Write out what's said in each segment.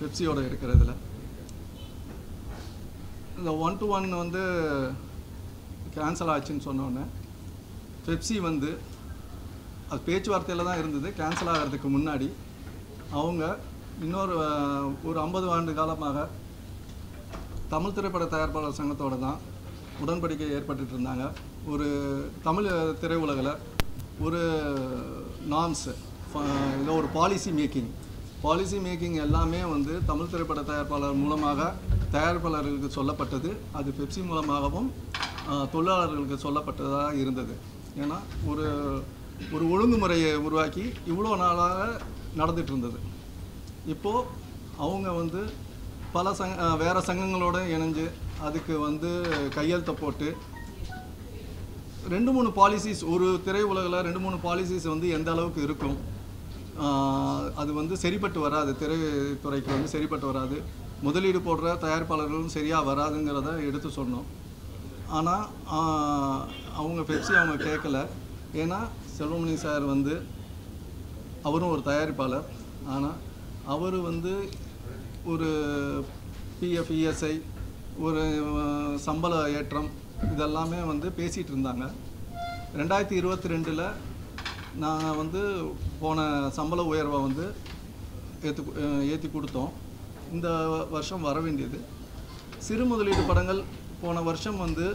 பெப்சியோட இருக்கிறதுல இந்த 1-to-1 வந்து கேன்சல் ஆச்சுன்னு சொன்னோன்னே பெப்சி வந்து அது பேச்சுவார்த்தையில் தான் இருந்தது. கேன்சல் ஆகிறதுக்கு முன்னாடி அவங்க ஒரு 50 ஆண்டு காலமாக தமிழ் திரைப்பட தயாரிப்பாளர் சங்கத்தோடு தான் உடன்படிக்கை ஏற்பட்டு இருந்தாங்க. ஒரு தமிழ் திரையுலகில் ஒரு நார்ம்ஸு இல்லை ஒரு பாலிசி மேக்கிங் எல்லாமே வந்து தமிழ் திரைப்பட தயாரிப்பாளர் மூலமாக தயாரிப்பாளர்களுக்கு சொல்லப்பட்டது. அது பெப்சி மூலமாகவும் தொழிலாளர்களுக்கு சொல்லப்பட்டதாக இருந்தது. ஏன்னா ஒரு ஒழுங்குமுறையை உருவாக்கி இவ்வளோ நாளாக நடந்துகிட்டு இருந்தது. இப்போது அவங்க வந்து பல வேறு சங்கங்களோடு இணைஞ்சு அதுக்கு வந்து கையெழுத்தை போட்டு 2-3 பாலிசிஸ், ஒரு திரையுலகில் 2-3 பாலிசிஸ் வந்து எந்த அளவுக்கு இருக்கும், அது வந்து சரிப்பட்டு வராது, திரைத்துறைக்கு வந்து சரிப்பட்டு வராது, முதலீடு போடுற தயாரிப்பாளர்களும் சரியாக வராதுங்கிறத எடுத்து சொன்னோம். ஆனால் அவங்க பெப்சி அவங்க கேட்கல. ஏன்னா செல்வமணி சார் வந்து அவரும் ஒரு தயாரிப்பாளர். ஆனால் அவர் வந்து ஒரு பிஎஃப், இஎஸ்ஐ, ஒரு சம்பள ஏற்றம் இதெல்லாமே வந்து பேசிகிட்டு இருந்தாங்க. 2022 நாங்கள் வந்து போன சம்பள உயர்வை வந்து ஏற்றி கொடுத்தோம். இந்த வருஷம் வர வேண்டியது. சிறு முதலீடு படங்கள் போன வருஷம் வந்து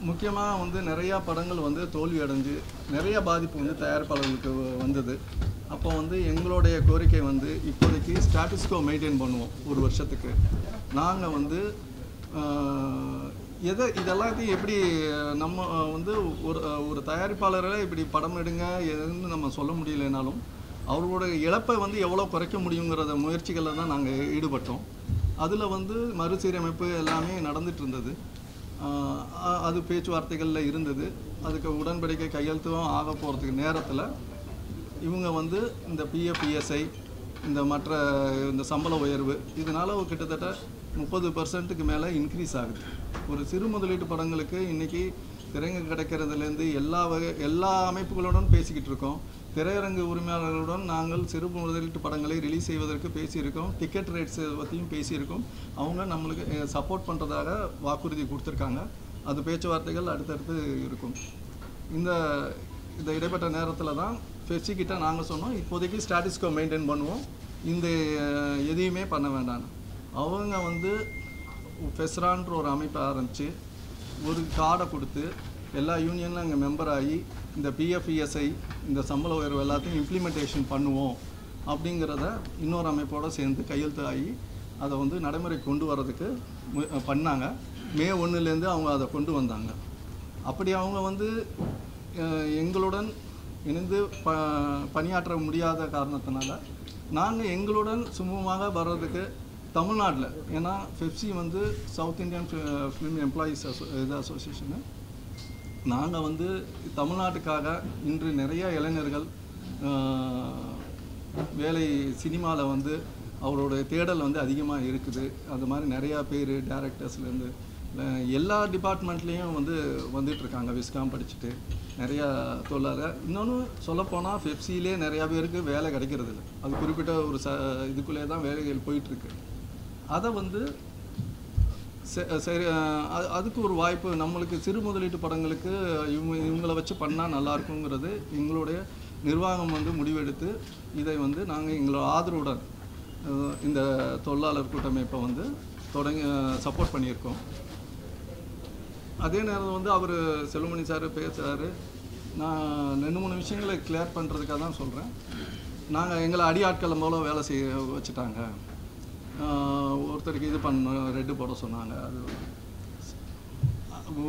முக்கியமாக வந்து நிறையா படங்கள் வந்து தோல்வி அடைஞ்சு நிறையா பாதிப்பு வந்து தயாரிப்பாளர்களுக்கு வந்தது. அப்போ வந்து எங்களுடைய கோரிக்கை வந்து இப்போதைக்கு ஸ்டாட்டஸ்கோ மெயின்டைன் பண்ணுவோம். ஒரு வருஷத்துக்கு நாங்கள் வந்து இதெல்லாத்தையும் எப்படி நம்ம வந்து ஒரு தயாரிப்பாளரை இப்படி படம் எடுங்க எதுன்னு நம்ம சொல்ல முடியலைனாலும் அவரோட இழப்பை வந்து எவ்வளோ குறைக்க முடியுங்கிறத முயற்சிகளில் தான் நாங்கள் ஈடுபட்டோம். அதில் வந்து மறுசீரமைப்பு எல்லாமே நடந்துகிட்டு இருந்தது. அது பேச்சுவார்த்தைகளில் இருந்தது. அதுக்கு உடன்படிக்கை கையெழுத்தும் ஆக போகிறதுக்கு நேரத்தில் இவங்க வந்து இந்த பிஎஃப், இஎஸ்ஐ, இந்த சம்பள உயர்வு இதனால் கிட்டத்தட்ட 30% மேலே இன்க்ரீஸ் ஆகுது. ஒரு சிறு முதலீட்டு படங்களுக்கு இன்றைக்கி திரையரங்கு கிடைக்கிறதுலேருந்து எல்லா அமைப்புகளுடன் பேசிக்கிட்டு இருக்கோம். திரையரங்கு உரிமையாளர்களுடன் நாங்கள் சிறு முதலீட்டு படங்களை ரிலீஸ் செய்வதற்கு பேசியிருக்கோம். டிக்கெட் ரேட்ஸ் பற்றியும் பேசியிருக்கோம். அவங்க நம்மளுக்கு சப்போர்ட் பண்ணுறதாக வாக்குறுதி கொடுத்துருக்காங்க. அது பேச்சுவார்த்தைகள் அடுத்தடுத்து இருக்கும். இந்த இடைப்பட்ட நேரத்தில் தான் பெப்சிக்கிட்ட நாங்கள் சொன்னோம், இப்போதைக்கு ஸ்டாட்டஸ்கோ மெயின்டைன் பண்ணுவோம், இந்த எதையுமே பண்ண வேண்டாம். அவங்க வந்து ஃபெஸ்ரான்ற ஒரு அமைப்பை ஆரம்பித்து ஒரு கார்டை கொடுத்து எல்லா யூனியனில் அங்கே மெம்பர் ஆகி இந்த பிஎஃப், இஎஸ்ஐ, இந்த சம்பள உயர்வு எல்லாத்தையும் இம்ப்ளிமெண்டேஷன் பண்ணுவோம் அப்படிங்கிறத இன்னொரு அமைப்போடு சேர்ந்து கையெழுத்து ஆகி அதை வந்து நடைமுறை கொண்டு வரதுக்கு பண்ணாங்க. மே 1 அவங்க அதை கொண்டு வந்தாங்க. அப்படி அவங்க வந்து எங்களுடன் இணைந்து பணியாற்ற முடியாத காரணத்தினால நாங்கள் எங்களுடன் சுமூகமாக வர்றதுக்கு தமிழ்நாட்டில், ஏன்னா பெப்சி வந்து south Indian film employees association, நாங்கள் வந்து தமிழ்நாட்டுக்காக இன்று நிறைய இளைஞர்கள் வேலை சினிமாவில் வந்து அவருடைய தேடல் வந்து அதிகமாக இருக்குது. அது மாதிரி நிறையா பேர் டேரக்டர்ஸ்லேருந்து எல்லா டிபார்ட்மெண்ட்லேயும் வந்து வந்துட்டுருக்காங்க. விஸ்காம் படிச்சுட்டு நிறையா தொழிலாளர். இன்னொன்று சொல்லப்போனால் பெப்சியிலே நிறையா பேருக்கு வேலை கிடைக்கிறது இல்லை. அது குறிப்பிட்ட ஒரு இதுக்குள்ளே தான் வேலைகள் போயிட்டுருக்கு. அதை வந்து சரி, அதுக்கு ஒரு வாய்ப்பு நம்மளுக்கு சிறு முதலீட்டு படங்களுக்கு இவங்களை வச்சு பண்ணால் நல்லாயிருக்குங்கிறது எங்களுடைய நிர்வாகம் வந்து முடிவெடுத்து இதை வந்து நாங்கள் எங்களோட ஆதரவுடன் இந்த தொழிலாளர் கூட்டமைப்பை வந்து சப்போர்ட் பண்ணியிருக்கோம். அதே நேரம் வந்து அவர் செல்வமணி சார் பேசுகிறாரு. நான் 2-3 விஷயங்களை கிளியர் பண்ணுறதுக்காக தான் சொல்கிறேன். நாங்கள் எங்களை அடியாட்களை மூலம் வேலை செய்ய வச்சுட்டாங்க. ஒருத்தருக்கு இது ரெட்டு போட சொன்னாங்க. அது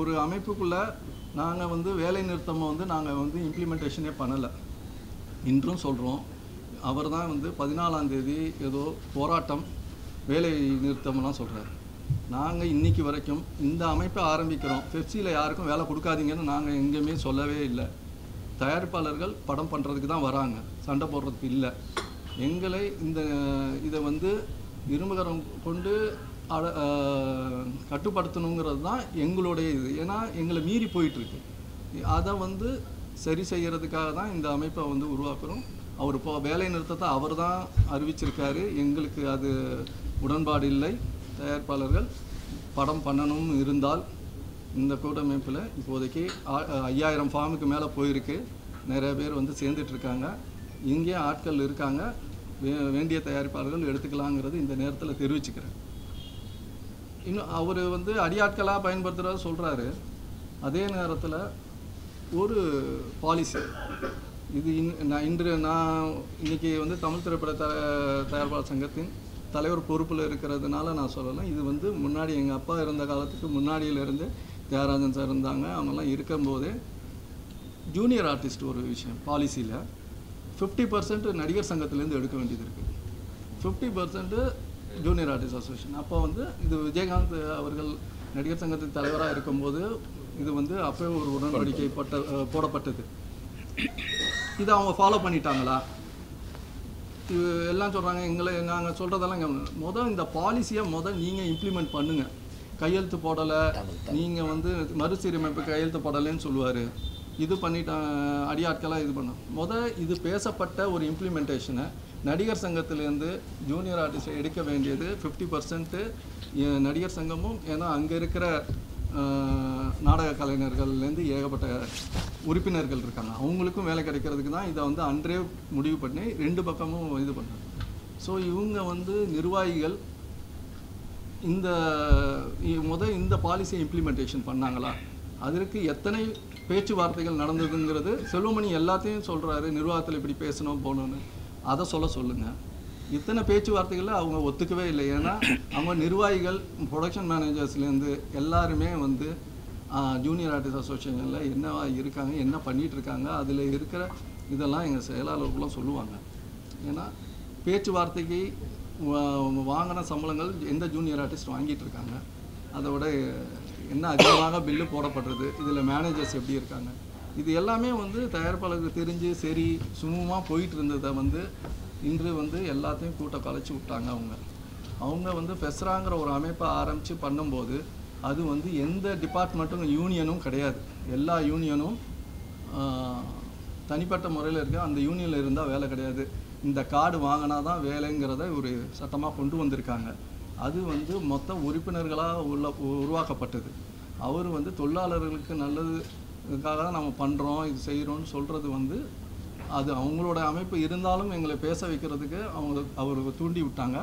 ஒரு அமைப்புக்குள்ளே நாங்கள் வந்து வேலை நிறுத்தமாக வந்து நாங்கள் வந்து இம்ப்ளிமெண்டேஷனே பண்ணலை. இன்றும் சொல்கிறோம். அவர் தான் வந்து 14ஆம் தேதி ஏதோ போராட்டம் வேலை நிறுத்தம்லாம் சொல்கிறார். நாங்கள் இன்றைக்கி வரைக்கும் இந்த அமைப்பை ஆரம்பிக்கிறோம், பெப்சியில் யாருக்கும் வேலை கொடுக்காதீங்கன்னு நாங்கள் எங்கேயுமே சொல்லவே இல்லை. தயாரிப்பாளர்கள் படம் பண்ணுறதுக்கு தான் வராங்க, சண்டை போடுறதுக்கு இல்லை. எங்களை இதை வந்து இரும்புகரம் கொண்டு கட்டுப்படுத்தணுங்கிறது தான் எங்களுடைய இது. ஏன்னா எங்களை மீறி போயிட்டுருக்கு. அதை வந்து சரி செய்கிறதுக்காக தான் இந்த அமைப்பை வந்து உருவாக்குறோம். அவர் வேலை நிறுத்தத்தை அவர் தான் அறிவிச்சிருக்காரு. எங்களுக்கு அது உடன்பாடு இல்லை. தயாரிப்பாளர்கள் படம் பண்ணணும் இருந்தால் இந்த கூட்டமைப்பில் இப்போதைக்கு 5000 ஃபார்முக்கு மேலே போயிருக்கு. நிறைய பேர் வந்து சேர்ந்துட்டுருக்காங்க. இங்கே ஆட்கள் இருக்காங்க. வேண்டிய தயாரிப்பாளர்கள் எடுத்துக்கலாங்கிறது இந்த நேரத்தில் தெரிவிச்சுக்கிறேன். இன்னும் அவர் வந்து அடியாட்களாக பயன்படுத்துகிறத சொல்கிறாரு. அதே நேரத்தில் ஒரு பாலிசி இது நான் இன்றைக்கி வந்து தமிழ் திரைப்பட தயாரிப்பாளர் சங்கத்தின் தலைவர் பொறுப்பில் இருக்கிறதுனால நான் சொல்லலாம். இது வந்து முன்னாடி எங்கள் அப்பா இருந்த காலத்துக்கு முன்னாடியிலேருந்து தியாகராஜன் சார் இருந்தாங்க. அவங்கெல்லாம் இருக்கும்போதே ஜூனியர் ஆர்டிஸ்ட் ஒரு விஷயம் பாலிசியில் 50% நடிகர் சங்கத்திலேருந்து எடுக்க வேண்டியது இருக்குது. 50% ஜூனியர் ஆர்டிஸ்ட் அசோசியேஷன். அப்போ வந்து இது விஜயகாந்த் அவர்கள் நடிகர் சங்கத்தின் தலைவராக இருக்கும்போது இது வந்து அப்போ ஒரு உடன்படிக்கை போடப்பட்டது. இதை அவங்க ஃபாலோ பண்ணிட்டாங்களா? இது எல்லாம் சொல்கிறாங்க. நாங்கள் சொல்கிறதெல்லாம் இந்த பாலிசியை நீங்கள் இம்ப்ளிமெண்ட் பண்ணுங்கள். கையெழுத்து போடலை, நீங்கள் வந்து மறுசீரமைப்பு கையெழுத்து போடலைன்னு சொல்லுவார். இது பண்ணிட்டாங்க அடியாட்களாக இது பண்ண இது பேசப்பட்ட ஒரு இம்ப்ளிமெண்டேஷனை நடிகர் சங்கத்திலேருந்து ஜூனியர் ஆர்டிஸ்டை எடுக்க வேண்டியது 50% நடிகர் சங்கமும். ஏன்னா அங்கே இருக்கிற நாடக கலைஞர்கள்லேருந்து ஏகப்பட்ட உறுப்பினர்கள் இருக்காங்க. அவங்களுக்கும் வேலை கிடைக்கிறதுக்கு தான் இதை வந்து அன்றே முடிவு பண்ணி 2 பக்கமும் இது பண்ணுறாங்க. ஸோ இவங்க வந்து நிர்வாகிகள் இந்த பாலிசியை இம்ப்ளிமெண்டேஷன் பண்ணாங்களா? அதற்கு எத்தனை பேச்சுவார்த்தைகள் நடந்ததுங்கிறது செல்வமணி எல்லாத்தையும் சொல்கிறாரு. நிர்வாகத்தில் இப்படி பேசணும் போகணுன்னு அதை சொல்லுங்கள். இத்தனை பேச்சுவார்த்தைகளில் அவங்க ஒத்துக்கவே இல்லை. ஏன்னா அவங்க நிர்வாகிகள் ப்ரொடக்ஷன் மேனேஜர்ஸ்லேருந்து எல்லாருமே வந்து ஜூனியர் ஆர்டிஸ்ட் அசோசியேஷனில் என்னவா இருக்காங்க, என்ன பண்ணிகிட்ருக்காங்க, அதில் இருக்கிற இதெல்லாம் எங்கள் செயலாளர்களும் சொல்லுவாங்க. ஏன்னா பேச்சுவார்த்தைக்கு வாங்கின சம்பளங்கள் எந்த ஜூனியர் ஆர்டிஸ்ட் வாங்கிட்டு இருக்காங்க, அதோட என்ன அதிகமாக பில்லு போடப்படுறது, இதில் மேனேஜர்ஸ் எப்படி இருக்காங்க, இது எல்லாமே வந்து தயாரிப்பாளருக்கு தெரிஞ்சு சரி சுமூகமாக போயிட்டு இருந்ததை வந்து இன்று வந்து எல்லாத்தையும் கலைச்சி விட்டாங்க. அவங்க வந்து ஃபெஸ்ராங்கிற ஒரு அமைப்பை ஆரம்பித்து பண்ணும்போது அது வந்து எந்த டிபார்ட்மெண்ட்டும் யூனியனும் கிடையாது. எல்லா யூனியனும் தனிப்பட்ட முறையில் இருக்க. அந்த யூனியனில் இருந்தால் வேலை கிடையாது. இந்த கார்டு வாங்கினா தான் வேலைங்கிறத ஒரு சட்டமாக கொண்டு வந்திருக்காங்க. அது வந்து மொத்த உறுப்பினர்களாக உருவாக்கப்பட்டது. அவர் வந்து தொழிலாளர்களுக்கு நல்லதுக்காக தான் நம்ம பண்ணுறோம், இது செய்கிறோன்னு சொல்கிறது வந்து அது அவங்களோட அமைப்பு இருந்தாலும் எங்களை பேச வைக்கிறதுக்கு அவருக்கு தூண்டி விட்டாங்க.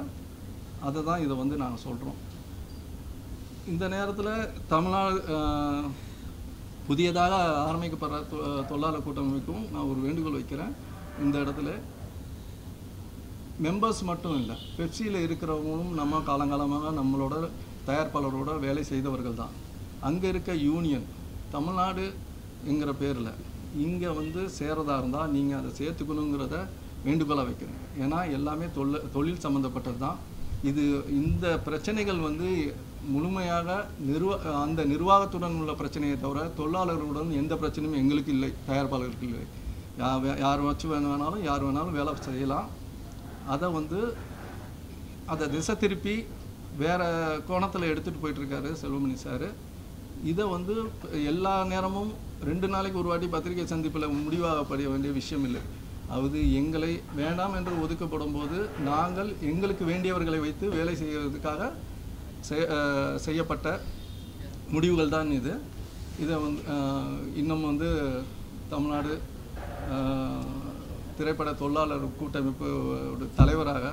அதை தான் இதை வந்து நாங்கள் சொல்கிறோம். இந்த நேரத்தில் தமிழ்நாடு புதியதாக ஆரம்பிக்கப்படுற தொழிலாளர் கூட்டமைப்புக்கும் நான் ஒரு வேண்டுகோள் வைக்கிறேன். இந்த இடத்துல மெம்பர்ஸ் மட்டும் இல்லை, பெப்சியில் இருக்கிறவங்களும் நம்ம காலங்காலமாக நம்மளோட தயாரிப்பாளரோட வேலை செய்தவர்கள் தான். அங்கே இருக்க யூனியன் தமிழ்நாடு என்கிற பேரில் இங்கே வந்து சேரதா இருந்தால் நீங்கள் அதை சேர்த்துக்கணுங்கிறத வேண்டுகோளாக வைக்கிறேன். ஏன்னா எல்லாமே தொழில் சம்மந்தப்பட்டது தான். இந்த பிரச்சனைகள் வந்து முழுமையாக அந்த நிர்வாகத்துடன் உள்ள பிரச்சனையை தவிர தொழிலாளர்களுடன் எந்த பிரச்சனையும் எங்களுக்கு இல்லை, தயாரிப்பாளர்களுக்கு இல்லை. யார் வச்சு வேணாலும் யார் வேணாலும் வேலை செய்யலாம். அதை திசை திருப்பி வேறு கோணத்தில் எடுத்துகிட்டு போயிட்டுருக்காரு செல்வமணி சார். இதை வந்து எல்லா நேரமும் 2 நாளைக்கு ஒரு வாட்டி பத்திரிகை சந்திப்பில் முடிவாகப்பட வேண்டிய விஷயம் இல்லை. அது எங்களை வேண்டாம் என்று ஒதுக்கப்படும் போது நாங்கள் எங்களுக்கு வேண்டியவர்களை வைத்து வேலை செய்வதற்காக செய்யப்பட்ட முடிவுகள் தான் இது. இதை வந்து இன்னும் வந்து தமிழ்நாடு திரைப்பட தொழிலாளர் கூட்டமைப்பு தலைவராக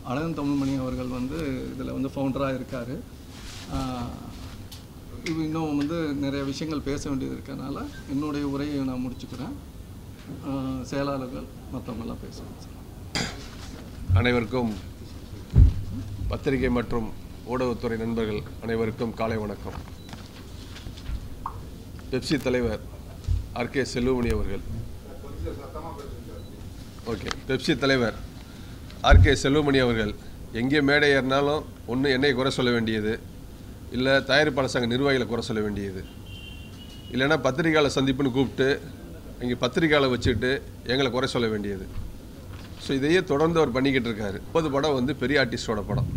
அழகன் தமிழ்மணி அவர்கள் வந்து இதில் வந்து ஃபவுண்டராக இருக்கார். இன்னும் வந்து நிறைய விஷயங்கள் பேச வேண்டியது இருக்கிறதுனால என்னுடைய உரையை நான் முடிச்சுக்கிறேன். செயலாளர்கள் மற்றவங்கெல்லாம் பேசுவாங்க. அனைவருக்கும் பத்திரிகை மற்றும் ஊடகத்துறை நண்பர்கள் அனைவருக்கும் காலை வணக்கம். பெப்சி தலைவர் ஆர்கே செல்வமணி அவர்கள் பெப்சி தலைவர் ஆர்கே செல்வமணி அவர்கள் எங்கே மேடை ஏறினாலும் ஒன்று என்னை குறை சொல்ல வேண்டியது, இல்லை தயாரிப்பாளர் சங்க நிர்வாகிகளை குறை சொல்ல வேண்டியது, இல்லைன்னா பத்திரிகையாளர் சந்திப்புன்னு கூப்பிட்டு இங்கே பத்திரிகையாளர் வச்சுக்கிட்டு எங்களை குறை சொல்ல வேண்டியது. ஸோ இதையே தொடர்ந்து அவர் பண்ணிக்கிட்டு இருக்காரு. 30 படம் வந்து பெரிய ஆர்டிஸ்டோட படம்.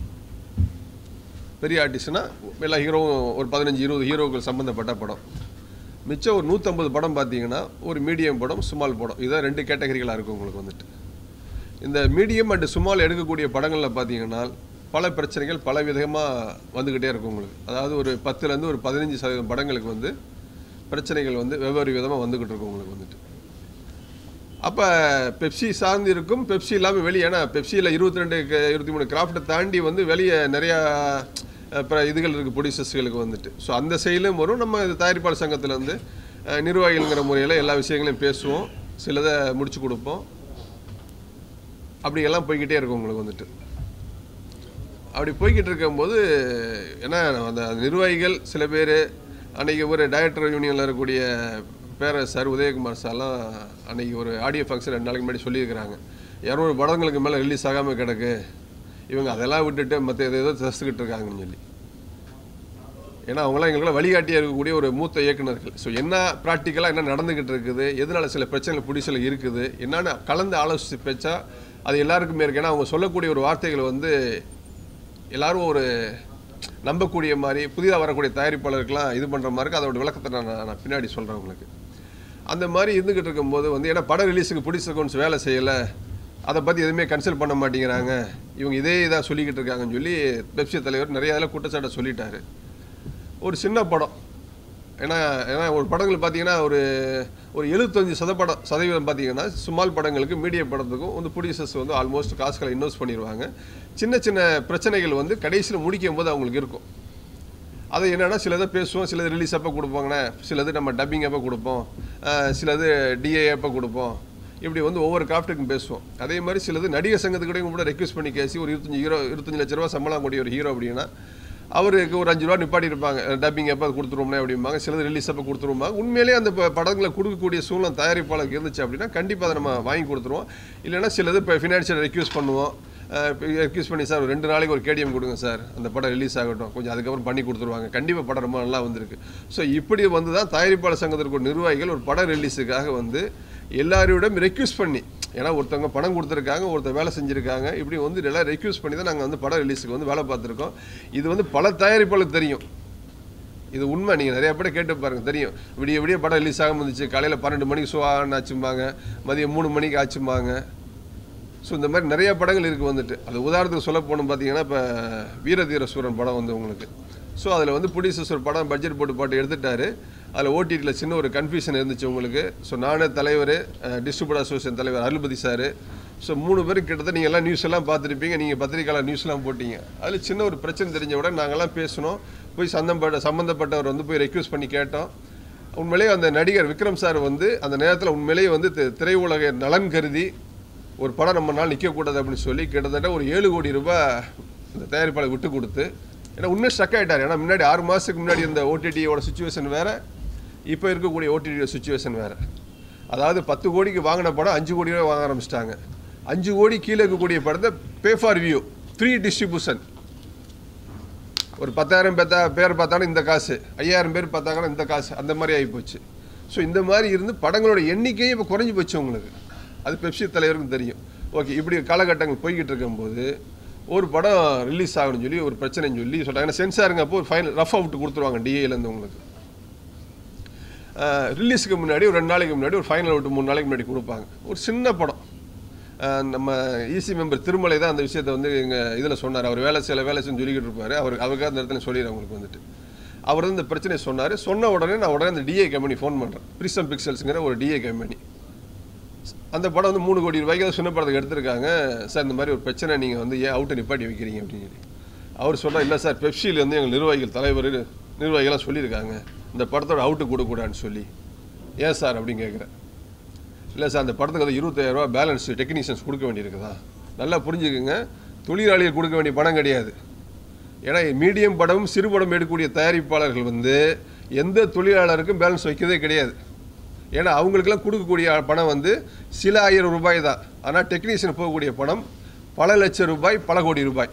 பெரிய ஆர்டிஸ்ட்னா எல்லா ஹீரோவும் ஒரு 15-20 ஹீரோக்கள் சம்மந்தப்பட்ட படம். மிச்சம் ஒரு 150 படம் பார்த்தீங்கன்னா ஒரு மீடியம் படம், ஸ்மால் படம், இதான் 2 கேட்டகரிகளாக இருக்கும் உங்களுக்கு வந்துட்டு. இந்த மீடியம் அண்டு ஸ்மால் எடுக்கக்கூடிய படங்களில் பார்த்தீங்கன்னா பல பிரச்சனைகள் பல விதமாக வந்துக்கிட்டே இருக்கும் உங்களுக்கு. அதாவது ஒரு 10லேருந்து ஒரு 15% படங்களுக்கு வந்து பிரச்சனைகள் வந்து வெவ்வேறு விதமாக வந்துக்கிட்டு இருக்கும் உங்களுக்கு வந்துட்டு. அப்போ பெப்சி சார்ந்து இருக்கும், பெப்சி இல்லாமல் வெளியே, ஏன்னா பெப்சியில் 22-23 கிராஃப்ட்டை தாண்டி வந்து வெளியே நிறையா இதுகள் இருக்குது ப்ரொடியூசர்ஸ்களுக்கு வந்துட்டு. ஸோ அந்த செயலும் வரும். நம்ம தயாரிப்பாளர் சங்கத்தில் வந்து நிர்வாகிகள்ங்கிற முறையில் எல்லா விஷயங்களையும் பேசுவோம், சிலதை முடிச்சு கொடுப்போம், அப்படியெல்லாம் போய்கிட்டே இருக்கும் உங்களுக்கு வந்துட்டு. அப்படி போய்கிட்டு இருக்கும்போது ஏன்னா அந்த நிர்வாகிகள் சில பேர் அன்றைக்கி ஒரு டைரக்டர் யூனியனில் இருக்கக்கூடிய பேரரசர் உதயகுமார் சார்லாம் அன்றைக்கி ஒரு ஆடியோ ஃபங்க்ஷன் 2 நாளைக்கு முன்னாடி சொல்லியிருக்கிறாங்க, 200 படங்களுக்கு மேலே ரிலீஸ் ஆகாமல் கிடக்கு, இவங்க அதெல்லாம் விட்டுட்டு மற்ற ஏதோ தசுக்கிட்டு இருக்காங்கன்னு சொல்லி. ஏன்னா அவங்களாம் எங்களுக்குலாம் வழிகாட்டியாக இருக்கக்கூடிய ஒரு மூத்த இயக்குநர்கள். ஸோ என்ன ப்ராக்டிக்கலாக என்ன நடந்துக்கிட்டு இருக்குது, எதனால் சில பிரச்சனைகள் புடிசல் இருக்குது, என்னென்னு கலந்து ஆலோசித்து பேச்சா அது எல்லாருக்குமே இருக்குது. ஏன்னா அவங்க சொல்லக்கூடிய ஒரு வார்த்தைகள் வந்து எல்லோரும் ஒரு நம்பக்கூடிய மாதிரி, புதிதாக வரக்கூடிய தயாரிப்பாளருக்கெலாம் இது பண்ணுற மாதிரி இருக்குது. அதோட விளக்கத்தை நான் பின்னாடி சொல்கிறேன் உங்களுக்கு. அந்த மாதிரி இருந்துக்கிட்டு இருக்கும்போது வந்து ஏன்னா படம் ரிலீஸுக்கு ப்ரொடியூசர் அக்கௌண்ட்ஸ் வேலை செய்யலை, அதை பற்றி எதுவுமே கன்சல்ட் பண்ண மாட்டேங்கிறாங்க, இவங்க இதே இதாக சொல்லிக்கிட்டு இருக்காங்கன்னு சொல்லி பெப்சி தலைவர் நிறைய இதில் குற்றச்சாட்டை சொல்லிட்டாரு. ஒரு சின்ன படம், ஏன்னா ஒரு படங்கள் பார்த்தீங்கன்னா ஒரு 75% பார்த்தீங்கன்னா ஸ்மால் படங்களுக்கு மீடியம் படத்துக்கும் வந்து ப்ரொடியூசர்ஸ் வந்து ஆல்மோஸ்ட் காசுகளை இன்வெஸ்ட் பண்ணிடுவாங்க. சின்ன சின்ன பிரச்சனைகள் வந்து கடைசியில் முடிக்கும் போது அவங்களுக்கு இருக்கும். அது என்னென்னா சிலதை பேசுவோம், சிலது ரிலீஸ் அப்போ கொடுப்பாங்கண்ணே, சிலது நம்ம டப்பிங் அப்போ கொடுப்போம், சிலது டிஏ அப்போ கொடுப்போம், இப்படி வந்து ஒவ்வொரு கிராஃப்ட்டுக்கும் பேசுவோம். அதே மாதிரி சிலது நடிகர் சங்கத்துக்கிட்டையும் கூட ரெக்வஸ்ட் பண்ணி கேசி ஒரு 25 லட்ச ரூபா சம்பளம் கூடிய ஒரு ஹீரோ அப்படின்னா அவருக்கு ஒரு 5 ரூபா நிப்பாட்டி இருப்பாங்க, டப்பிங் எப்போ கொடுத்துருவோம்னே அப்படிம்பாங்க, சிலது ரிலீஸ் அப்போ கொடுத்துருவாங்க. உண்மையிலேயே அந்த படங்களை கொடுக்கக்கூடிய சூழ்நிலை தயாரிப்பாளருக்கு இருந்துச்சு அப்படின்னா கண்டிப்பாக அதை நம்ம வாங்கி கொடுத்துருவோம். இல்லைன்னா சிலது இப்போ ஃபினான்ஷியல் ரெக்யூஸ் பண்ணுவோம், ரெக்யூஸ் பண்ணி சார் ஒரு 2 நாளைக்கு ஒரு கேடிஎம் கொடுங்க சார், அந்த படம் ரிலீஸ் ஆகட்டும், கொஞ்சம் அதுக்கப்புறம் பண்ணி கொடுத்துருவாங்க, கண்டிப்பாக படம் ரொம்ப நல்லா வந்திருக்கு. ஸோ இப்படி வந்து தான் தயாரிப்பாளர் சங்கத்திற்கு நிர்வாகிகள் ஒரு படம் ரிலீஸுக்காக வந்து எல்லாரோடும் ரெக்யூஸ் பண்ணி, ஏன்னா ஒருத்தவங்க பணம் கொடுத்துருக்காங்க, ஒருத்தர் வேலை செஞ்சுருக்காங்க, இப்படி வந்து எல்லாம் ரெக்யூஸ் பண்ணி தான் நாங்கள் வந்து படம் ரிலீஸுக்கு வந்து வேலை பார்த்துருக்கோம். இது வந்து பல தயாரிப்பாளருக்கு தெரியும், இது உண்மை. நீங்கள் நிறையா படம் கேட்டு பாருங்கள், தெரியும். விடிய படம் ரிலீஸ் ஆகாமல் இருந்துச்சு, காலையில் 12 மணிக்கு ஷோ ஆச்சும்பாங்க, மதியம் 3 மணிக்கு ஆச்சும்பாங்க. ஸோ இந்த மாதிரி நிறையா படங்கள் இருக்குது வந்துட்டு. அது உதாரணத்துக்கு சொல்ல போகணும் பார்த்தீங்கன்னா இப்போ வீரதீர சூரன் படம் வந்து உங்களுக்கு. ஸோ அதில் வந்து ப்ரொடியூசர்ஸ் ஒரு படம் பட்ஜெட் போட்டு எடுத்துட்டாரு. அதில் ஓடிடியில் சின்ன ஒரு கன்ஃபியூஷன் இருந்துச்சு உங்களுக்கு. ஸோ நானே தலைவர், டிஸ்ட்ரிபியூட்டர் அசோசியேஷன் தலைவர் அருள்பதி சார், ஸோ 3 பேரும் கிட்டத்தட்ட நீங்கள் எல்லாம் நியூஸ் எல்லாம் பார்த்துருப்பீங்க, நீங்கள் பத்திரிக்கையாளர் நியூஸ்லாம் போட்டீங்க. அதில் சின்ன ஒரு பிரச்சனை தெரிஞ்ச விட நாங்கள்லாம் பேசணும், போய் சம்மந்தப்பட்டவர் வந்து போய் ரெக்யூஸ் பண்ணி கேட்டோம். உண்மையிலேயே அந்த நடிகர் விக்ரம் சார் வந்து அந்த நேரத்தில் உண்மையிலேயே வந்து திரையுலக நலன் கருதி ஒரு படம் நம்ம நாள் நிற்கக்கூடாது அப்படின்னு சொல்லி கிட்டத்தட்ட ஒரு 7 கோடி ரூபாய் இந்த தயாரிப்பாளர் விட்டு கொடுத்து, ஏன்னா உண்மையாக ஸ்டக் ஆகிட்டார். ஏன்னா முன்னாடி 6 மாதத்துக்கு முன்னாடி இந்த ஓடிடியோட சுச்சுவேஷன் வேறு, இப்போ இருக்கக்கூடிய ஓடிடியோட சுச்சுவேஷன் வேறு. அதாவது 10 கோடிக்கு வாங்கின படம் 5 கோடி ரூபாய் வாங்க ஆரம்பிச்சிட்டாங்க. 5 கோடி கீழே இருக்கக்கூடிய படத்தை pay for view, free distribution. ஒரு 10,000 பேர் பார்த்தாலும் இந்த காசு, 5,000 பேர் பார்த்தாங்கன்னா இந்த காசு, அந்த மாதிரி ஆகிப்போச்சு. ஸோ இந்த மாதிரி இருந்து படங்களோட எண்ணிக்கையும் இப்போ குறைஞ்சி போச்சு உங்களுக்கு. அது பெப்சி தலைவருக்கும் தெரியும். ஓகே, இப்படி காலகட்டங்கள் போய்கிட்டு இருக்கும்போது ஒரு படம் ரிலீஸ் ஆகணும்னு சொல்லி ஒரு பிரச்சனைன்னு சொல்லி சொல்கிறாங்க. ஏன்னா சென்சாருங்க அப்போ ஒரு ஃபைனல் ரஃப் அவுட் கொடுத்துருவாங்க டிஏலேருந்து உங்களுக்கு. ரிலீஸுக்கு முன்னாடி ஒரு 2 நாளைக்கு முன்னாடி ஒரு ஃபைனல் அவுட் 3 நாளைக்கு முன்னாடி கொடுப்பாங்க. ஒரு சின்ன படம், நம்ம இசி மெம்பர் திருமலை தான் அந்த விஷயத்தை வந்து எங்கள் இதில் சொன்னார். அவர் வேலை செய்யணும்னு சொல்லிக்கிட்டு இருப்பார். அவருக்காக அந்த இடத்துல சொல்லிடுறேன் உங்களுக்கு வந்துட்டு. அவர் வந்து இந்த பிரச்சனையை சொன்னார். சொன்ன உடனே நான் உடனே அந்த டிஏ கம்பெனி ஃபோன் பண்ணுறேன். பிரிசம் பிக்சல்ஸுங்கிற ஒரு டிஏ கம்பெனி. அந்த படம் வந்து 3 கோடி ரூபாய்க்கு சின்ன படத்துக்கு எடுத்திருக்காங்க சார், இந்த மாதிரி ஒரு பிரச்சனை நீங்கள் வந்து ஏன் அவுட்டை நிப்பாட்டி வைக்கிறீங்க அப்படின்னு சொல்லி. அவர் சொன்னால், இல்லை சார், பெப்சியில் வந்து எங்கள் நிர்வாகிகளாக சொல்லியிருக்காங்க இந்த படத்தோட அவுட்டு கொடுக்கூடாதுன்னு சொல்லி. ஏன் சார் அப்படின்னு கேட்குறேன். இல்லை சார், அந்த படத்துக்கு அது 25,000 ரூபா பேலன்ஸ் டெக்னீஷியன்ஸ் கொடுக்க வேண்டியிருக்குதா. நல்லா புரிஞ்சுக்குங்க, தொழிலாளிகள் கொடுக்க வேண்டிய பணம் கிடையாது. ஏன்னா மீடியம் படமும் சிறு படம் எடுக்கக்கூடிய தயாரிப்பாளர்கள் வந்து எந்த தொழிலாளருக்கும் பேலன்ஸ் வைக்கிறதே கிடையாது. ஏன்னா அவங்களுக்கெல்லாம் கொடுக்கக்கூடிய பணம் வந்து சில 1000 ரூபாய் தான். ஆனால் டெக்னீஷியன் போகக்கூடிய பணம் பல லட்சம் ரூபாய், பல கோடி ரூபாய்.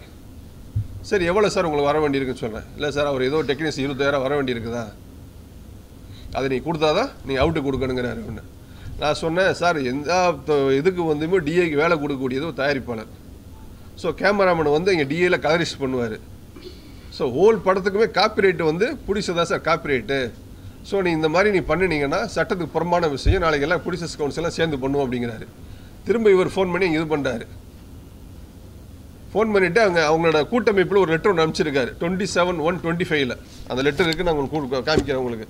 சரி, எவ்வளோ சார் உங்களுக்கு வர வேண்டியிருக்குன்னு சொல்கிறேன். இல்லை சார், அவர் ஏதோ டெக்னீஷியன் 20,000 வர வேண்டியிருக்குதா, அதை நீ கொடுத்தாதான் நீங்கள் அவுட்டு கொடுக்கணுங்கிறாரு. ஒன்று நான் சொன்னேன், சார் எந்த இதுக்கு வந்துமே டிஏக்கு வேலை கொடுக்கக்கூடியது ஒரு தயாரிப்பாளர். ஸோ கேமராமேன் வந்து இங்கே டிஏயில் கலரிஸ்ட் பண்ணுவார். ஸோ ஹோல் படத்துக்குமே காப்பிரைட்டு வந்து பிடிச்சதா சார் காப்பிரைட்டு. ஸோ நீ இந்த மாதிரி நீ பண்ணினீங்கன்னா சட்டத்துக்கு புறம்பான விஷயம், நாளைக்கு எல்லாம் ப்ரொடியூசர்ஸ் கவுன்சிலாம் சேர்ந்து பண்ணுவோம் அப்படிங்கிறாரு. திரும்ப இவர் ஃபோன் பண்ணி இங்கே இது பண்ணுறாரு. ஃபோன் பண்ணிவிட்டு அவங்களோட கூட்டமைப்பில் ஒரு லெட்டர் ஒன்று அனுப்பிச்சிருக்காரு 27/1/25. அந்த லெட்டருக்கு நான் உங்களுக்கு காமிக்கிறேன் உங்களுக்கு.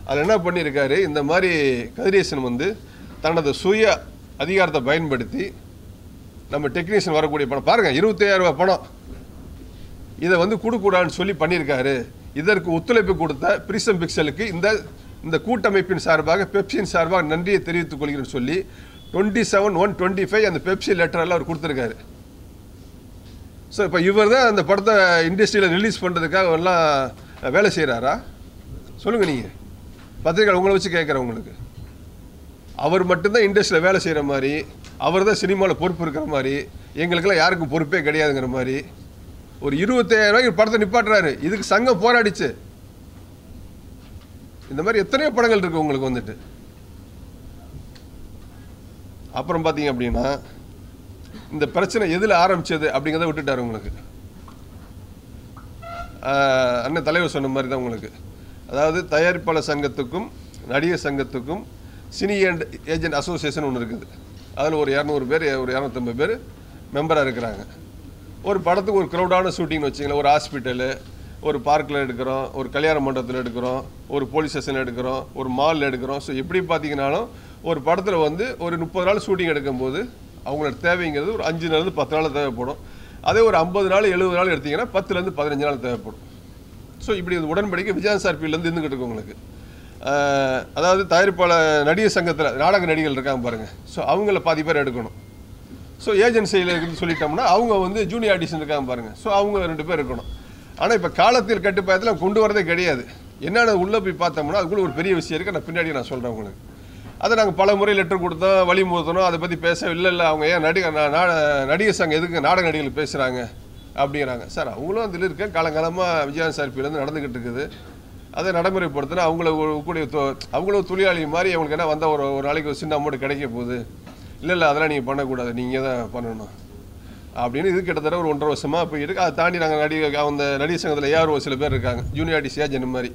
அதில் என்ன பண்ணியிருக்காரு, இந்த மாதிரி கதிரேசன் வந்து தனது சுய அதிகாரத்தை பயன்படுத்தி நம்ம டெக்னீஷியன் வரக்கூடிய பணம் பாருங்கள் 25,000 ரூபாய் பணம் இதை வந்து கொடுக்கூடாதுன்னு சொல்லி பண்ணியிருக்காரு. இதற்கு ஒத்துழைப்பு கொடுத்த பிரிசம் பிக்சலுக்கு இந்த கூட்டமைப்பின் சார்பாக பெப்சியின் சார்பாக நன்றியை தெரிவித்துக் கொள்கிறேன்னு சொல்லி 27/1/25 அந்த பெப்சி லெட்டரெல்லாம் அவர் கொடுத்துருக்காரு. ஸோ இப்போ இவர் தான் அந்த படத்தை இண்டஸ்ட்ரியில் ரிலீஸ் பண்ணுறதுக்காக எல்லாம் வேலை செய்கிறாரா? சொல்லுங்கள் நீங்கள், பத்திரிகை உங்களை வச்சு கேட்குறேன் உங்களுக்கு. அவர் மட்டும்தான் இண்டஸ்ட்ரியில் வேலை செய்கிற மாதிரி, அவர் தான் சினிமாவில் பொறுப்பு இருக்கிற மாதிரி, எங்களுக்கெல்லாம் யாருக்கும் பொறுப்பே கிடையாதுங்கிற மாதிரி ஒரு 25,000 ரூபாய்க்கு படத்தை நிப்பாட்டுறாரு. இதுக்கு சங்கம் போராடிச்சு. இந்த மாதிரி எத்தனையோ படங்கள் இருக்கு உங்களுக்கு வந்துட்டு. அப்புறம் பார்த்தீங்க அப்படின்னா இந்த பிரச்சனை எதில் ஆரம்பிச்சது அப்படிங்கிறத விட்டுட்டார் உங்களுக்கு. அண்ணன் தலைவர் சொன்ன மாதிரி தான் உங்களுக்கு. அதாவது தயாரிப்பாளர் சங்கத்துக்கும் நடிகர் சங்கத்துக்கும் சினி ஏஜென்ட் அசோசியேஷன் ஒன்று இருக்குது. அதில் ஒரு 200 பேர் ஒரு 250 பேர் மெம்பராக இருக்கிறாங்க. ஒரு படத்துக்கு ஒரு க்ரௌடான ஷூட்டிங்னு வச்சிங்களேன், ஒரு ஹாஸ்பிட்டலு, ஒரு பார்க்கில் எடுக்கிறோம், ஒரு கல்யாண மண்டபத்தில் எடுக்கிறோம், ஒரு போலீஸ் ஸ்டேஷனில் எடுக்கிறோம், ஒரு மாலில் எடுக்கிறோம். ஸோ எப்படி பார்த்தீங்கன்னாலும் ஒரு படத்தில் வந்து ஒரு 30 நாள் ஷூட்டிங் எடுக்கும்போது அவங்களோட தேவைங்கிறது ஒரு 5 நாள்லேருந்து 10 நாள் தேவைப்படும். அதே ஒரு 50 நாள் 70 நாள் எடுத்திங்கன்னா 10லேருந்து 15 நாள் தேவைப்படும். ஸோ இப்படி உடன்படிக்கை விஜயாசார்பிலேருந்து இருந்துக்கிட்டு இருக்கு உங்களுக்கு. அதாவது தயாரிப்பாளர் நடிகர் சங்கத்தில் நாடக நடிகர்கள் இருக்காங்க பாருங்கள். ஸோ அவங்கள பாதி பேர் எடுக்கணும். ஸோ ஏஜென்சியில் இருந்து சொல்லிட்டோம்னா அவங்க வந்து ஜூனியர் ஆர்டிஸ்ட் இருக்காங்க பாருங்கள். ஸோ அவங்க 2 பேர் இருக்கணும். ஆனால் இப்போ காலத்தில் கட்டுப்பாயத்தில் கொண்டு வரதே கிடையாது. என்னென்ன உள்ளே போய் பார்த்தோம்னா அதுக்குள்ள ஒரு பெரிய விஷயம் இருக்குது. நான் பின்னாடி நான் சொல்கிறேன் உங்களுக்கு. அதை நாங்கள் பல முறை லெட்டர் கொடுத்தோம், வழிமுறுத்தணும், அதை பற்றி பேச இல்லை அவங்க ஏன் நடிகர் சங்கம் எதுக்கு நாடக நடிகர்கள் பேசுகிறாங்க அப்படிங்கிறாங்க. சார் அவங்களும் அதில் இருக்க காலங்காலமாக விஜயாசார்பிலேருந்து நடந்துக்கிட்டு இருக்குது. அதை நடைமுறைப்படுத்தினா அவங்கள தொழிலாளி மாதிரி அவங்களுக்கு என்ன வந்தால் ஒரு நாளைக்கு ஒரு சின்ன அமௌண்ட் கிடைக்க போகுது. இல்லை அதெல்லாம் நீங்கள் பண்ணக்கூடாது, நீங்கள் தான் பண்ணணும் அப்படின்னு இது கிட்டத்தட்ட ஒரு 1.5 வருஷமாக போய் இருக்குது. அதை தாண்டி நாங்கள் அந்த நடிகர் சங்கத்தில் யாரும் சில பேர் இருக்காங்க ஜூனியர் ஆர்டிஸ்ட் ஏஜென்ட் மாதிரி.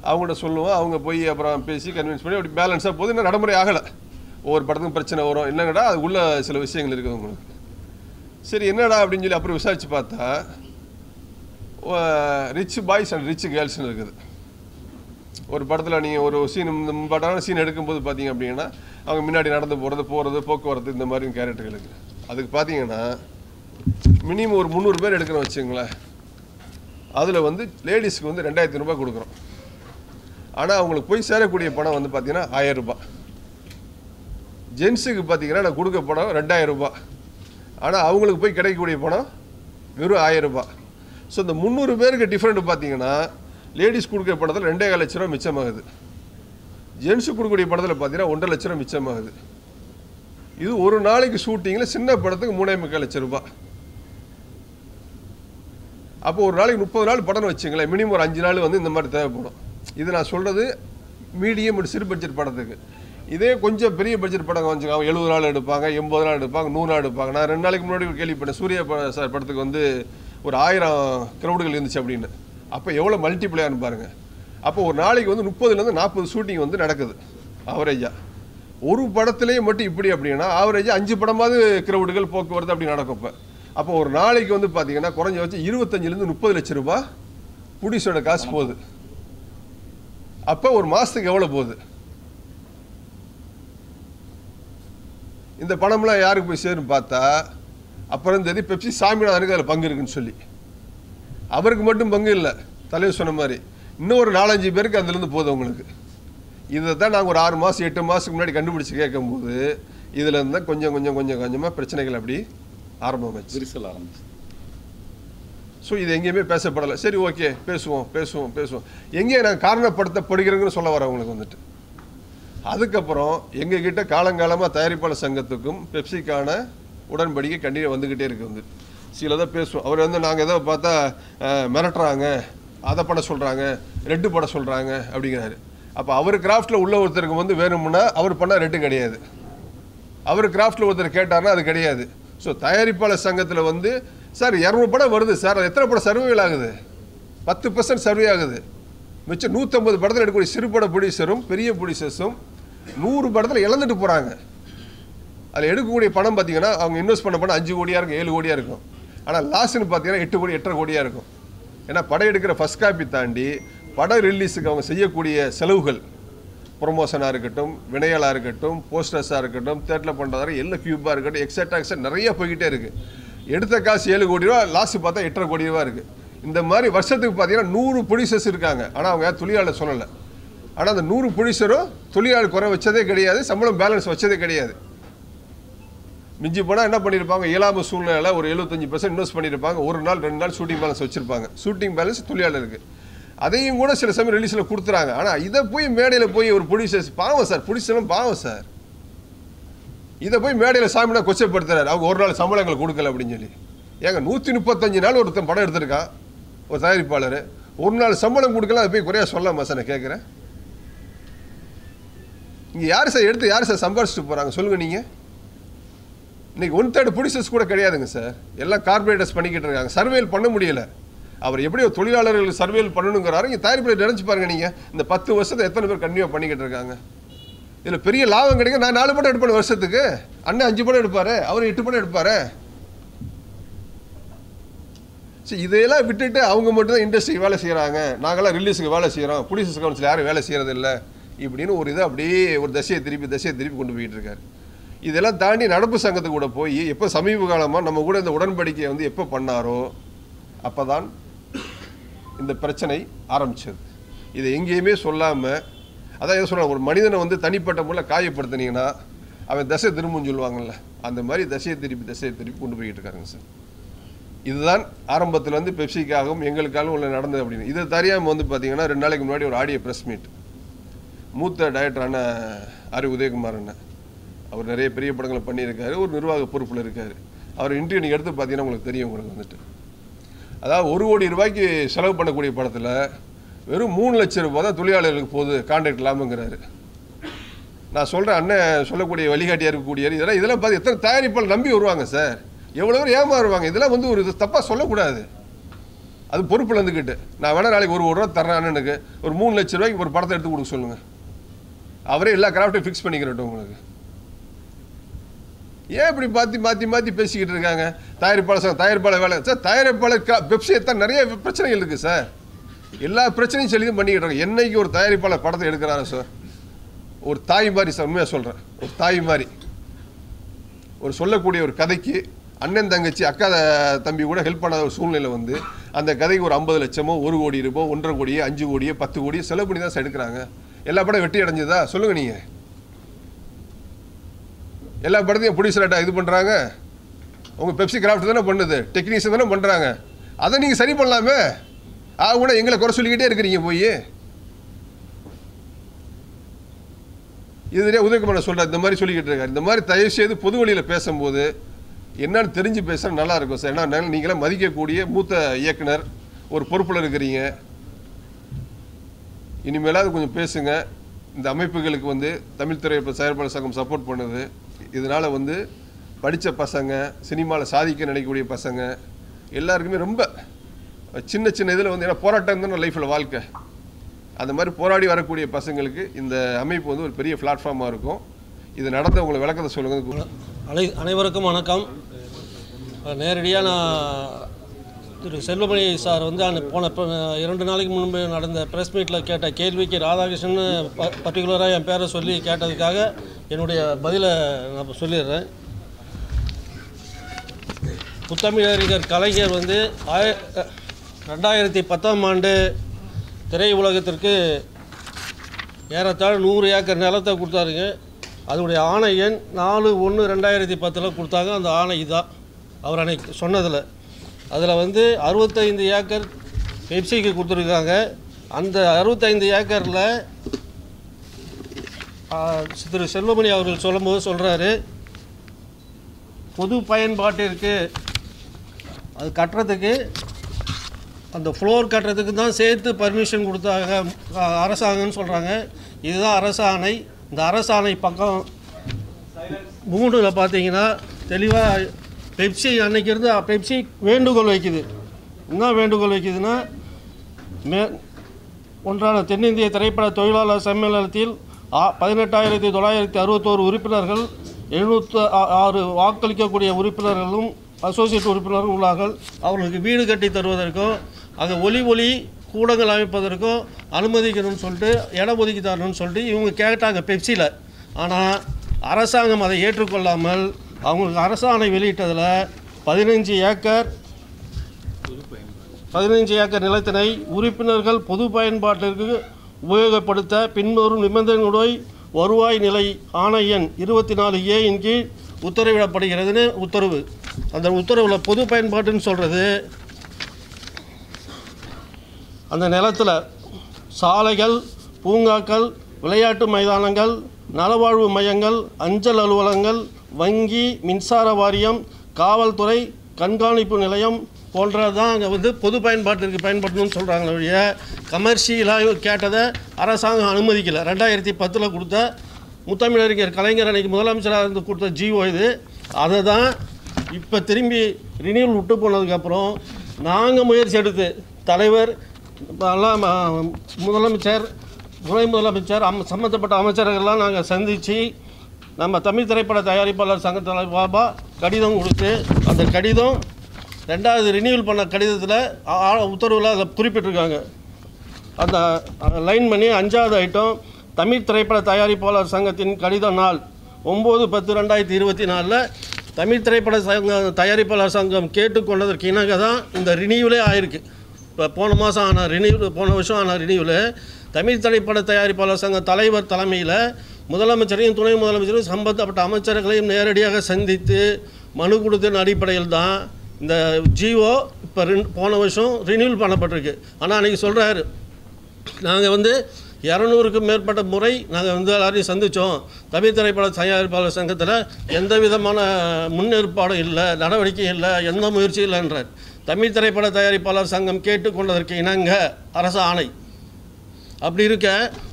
அவங்கள்ட்ட சொல்லுவோம், அவங்க போய் அப்புறம் பேசி கன்வின்ஸ் பண்ணி அப்படி பேலன்ஸாக போகுது. இன்னும் நடைமுறை ஆகலை. ஒவ்வொரு படத்துக்கும் பிரச்சனை வரும். இல்லைங்கடா அதுக்குள்ள சில விஷயங்கள் இருக்குது உங்களுக்கு. சரி என்னடா அப்படின்னு சொல்லி அப்புறம் விசாரித்து பார்த்தா ரிச் பாய்ஸ் அண்ட் ரிச் கேர்ள்ஸ்னு இருக்குது. ஒரு படத்தில் நீங்கள் ஒரு படமான சீன் எடுக்கும்போது பார்த்தீங்க அப்படின்னா அவங்க முன்னாடி நடந்து போகிறது போக்குவரத்து இந்த மாதிரி கேரக்டர்கள் இருக்குது. அதுக்கு பார்த்தீங்கன்னா மினிமம் ஒரு 300 பேர் எடுக்கிறோம் வச்சுங்களேன். அதில் வந்து லேடிஸ்க்கு வந்து 2,500 ரூபாய் கொடுக்குறோம். ஆனால் அவங்களுக்கு போய் சேரக்கூடிய பணம் வந்து பார்த்தீங்கன்னா 1000 ரூபாய். ஜென்ஸுக்கு பார்த்தீங்கன்னா நான் கொடுக்க பணம் 2000 ரூபாய். ஆனால் அவங்களுக்கு போய் கிடைக்கக்கூடிய பணம் வெறும் 1000 ரூபாய். ஸோ இந்த 300 பேருக்கு டிஃப்ரெண்ட் பார்த்தீங்கன்னா லேடிஸ் கொடுக்குற படத்தில் 2,5 லட்ச ரூபா மிச்சமாகுது. ஜென்ஸுக்கு கொடுக்கக்கூடிய படத்தில் பார்த்தீங்கன்னா 1.5 லட்ச ரூபா மிச்சமாகுது. இது ஒரு நாளைக்கு ஷூட்டிங்கில் சின்ன படத்துக்கு 3,3 லட்சம் ரூபாய். அப்போ ஒரு நாளைக்கு 30 நாள் படம்னு வச்சுங்களேன், மினிமம் ஒரு 5 நாள் வந்து இந்த மாதிரி தேவைப்படும். இது நான் சொல்கிறது மீடியம் சிறு பட்ஜெட் படத்துக்கு. இதே கொஞ்சம் பெரிய பட்ஜெட் படம் வச்சுக்கோங்க, 70 நாள் எடுப்பாங்க, 80 நாள் எடுப்பாங்க, 100 நாள் எடுப்பாங்க. நான் 2 நாளைக்கு முன்னாடி கேள்விப்பட்டேன் சூர்யா சார் படத்துக்கு வந்து ஒரு 1000 க்ரௌடுகள் இருந்துச்சு அப்படின்னு. அப்போ எவ்வளோ மல்டிப்ளையான்னு பாருங்கள். அப்போ ஒரு நாளைக்கு வந்து 30லேருந்து 40 ஷூட்டிங் வந்து நடக்குது ஆவரேஜாக. ஒரு படத்துலேயே மட்டும் இப்படி அப்படின்னா ஆவரேஜாக 5 படமாவது க்ரௌடுகள் போக்குவரத்து அப்படி நடக்கும். அப்போ ஒரு நாளைக்கு வந்து பார்த்தீங்கன்னா குறைஞ்ச வச்சு 25லேருந்து 30 லட்சம் ரூபாய் புடிசோட காசு போகுது. அப்போ ஒரு மாதத்துக்கு எவ்வளோ போகுது? இந்த பணம்லாம் யாருக்கு போய் சேரும் பார்த்தா அப்புறம் தெரியும் பெப்சி சாமிநாதனுக்கு அதில் பங்கு இருக்குன்னு சொல்லி. அவருக்கு மட்டும் பங்கு இல்லை, தலைவர் சொன்ன மாதிரி இன்னும் ஒரு 4-5 பேருக்கு அதுலேருந்து போகுது உங்களுக்கு. இதை தான் நாங்கள் ஒரு 6 மாதம் 8 மாதத்துக்கு முன்னாடி கண்டுபிடிச்சி கேட்கும்போது இதில் இருந்தால் கொஞ்சமாக பிரச்சனைகள் அப்படி ஆரம்பிச்சு விரிசல் ஆரம்பிச்சு. ஸோ இது எங்கேயுமே பேசப்படலை. சரி ஓகே பேசுவோம் எங்கேயே நாங்கள் காரணப்படுத்தப்படுகிறோங்கன்னு சொல்ல வர அவங்களுக்கு வந்துட்டு. அதுக்கப்புறம் எங்ககிட்ட காலங்காலமாக தயாரிப்பாளர் சங்கத்துக்கும் பெப்சிக்கான உடன்படிக்கை கண்டிப்பாக வந்துக்கிட்டே இருக்குது. வந்து சில தான் பேசுவோம். அவர் வந்து நாங்கள் எதோ பார்த்தா மிரட்டுறாங்க, அதை பட சொல்கிறாங்க, ரெட்டு பட சொல்கிறாங்க அப்படிங்கிறாரு. அப்போ அவர் கிராஃப்டில் உள்ள ஒருத்தருக்கு வந்து வேணும்னா அவர் பண்ணால் ரெட்டு கிடையாது, அவர் கிராஃப்டில் ஒருத்தர் கேட்டார்னா அது கிடையாது. ஸோ தயாரிப்பாளர் சங்கத்தில் வந்து சார் 200 படம் வருது சார், அது எத்தனை படம் சர்வேவில் ஆகுது? 10% சர்வே ஆகுது. மிச்சம் 150 படத்தில் எடுக்கக்கூடிய சிறுபட ப்ரொடியூசரும் பெரிய ப்ரொடியூசர்ஸும் 100 படத்தில் இழந்துட்டு போகிறாங்க. அதில் எடுக்கக்கூடிய பணம் பார்த்தீங்கன்னா அவங்க இன்வெஸ்ட் பண்ண பணம் 5 கோடியாக இருக்கும், 7 கோடியாக இருக்கும். ஆனால் லாஸ்ட்னு பார்த்தீங்கன்னா 8 கோடி 8.5 கோடியாக இருக்கும். ஏன்னா படம் எடுக்கிற ஃபஸ்ட் காப்பி தாண்டி படம் ரிலீஸுக்கு அவங்க செய்யக்கூடிய செலவுகள், ப்ரொமோஷனாக இருக்கட்டும், வினையாளாக இருக்கட்டும், போஸ்டர்ஸாக இருக்கட்டும், தேட்டரில் பண்ணுறதா எல்லாம் கியூபாக இருக்கட்டும், எக்ஸட்ரா நிறைய போய்கிட்டே இருக்குது. எடுத்த காசு 7 கோடி ரூபா, லாஸ்ட்டு பார்த்தா 8.5 கோடி ரூபா இருக்குது. இந்த மாதிரி வருஷத்துக்கு பார்த்தீங்கன்னா 100 ப்ரொடியூசர்ஸ் இருக்காங்க. ஆனால் அவங்க தொழிலாளர் சொல்லலை. ஆனால் அந்த 100 ப்ரொடியூசரும் தொழிலாளர் குறை வச்சதே கிடையாது, சம்பளம் பேலன்ஸ் வச்சதே கிடையாது. மிஞ்சி போனால் என்ன பண்ணியிருப்பாங்க, இயலாமை சூழ்நிலையில் ஒரு 75% இன்வெஸ்ட் பண்ணியிருப்பாங்க. ஒரு நாள் 2 நாள் ஷூட்டிங் பேலன்ஸ் வச்சுருப்பாங்க. ஷூட்டிங் பேலன்ஸ் தொழிலாளருக்கு அதையும் கூட சில சமயம் ரிலீஸில் கொடுத்துறாங்க. ஆனால் இதை போய் மேடையில் போய் ஒரு ப்ரொடியூசர்ஸ் பாவம் சார், ப்ரொடியூசரும் பாவம் சார், இதை போய் மேடையில் சாமினா கொச்சப்படுத்துறாரு. அவங்க ஒரு நாள் சம்பளங்கள் கொடுக்கல அப்படின்னு சொல்லி. ஏங்க 135 நாள் ஒருத்தன் படம் எடுத்திருக்கான் ஒரு தயாரிப்பாளர், ஒரு நாள் சம்பளம் கொடுக்கலாம், அதை போய் குறையா சொல்லலாமா சார்? நான் கேட்குறேன். இங்கே யார் சார் எடுத்து யார் சார் சம்பாரிச்சிட்டு போகிறாங்க சொல்லுங்கள் நீங்கள்? இன்றைக்கி 1/3 ப்ரொடியூசர்ஸ் கூட கிடையாதுங்க சார், எல்லாம் கார்பரேட்டர்ஸ் பண்ணிக்கிட்டு இருக்காங்க. சர்வேல் பண்ண முடியலை. அவர் எப்படி ஒரு தொழிலாளர்கள் சர்வேல் பண்ணணுங்கிறாரு. இங்கே தயாரிப்பாளர் நினச்சி பாருங்க, நீங்கள் இந்த 10 வருஷத்தை எத்தனை பேர் கண்டினியூ பண்ணிக்கிட்டு இருக்காங்க. இதில் பெரிய லாபம் கிடைக்கும். நான் 4 படம் எடுப்பேன் வருஷத்துக்கு, அண்ணன் 5 படம் எடுப்பார், அவர் 8 படம் எடுப்பார். சரி, இதையெல்லாம் விட்டுட்டு அவங்க மட்டும்தான் இண்டஸ்ட்ரிக்கு வேலை செய்கிறாங்க, நாங்களாம் ரிலீஸுக்கு வேலை செய்கிறோம், ப்ரொடியூசர்ஸ் கவுன்சில் யாரும் வேலை செய்கிறது இல்லை இப்படின்னு ஒரு இதை அப்படியே ஒரு திசையை திருப்பி கொண்டு போயிட்டு இருக்காரு. இதெல்லாம் தாண்டி நடப்பு சங்கத்துக்கு கூட போய் எப்போ சமீப காலமாக நம்ம கூட இந்த உடன்படிக்கையை வந்து எப்போ பண்ணாரோ அப்போ தான் இந்த பிரச்சனை ஆரம்பிச்சது. இதை எங்கேயுமே சொல்லாமல், அதான் எதை சொல்கிறாங்க, ஒரு மனிதனை வந்து தனிப்பட்ட முறையில் காயப்படுத்தினீங்கன்னா அவன் திசை திரும்புன்னு சொல்லுவாங்கள்ல, அந்த மாதிரி திசையை திருப்பி கொண்டு போய்கிட்டு இருக்காங்க சார். இதுதான் ஆரம்பத்தில் வந்து பெப்சிக்காகவும் எங்களுக்காகவும் உள்ள நடந்தது அப்படின்னு. இதை தெரியாமல் வந்து பார்த்தீங்கன்னா 2 நாளைக்கு முன்னாடி ஒரு ஆடியோ ப்ரெஸ் மீட், மூத்த டைரக்டரான ஆர் உதயகுமார் அண்ணன், அவர் நிறைய பெரிய படங்களை பண்ணியிருக்காரு, ஒரு நிர்வாக பொறுப்பில் இருக்கார். அவர் இன்டர்வியூ நீங்கள் எடுத்து பார்த்தீங்கன்னா உங்களுக்கு தெரியும். உங்களுக்கு வந்துட்டு அதாவது 1 கோடி ரூபாய்க்கு செலவு பண்ணக்கூடிய படத்தில் வெறும் 3 லட்சம் ரூபாய் தான் தொழிலாளர்களுக்கு போகுது, கான்ட்ராக்ட் இல்லாமங்கிறாரு. நான் சொல்கிறேன், அண்ணன் சொல்லக்கூடிய வழிகாட்டியாக இருக்கக்கூடிய இதெல்லாம் பார்த்து எத்தனை தயாரிப்பாளர் நம்பி வருவாங்க சார், எவ்வளோ பேர் ஏமாறுவாங்க. இதெல்லாம் வந்து ஒரு தப்பாக சொல்லக்கூடாது. அது பொறுப்பில் இருந்துக்கிட்டு நான் வேணால் நாளைக்கு 1 கோடி ரூபா தர்றேன் அண்ணனுக்கு, ஒரு 3 லட்சம் ரூபாய்க்கு ஒரு படத்தை எடுத்து கொடுக்க சொல்லுங்கள், அவரே எல்லா கிராஃப்ட்டையும் ஃபிக்ஸ் பண்ணிக்கிறட்டும் உங்களுக்கு. ஏன் இப்படி மாற்றி பேசிக்கிட்டு இருக்காங்க? தயாரிப்பாளர் வேலை சார், தயாரிப்பாளர் பெப்சியை தான் நிறைய பிரச்சனைகள் இருக்குது சார், எல்லா பிரச்சனையும் சொல்லி தான் பண்ணிக்கிட்டு இருக்காங்க. என்னைக்கு ஒரு தயாரிப்பாளர் படத்தை எடுக்கிறாரு சார், ஒரு தாய் மாதிரி சார், உண்மையாக சொல்கிறேன், ஒரு தாய் மாதிரி ஒரு சொல்லக்கூடிய ஒரு கதைக்கு அண்ணன் தங்கச்சி அக்கா தம்பி கூட ஹெல்ப் பண்ணாத ஒரு சூழ்நிலை வந்து அந்த கதைக்கு ஒரு 50 லட்சமோ 1 கோடி ரூபாய் 1.5 கோடியோ 5 கோடியோ 10 கோடியோ செலவு பண்ணி தான் சார் எடுக்கிறாங்க. எல்லா படம் வெட்டி அடைஞ்சதா சொல்லுங்கள் நீங்கள்? எல்லா படத்தையும் ப்ரொடியூசராக இது பண்ணுறாங்க. உங்கள் பெப்சி கிராஃப்ட் தானே பண்ணுது, டெக்னீஷியன் தானே பண்ணுறாங்க. அதை நீங்கள் சரி பண்ணலாமே. கூட எங்களை குறை சொல்லிக்கிட்டே இருக்கிறீங்க போய். இதுலேயே உதயகுமார் சொல்கிறார், இந்த மாதிரி சொல்லிக்கிட்டு இருக்காரு. இந்த மாதிரி தயவு செய்து பொது வழியில் பேசும்போது என்னன்னு தெரிஞ்சு பேசுகிறது நல்லா இருக்கும் சார். ஏன்னா நீங்களாம் மதிக்கக்கூடிய மூத்த இயக்குனர், ஒரு பொறுப்பில் இருக்கிறீங்க. இனிமேலாவது கொஞ்சம் பேசுங்க. இந்த அமைப்புகளுக்கு வந்து தமிழ் திரைப்பட தயாரிப்பாளர் சங்கம் சப்போர்ட் பண்ணுது. இதனால் வந்து படித்த பசங்க, சினிமாவில் சாதிக்க நினைக்கக்கூடிய பசங்க எல்லாருக்குமே ரொம்ப சின்ன இதில் வந்து, ஏன்னா போராட்டம் தான் லைஃப்பில் வாழ்க்கை, அந்த மாதிரி போராடி வரக்கூடிய பசங்களுக்கு இந்த அமைப்பு வந்து ஒரு பெரிய பிளாட்ஃபார்மாக இருக்கும். இது நடந்த உங்களை விளக்கத்தை சொல்லுங்கள். அனைவருக்கும் வணக்கம். நேரடியாக நான் திரு செல்வமணி சார் வந்து போன 2 நாளைக்கு முன்பு நடந்த ப்ரெஸ் மீட்டில் கேட்ட கேள்விக்கு ராதாகிருஷ்ணன் பர்டிகுலராக என் பேரை சொல்லி கேட்டதுக்காக என்னுடைய பதிலை நான் சொல்லிடுறேன். புத்தமிழறிஞர் கலைஞர் வந்து 2010ஆம் ஆண்டு திரை உலகத்திற்கு ஏறத்தாழ 100 ஏக்கர் நிலத்தை கொடுத்தாருங்க. அதனுடைய ஆணை எண் 4/1/2010 கொடுத்தாங்க. அந்த ஆணை இதான் அவர் அன்னைக்கு சொன்னதில். அதில் வந்து 65 ஏக்கர் பெப்சிக்கு கொடுத்துருக்காங்க. அந்த 65 ஏக்கரில் திரு செல்வமணி அவர்கள் சொல்லும்போது சொல்கிறாரு, பொது பயன்பாட்டிற்கு அது கட்டுறதுக்கு, அந்த ஃப்ளோர் கட்டுறதுக்கு தான் சேர்த்து பர்மிஷன் கொடுத்தாங்க அரசாங்கன்னு சொல்கிறாங்க. இதுதான் அரசாணை. இந்த அரசாணை பக்கம் 3 பார்த்தீங்கன்னா தெளிவாக பெப்சி அன்னைக்கு இருந்து பெப்சி வேண்டுகோள் வைக்குது. என்ன வேண்டுகோள் வைக்குதுன்னா, ஒன்றான தென்னிந்திய திரைப்பட தொழிலாளர் சம்மேளனத்தில் 18,961 உறுப்பினர்கள், 706 வாக்களிக்கக்கூடிய உறுப்பினர்களும் அசோசியேட் உறுப்பினர்கள் உள்ளார்கள். அவர்களுக்கு வீடு கட்டி தருவதற்கும் அங்கே ஒலி கூடங்கள் அமைப்பதற்கும் அனுமதிக்கணும்னு சொல்லிட்டு இடம் ஒதுக்கி தரணும்னு சொல்லிட்டு இவங்க கேட்டாங்க பெப்சியில். ஆனால் அரசாங்கம் அதை ஏற்றுக்கொள்ளாமல் அவங்களுக்கு அரசாணை வெளியிட்டதில் 15 ஏக்கர் நிலத்தினை உறுப்பினர்கள் பொது பயன்பாட்டிற்கு உபயோகப்படுத்த பின்வரும் நிபந்தனைகளுடன் வருவாய் நிலை ஆணை எண் 24A இன் கீழ் உத்தரவிடப்படுகிறதுன்னு உத்தரவு. அந்த உத்தரவில் பொது பயன்பாட்டுன்னு சொல்கிறது அந்த நிலத்தில் சாலைகள், பூங்காக்கள், விளையாட்டு மைதானங்கள், நலவாழ்வு மையங்கள், அஞ்சல் அலுவலகங்கள், வங்கி, மின்சார வாரியம், காவல்துறை, கண்காணிப்பு நிலையம் போன்றதான் அங்கே பொது பயன்பாட்டிற்கு பயன்படுத்தணும்னு சொல்கிறாங்களே ஒழிய கமர்ஷியலாக கேட்டதை அரசாங்கம் அனுமதிக்கலை. 2010 கொடுத்த முத்தமிழறிஞர் கலைஞர் அன்னைக்கு முதலமைச்சராக இருந்து கொடுத்த ஜிஓ இது. அதை தான் இப்போ திரும்பி ரினியூவல் விட்டு போனதுக்கப்புறம் நாங்கள் முயற்சி எடுத்து தலைவர் எல்லாம் முதலமைச்சர், துணை முதலமைச்சர், சம்மந்தப்பட்ட அமைச்சர்கள்லாம் நாங்கள் சந்தித்து நம்ம தமிழ் திரைப்பட தயாரிப்பாளர் சங்க தலைவர் பாபா கடிதம் கொடுத்து அந்த கடிதம் 2வது ரினியூவல் பண்ண கடிதத்தில் உத்தரவில் அதை குறிப்பிட்டிருக்காங்க. அந்த லைன் பண்ணி 5வது ஐட்டம் தமிழ் திரைப்பட தயாரிப்பாளர் சங்கத்தின் கடித நாள் 9/10/2024 தமிழ் திரைப்பட தயாரிப்பாளர் சங்கம் கேட்டுக்கொண்டதற்கு இணங்க தான் இந்த ரினியூவலே ஆயிருக்கு. இப்போ போன வருஷம் ஆன ரினியூவில் தமிழ் திரைப்பட தயாரிப்பாளர் சங்க தலைவர் தலைமையில் முதலமைச்சரையும் துணை முதலமைச்சரையும் சம்பந்தப்பட்ட அமைச்சர்களையும் நேரடியாக சந்தித்து மனு கொடுத்ததன் அடிப்படையில் தான் இந்த ஜிஓ இப்போ போன வருஷம் ரினியூவல் பண்ணப்பட்டிருக்கு. ஆனால் அன்றைக்கி சொல்கிறாரு, நாங்கள் 200க்கும் மேற்பட்ட முறை நாங்கள் எல்லாரையும் சந்தித்தோம். தமிழ் திரைப்பட தயாரிப்பாளர் சங்கத்தில் எந்த விதமான முன்னேற்பாடும் இல்லை, நடவடிக்கை இல்லை, எந்த முயற்சியும் இல்லைன்றார். தமிழ் திரைப்பட தயாரிப்பாளர் சங்கம் கேட்டுக்கொண்டதற்கு இணங்க அரசு ஆணை. அப்படி இருக்க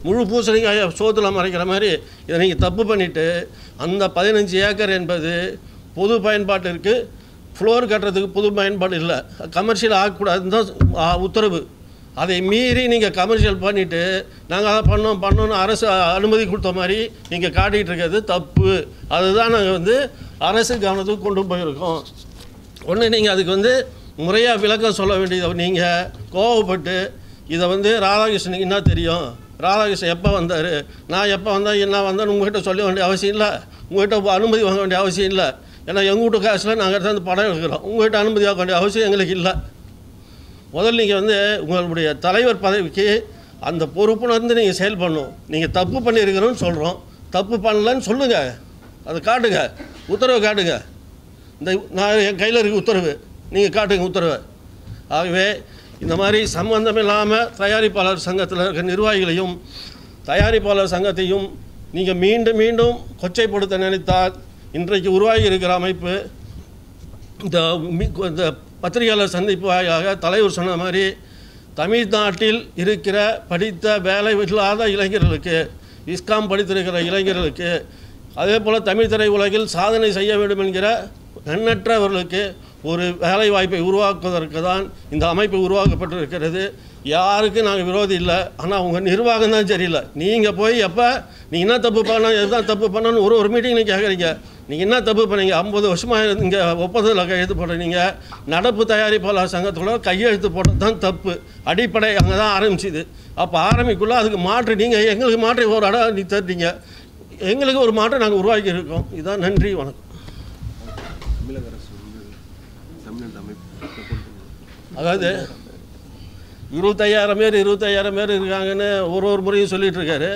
முழு பூசணிக்காய் சோத்தில் மறைக்கிற மாதிரி இதை நீங்கள் தப்பு பண்ணிவிட்டு அந்த 15 ஏக்கர் என்பது பொது பயன்பாட்டிற்கு ஃப்ளோர் கட்டுறதுக்கு பொது பயன்பாடு இல்லை, கமர்ஷியல் ஆகக்கூடாதுன்னு தான் உத்தரவு. அதை மீறி நீங்கள் கமர்ஷியல் பண்ணிவிட்டு நாங்கள் அதை பண்ணோன்னு அரசு அனுமதி கொடுத்த மாதிரி நீங்கள் காட்டிகிட்டு இருக்கிறது தப்பு. அதுதான் நாங்கள் அரசு கவனத்துக்கு கொண்டு போயிருக்கோம். ஒன்று நீங்கள் அதுக்கு முறையாக விளக்கம் சொல்ல வேண்டியது. நீங்கள் கோவப்பட்டு இதை ராதாகிருஷ்ணனுக்கு என்ன தெரியும், ராதாகிருஷ்ணன் எப்போ வந்தார், நான் எப்போ வந்தேன், என்ன வந்தேன்னு உங்கள்கிட்ட சொல்ல வேண்டிய அவசியம் இல்லை, உங்கள்கிட்ட அனுமதி வாங்க வேண்டிய அவசியம் இல்லை. ஏன்னா எங்கள் வீட்டு காசில் நாங்கள் எடுத்து படம் எடுக்கிறோம், உங்கள்கிட்ட அனுமதி வாங்க வேண்டிய அவசியம் எங்களுக்கு இல்லை. முதல்ல நீங்கள் உங்களுடைய தலைவர் பதவிக்கு அந்த பொறுப்புணர்ந்து நீங்கள் செயல்படணும். நீங்கள் தப்பு பண்ணியிருக்கிறோன்னு சொல்கிறோம், தப்பு பண்ணலன்னு சொல்லுங்கள், அதை காட்டுங்க, உத்தரவை காட்டுங்க. நான் என் கையில் இருக்க உத்தரவு, நீங்கள் காட்டுங்க உத்தரவை. ஆகவே இந்த மாதிரி சம்பந்தம் இல்லாமல் தயாரிப்பாளர் சங்கத்தில் இருக்க நிர்வாகிகளையும் தயாரிப்பாளர் சங்கத்தையும் நீங்கள் மீண்டும் மீண்டும் கொச்சைப்படுத்த நினைத்தால் இன்றைக்கு உருவாகி இருக்கிற அமைப்பு இந்த பத்திரிகையாளர் சந்திப்பு வாயிலாக தலைவர் சொன்ன மாதிரி தமிழ்நாட்டில் இருக்கிற படித்த வேலை இல்லாத இளைஞர்களுக்கு, இஸ்காம் படித்திருக்கிற இளைஞர்களுக்கு, அதே போல் தமிழ் திரை உலகில் சாதனை செய்ய வேண்டும் என்கிற எண்ணற்றவர்களுக்கு ஒரு வேலை வாய்ப்பை உருவாக்குவதற்கு தான் இந்த அமைப்பு உருவாக்கப்பட்டிருக்கிறது. யாருக்கும் நாங்கள் விரோதி இல்லை. ஆனால் உங்கள் நிர்வாகம் தான் சரியில்லை. நீங்கள் போய் எப்போ நீங்கள் என்ன தப்பு பண்ணால் எதுதான் தப்பு பண்ணணும்னு ஒரு மீட்டிங் நீங்கள் கேட்குறீங்க. நீங்கள் என்ன தப்பு பண்ணீங்க? 50 வருஷமாக இங்கே ஒப்பந்தத்தில் கையெழுத்து போடுறீங்க. நடப்பு தயாரிப்பாளர் சங்கத்தோட கையெழுத்து போட்டது தான் தப்பு. அடிப்படை அங்கே தான் ஆரம்பிச்சுது. அப்போ ஆரம்பிக்குள்ளே அதுக்கு மாற்று நீங்கள் எங்களுக்கு மாற்றி ஒரு இடம் நீ தருறீங்க, எங்களுக்கு ஒரு மாற்றம் நாங்கள் உருவாக்கி இருக்கோம். இதுதான். நன்றி, வணக்கம். அதாவது 25,000 பேர் இருக்காங்கன்னு ஒரு முறையும் சொல்லிகிட்டு இருக்காரு.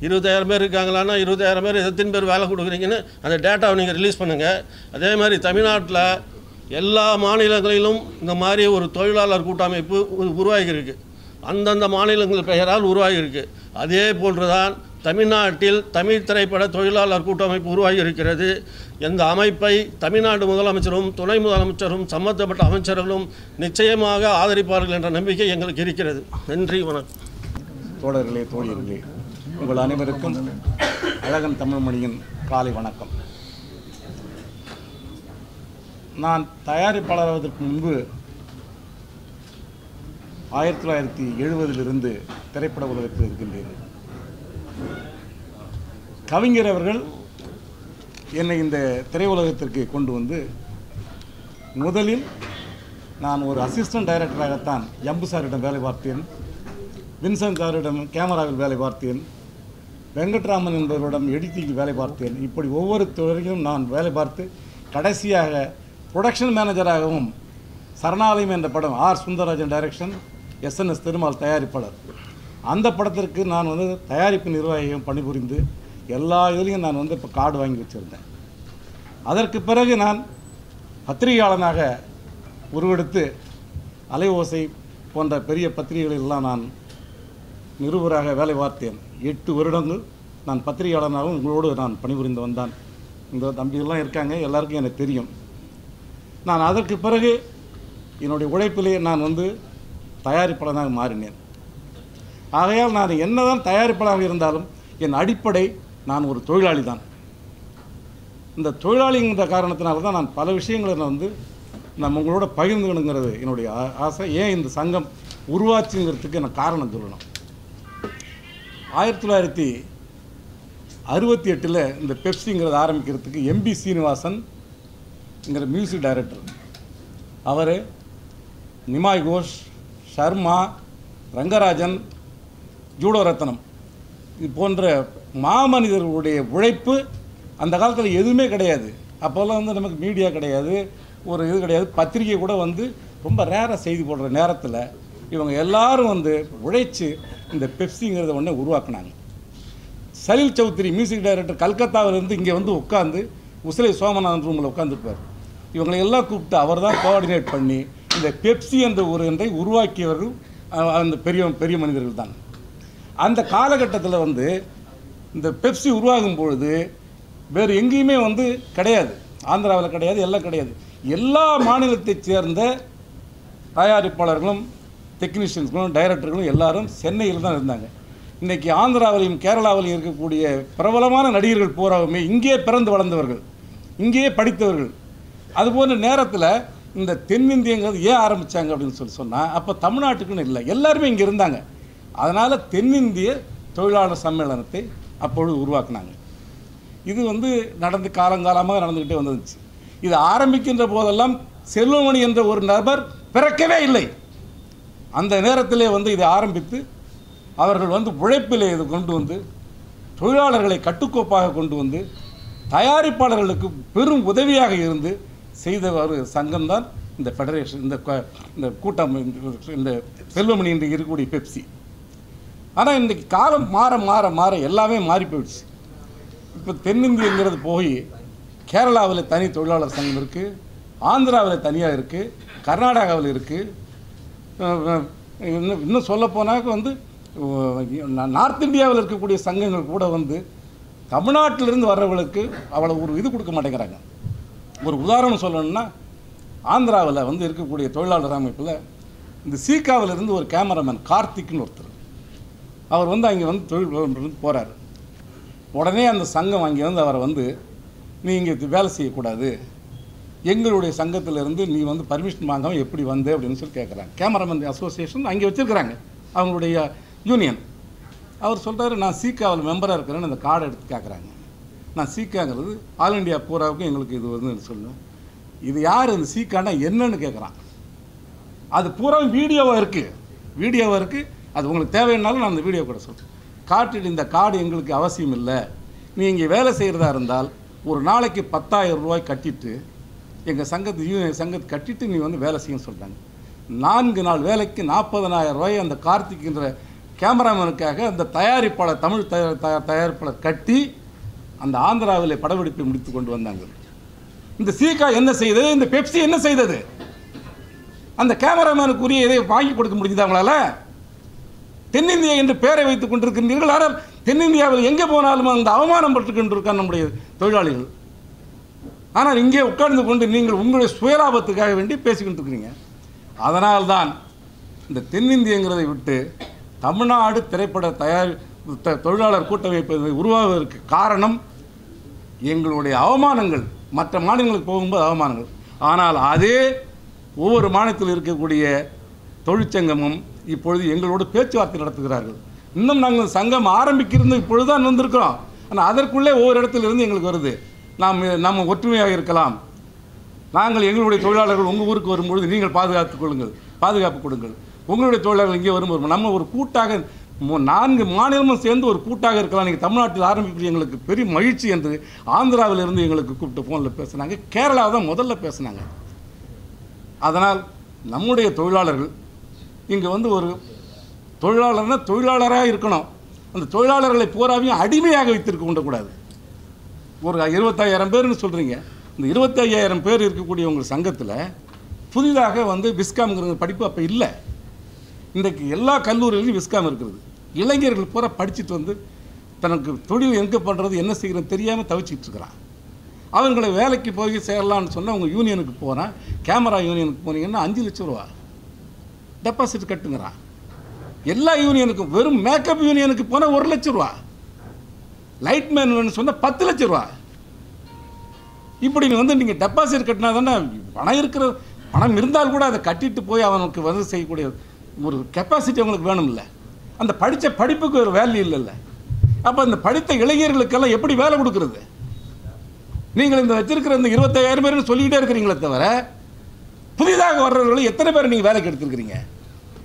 25,000 பேர் இருக்காங்களான்னா 25,000 பேர் எத்தனை பேர் வேலை கொடுக்குறீங்கன்னு அந்த டேட்டாவை நீங்கள் ரிலீஸ் பண்ணுங்கள். அதே மாதிரி தமிழ்நாட்டில் எல்லா மாநிலங்களிலும் இந்த மாதிரி ஒரு தொழிலாளர் கூட்டமைப்பு உருவாகியிருக்கு, அந்தந்த மாநிலங்கள் பெயரால் உருவாகியிருக்கு. அதே போன்று தான் தமிழ்நாட்டில் தமிழ் திரைப்பட தொழிலாளர் கூட்டமைப்பு உருவாகி இருக்கிறது. இந்த அமைப்பை தமிழ்நாடு முதலமைச்சரும் துணை முதலமைச்சரும் சம்பந்தப்பட்ட அமைச்சர்களும் நிச்சயமாக ஆதரிப்பார்கள் என்ற நம்பிக்கை எங்களுக்கு இருக்கிறது. நன்றி, வணக்கம். தோழர்களே, தோழியர்களே, உங்கள் அனைவருக்கும் அழகன் தமிழ்மொழியின் காலை வணக்கம். நான் தயாரிப்பாளராவதற்கு முன்பு 1970 இருந்து திரைப்பட உலகத்தில் இருக்கின்றேன். கவிஞர் அவர்கள் என்னை இந்த திரையுலகத்திற்கு கொண்டு வந்து முதலில் நான் ஒரு அசிஸ்டன்ட் டைரக்டராகத்தான் ஜம்பு சாரிடம் வேலை பார்த்தேன், வின்சென்ட் சாரிடம் கேமராவில் வேலை பார்த்தேன், வெங்கட்ராமன் என்பவரிடம் எடிட்டிங்கில் வேலை பார்த்தேன். இப்படி ஒவ்வொரு துறையிலும் நான் வேலை பார்த்து கடைசியாக ப்ரொடக்ஷன் மேனேஜராகவும் சரணாலயம் என்ற படம் R Sundararajan direction, SNS Thirumal தயாரிப்பாளர், அந்த படத்திற்கு நான் வந்து தயாரிப்பு நிர்வாகியும் பணிபுரிந்து எல்லா இதுலேயும் நான் வந்து இப்போ கார்டு வாங்கி வச்சுருந்தேன். அதற்கு பிறகு நான் பத்திரிகையாளனாக உருவெடுத்து அலை ஓசை போன்ற பெரிய பத்திரிகைகளெல்லாம் நான் நிருபராக வேலை பார்த்தேன். 8 வருடங்கள் நான் பத்திரிகையாளனாகவும் உங்களோடு நான் பணிபுரிந்து வந்தான். இந்த தம்பிகள்லாம் இருக்காங்க, எல்லாருக்கும் எனக்கு தெரியும். நான் அதற்கு பிறகு என்னுடைய உழைப்பிலே நான் வந்து தயாரிப்பாளனாக மாறினேன். ஆகையால் நான் என்னதான் தயாரிப்பாளராக இருந்தாலும் என் அடிப்படை நான் ஒரு தொழிலாளி தான். இந்த தொழிலாளிங்கிற காரணத்தினால தான் நான் பல விஷயங்களை நான் வந்து நம்ம உங்களோட பகிர்ந்துக்கணுங்கிறது என்னுடைய ஆசை. ஏன் இந்த சங்கம் உருவாச்சுங்கிறதுக்கு நான் காரணம் சொல்லணும். 1968 இந்த பெப்சிங்கிறது ஆரம்பிக்கிறதுக்கு எம்பி சீனிவாசன்ங்கிற மியூசிக் டைரக்டர், அவர் நிமாய் கோஷ், ஷர்மா, ரங்கராஜன், ஜூடோ ரத்னம் இது போன்ற மாமனிதர்களுடைய உழைப்பு. அந்த காலத்தில் எதுவுமே கிடையாது. அப்போல்லாம் வந்து நமக்கு மீடியா கிடையாது, ஒரு இது கிடையாது, பத்திரிகை கூட வந்து ரொம்ப ரேராக செய்தி போடுற நேரத்தில் இவங்க எல்லாரும் வந்து உழைச்சி இந்த பெப்சிங்கிறத ஒன்றே உருவாக்குனாங்க. சலீல் சௌத்ரி மியூசிக் டைரக்டர் கல்கத்தாவிலேருந்து இங்கே வந்து உட்காந்து உசிலை சோமநாதன் ரூமில் உட்காந்துருப்பார். இவங்களை எல்லாம் கூப்பிட்டு அவர் தான் கோஆர்டினேட் பண்ணி இந்த பெப்சி என்ற ஒரு ஒன்றை உருவாக்கியவர்கள் அந்த பெரிய மனிதர்கள் தான். அந்த காலகட்டத்தில் வந்து இந்த பெப்சி உருவாகும் பொழுது வேறு எங்கேயுமே வந்து கிடையாது, ஆந்திராவில் கிடையாது, எல்லாம் கிடையாது. எல்லா மாநிலத்தைச் சேர்ந்த தயாரிப்பாளர்களும் டெக்னீஷியன்ஸ்களும் டைரக்டர்களும் எல்லாரும் சென்னையில் தான் இருந்தாங்க. இன்றைக்கி ஆந்திராவிலையும் கேரளாவிலையும் இருக்கக்கூடிய பிரபலமான நடிகர்கள் பூராவுமே இங்கே பிறந்து வளர்ந்தவர்கள், இங்கேயே படித்தவர்கள். அதுபோன்ற நேரத்தில் இந்த தென்னிந்தியங்கிறது ஏன் ஆரம்பித்தாங்க அப்படின்னு சொன்னால் அப்போ தமிழ்நாட்டுக்குன்னு இல்லை, எல்லாருமே இங்கே இருந்தாங்க. அதனால் தென்னிந்திய தொழிலாளர் சம்மேளனத்தை அப்பொழுது உருவாக்குனாங்க. இது வந்து நடந்து காலங்காலமாக நடந்துக்கிட்டே வந்துருந்துச்சு. இது ஆரம்பிக்கின்ற போதெல்லாம் செல்வமணி என்ற ஒரு நபர் பிறக்கவே இல்லை. அந்த நேரத்திலே வந்து இதை ஆரம்பித்து அவர்கள் வந்து உழைப்பிலே இது கொண்டு வந்து தொழிலாளர்களை கட்டுக்கோப்பாக கொண்டு வந்து தயாரிப்பாளர்களுக்கு பெரும் உதவியாக இருந்து செய்த ஒரு சங்கம்தான் இந்த ஃபெடரேஷன், இந்த கூட்டம், இந்த செல்வமணி என்று இருக்கக்கூடிய பெப்சி. ஆனால் இன்றைக்கி காலம் மாற மாற மாற எல்லாமே மாறி போயிடுச்சு. இப்போ தென்னிந்தியங்கிறது போய் கேரளாவில் தனி தொழிலாளர் சங்கம் இருக்குது, ஆந்திராவில் தனியாக இருக்குது, கர்நாடகாவில் இருக்குது. இன்னும் சொல்லப்போனாக்க வந்து நார்த் இந்தியாவில் இருக்கக்கூடிய சங்கங்கள் கூட வந்து தமிழ்நாட்டிலிருந்து வர்றவர்களுக்கு அவ்வளோ ஒரு இது கொடுக்க மாட்டேங்கிறாங்க. ஒரு உதாரணம் சொல்லணும்னா ஆந்திராவில் வந்து இருக்கக்கூடிய தொழிலாளர் அமைப்பில் இந்த சீக்காவிலிருந்து ஒரு கேமராமேன் கார்த்திக்னு ஒருத்தர், அவர் வந்து அங்கே வந்து தொழில் போகிறார். உடனே அந்த சங்கம் அங்கே வந்து அவரை வந்து நீ இங்கே வேலை செய்யக்கூடாது, எங்களுடைய சங்கத்திலேருந்து நீ வந்து பர்மிஷன் வாங்காமல் எப்படி வந்தே அப்படின்னு சொல்லி கேட்குறாங்க. கேமராமேன் அசோசியேஷன் அங்கே வச்சுருக்கிறாங்க அவங்களுடைய யூனியன். அவர் சொல்கிறாரு, நான் சீக்காவில் மெம்பராக இருக்கிறேன்னு அந்த கார்டை எடுத்து கேட்குறாங்க. நான் சீக்காங்கிறது ஆல் இண்டியா பூராவுக்கும் எங்களுக்கு இது வந்து சொல்லுவேன். இது யார் இந்த சீக்கானா என்னன்னு கேட்குறான். அது பூரா வீடியோவாக இருக்குது. அது உங்களுக்கு தேவைன்னாலும் நான் அந்த வீடியோ கூட சொல்கிறேன். காட்டிட்டு இந்த கார்டு எங்களுக்கு அவசியம் இல்லை, நீ இங்கே வேலை செய்கிறதா இருந்தால் ஒரு நாளைக்கு 10,000 ரூபாய் கட்டிட்டு எங்கள் சங்கத்து கட்டிட்டு நீ வந்து வேலை செய்யணும்னு சொல்கிறாங்க. 4 நாள் வேலைக்கு 40,000 ரூபாய் அந்த கார்த்திக்ன்ற கேமராமேனுக்காக அந்த தயாரிப்பாளர், தமிழ் தயாரிப்பாளர் கட்டி அந்த ஆந்திராவில் படப்பிடிப்பை முடித்து கொண்டு வந்தாங்க. இந்த சீக்கா என்ன செய்தது, இந்த பெப்சி என்ன செய்தது? அந்த கேமராமேனுக்குரிய இதை வாங்கி கொடுக்க முடியுது அவங்களால? தென்னிந்தியா என்று பெயரை வைத்துக் கொண்டிருக்கின்றீர்கள். ஆனால் தென்னிந்தியாவில் எங்கே போனாலும் அந்த அவமானம் பட்டு கொண்டிருக்கான் நம்முடைய தொழிலாளிகள். ஆனால் இங்கே உட்கார்ந்து கொண்டு நீங்கள் உங்களுடைய சுயலாபத்துக்காக வேண்டி பேசிக்கிட்டு இருக்கிறீங்க. அதனால்தான் இந்த தென்னிந்தியங்கிறதை விட்டு தமிழ்நாடு திரைப்பட தொழிலாளர் கூட்டமைப்பு உருவாவதற்கு காரணம் எங்களுடைய அவமானங்கள். மற்ற மாநிலங்களுக்கு போகும்போது அவமானங்கள். ஆனால் அதே ஒவ்வொரு மாநிலத்தில் இருக்கக்கூடிய தொழிற்சங்கமும் இப்பொழுது எங்களோடு பேச்சுவார்த்தை நடத்துகிறார்கள். இன்னும் நாங்கள் சங்கம் ஆரம்பிக்கிறது இப்பொழுது தான் வந்திருக்கிறோம். ஆனால் அதற்குள்ளே ஒவ்வொரு இடத்துலேருந்து எங்களுக்கு வருது, நாம் ஒற்றுமையாக இருக்கலாம், நாங்கள் எங்களுடைய தொழிலாளர்கள் உங்கள் ஊருக்கு வரும்பொழுது நீங்கள் பாதுகாப்பு கொடுங்கள், உங்களுடைய தொழிலாளர்கள் இங்கே வரும்போது நம்ம ஒரு கூட்டாக 4 மாநிலமும் சேர்ந்து ஒரு கூட்டாக இருக்கலாம், நீங்கள் தமிழ்நாட்டில் ஆரம்பிக்கிறது எங்களுக்கு பெரிய மகிழ்ச்சி என்று ஆந்திராவிலிருந்து எங்களுக்கு கூப்பிட்டு ஃபோனில் பேசுனாங்க. கேரளாவை தான் முதல்ல பேசுனாங்க. அதனால் நம்முடைய தொழிலாளர்கள் இங்கே வந்து ஒரு தொழிலாளர்னா தொழிலாளராக இருக்கணும். அந்த தொழிலாளர்களை பூராவையும் அடிமையாக வைத்திருக்க கொண்டக்கூடாது. ஒரு 25,000 பேர்னு சொல்கிறீங்க. இந்த 25,000 பேர் இருக்கக்கூடிய உங்கள் சங்கத்தில் புதிதாக வந்து விஸ்காம்ங்கிற படிப்பு அப்போ இல்லை. இன்றைக்கு எல்லா கல்லூரிகளிலும் விஸ்காம் இருக்கிறது. இளைஞர்கள் பூரா படிச்சுட்டு வந்து தனக்கு தொழில் எங்கே பண்ணுறது என்ன செய்கிறது தெரியாமல் தவிச்சிட்டு இருக்கிறான். அவங்களை வேலைக்கு போய் சேரலான்னு சொன்னால் உங்கள் யூனியனுக்கு போனால், கேமரா யூனியனுக்கு போனீங்கன்னா 5 லட்சம் ரூபா டெபாசிட் கட்டுங்கிறான். எல்லா யூனியனுக்கும், வெறும் மேக்கப் யூனியனுக்கு போனால் 1 லட்சம் ரூபா, லைட் மேன் சொன்னால் 10 லட்சம் ரூபா. இப்படி வந்து நீங்கள் டெபாசிட் கட்டினா தானே பணம் இருந்தால் கூட அதை கட்டிட்டு போய் அவனுக்கு வந்து செய்யக்கூடிய ஒரு கெப்பாசிட்டி அவங்களுக்கு வேணும் இல்லை. அந்த படித்த படிப்புக்கு ஒரு வேல்யூ இல்லைல்ல. அப்போ அந்த படித்த இளைஞர்களுக்கெல்லாம் எப்படி வேலை கொடுக்குறது? நீங்கள் இந்த வச்சிருக்கிற இந்த 25,000 பேர்னு சொல்லிக்கிட்டே இருக்கிறீங்களே தவிர புதிதாக வர்றவர்களை எத்தனை பேர் நீங்கள் வேலைக்கு எடுத்துருக்கிறீங்க?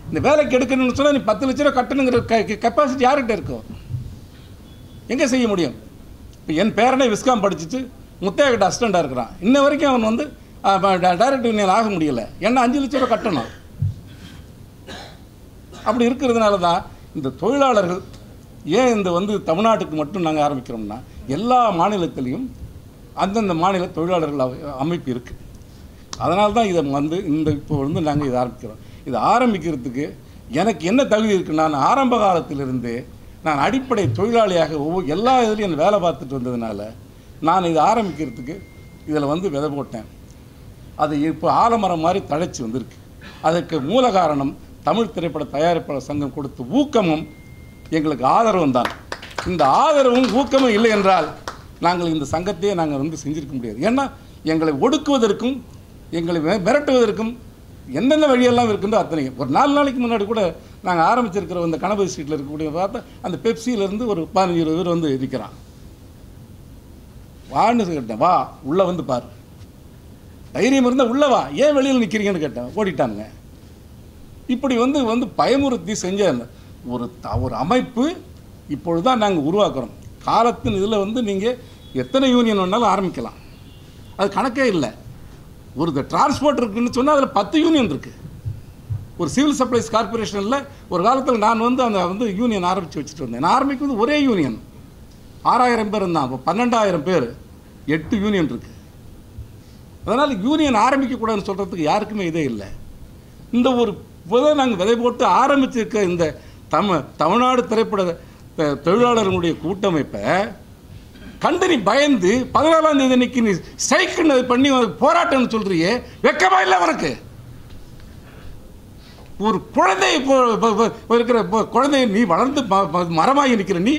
இந்த வேலைக்கு எடுக்கணும்னு சொன்னால் நீ 10 லட்ச ரூபா கட்டணுங்கிற கெப்பாசிட்டி யார்கிட்ட இருக்கும்? எங்கே செய்ய முடியும்? இப்போ என் பேரனே விஸ்காம் படிச்சுட்டு முத்தையாக்கிட்ட அசிஸ்டண்டாக இருக்கிறான். இன்ன வரைக்கும் அவன் வந்து டைரக்ட் யூனியன் ஆக முடியலை. ஏன்னா 5 லட்ச ரூபா கட்டணும். அப்படி இருக்கிறதுனால தான் இந்த தொழிலாளர்கள் ஏன் இந்த வந்து தமிழ்நாட்டுக்கு மட்டும் நாங்கள் ஆரம்பிக்கிறோம்னா, எல்லா மாநிலத்திலையும் அந்தந்த மாநில தொழிலாளர்கள் அமைப்பு இருக்குது. அதனால தான் இதை வந்து இப்போ வந்து நாங்கள் இதை ஆரம்பிக்கிறோம். இதை ஆரம்பிக்கிறதுக்கு எனக்கு என்ன தகுதி இருக்குது? நான் ஆரம்ப காலத்திலிருந்து நான் அடிப்படை தொழிலாளியாக எல்லா இதுலேயும் வேலை பார்த்துட்டு வந்ததுனால நான் இதை ஆரம்பிக்கிறதுக்கு இதில் வந்து விதை போட்டேன். அது இப்போ ஆலமரம் மாதிரி தழைச்சி வந்திருக்கு. அதுக்கு மூல காரணம் தமிழ் திரைப்பட தயாரிப்பாளர் சங்கம் கொடுத்த ஊக்கமும் எங்களுக்கு ஆதரவும் தான். இந்த ஆதரவும் ஊக்கமும் இல்லை என்றால் நாங்கள் இந்த சங்கத்தையே நாங்கள் வந்து செஞ்சிருக்க முடியாது. ஏன்னா எங்களை ஒடுக்குவதற்கும் எங்களை மிரட்டுவதற்கும் என்னென்ன வழியெல்லாம் இருக்குன்றோ அத்தனையும். ஒரு 4 நாளைக்கு முன்னாடி கூட நாங்கள் ஆரம்பிச்சிருக்கிற இந்த கணபதி ஸ்ட்ரீட்டில் இருக்கக்கூடிய பார்த்தா அந்த பெப்சியிலேருந்து ஒரு 15-20 பேர் வந்து இருக்கிறான். வான்னு கேட்டேன், வா உள்ளே வந்து பாரு, தைரியம் இருந்தால் உள்ளே வா, ஏன் வெளியில் நிற்கிறீங்கன்னு கேட்டேன். ஓடிட்டானுங்க. இப்படி வந்து பயமுறுத்தி செஞ்ச ஒரு அமைப்பு இப்பொழுது தான் நாங்கள் உருவாக்குறோம். காலத்தின் இதில் வந்து நீங்கள் எத்தனை யூனியன் வேணாலும் ஆரம்பிக்கலாம், அது கணக்கே இல்லை. ஒரு டிரான்ஸ்போர்ட் இருக்குதுன்னு சொன்னால் அதில் 10 யூனியன் இருக்குது. ஒரு சிவில் சப்ளைஸ் கார்பரேஷனில் ஒரு காலத்தில் நான் வந்து அந்த யூனியன் ஆரம்பித்து வச்சுட்டு வந்தேன். நான் ஆரம்பிக்கிறது ஒரே யூனியன் 6000 பேர் இருந்தான். இப்போ 12,000 பேர், 8 யூனியன் இருக்குது. அதனால் யூனியன் ஆரம்பிக்கக்கூடாதுன்னு சொல்கிறதுக்கு யாருக்குமே இதே இல்லை. இந்த ஒரு நாங்கள் விதை போட்டு ஆரம்பிச்சிருக்க இந்த தமிழ்நாடு திரைப்பட தொழிலாளர்களுடைய கூட்டமைப்பை கண்டு நீ பயந்து 14ஆம் தேதி அன்னைக்கு நீ ஸ்ட்ரைக்குன்னு பண்ணி போராட்டம்னு சொல்றியே, வெக்கமா இல்லை உனக்கு? ஒரு குழந்தை இருக்கிற குழந்தைய நீ வளர்ந்து மரமாகி நிற்கிற நீ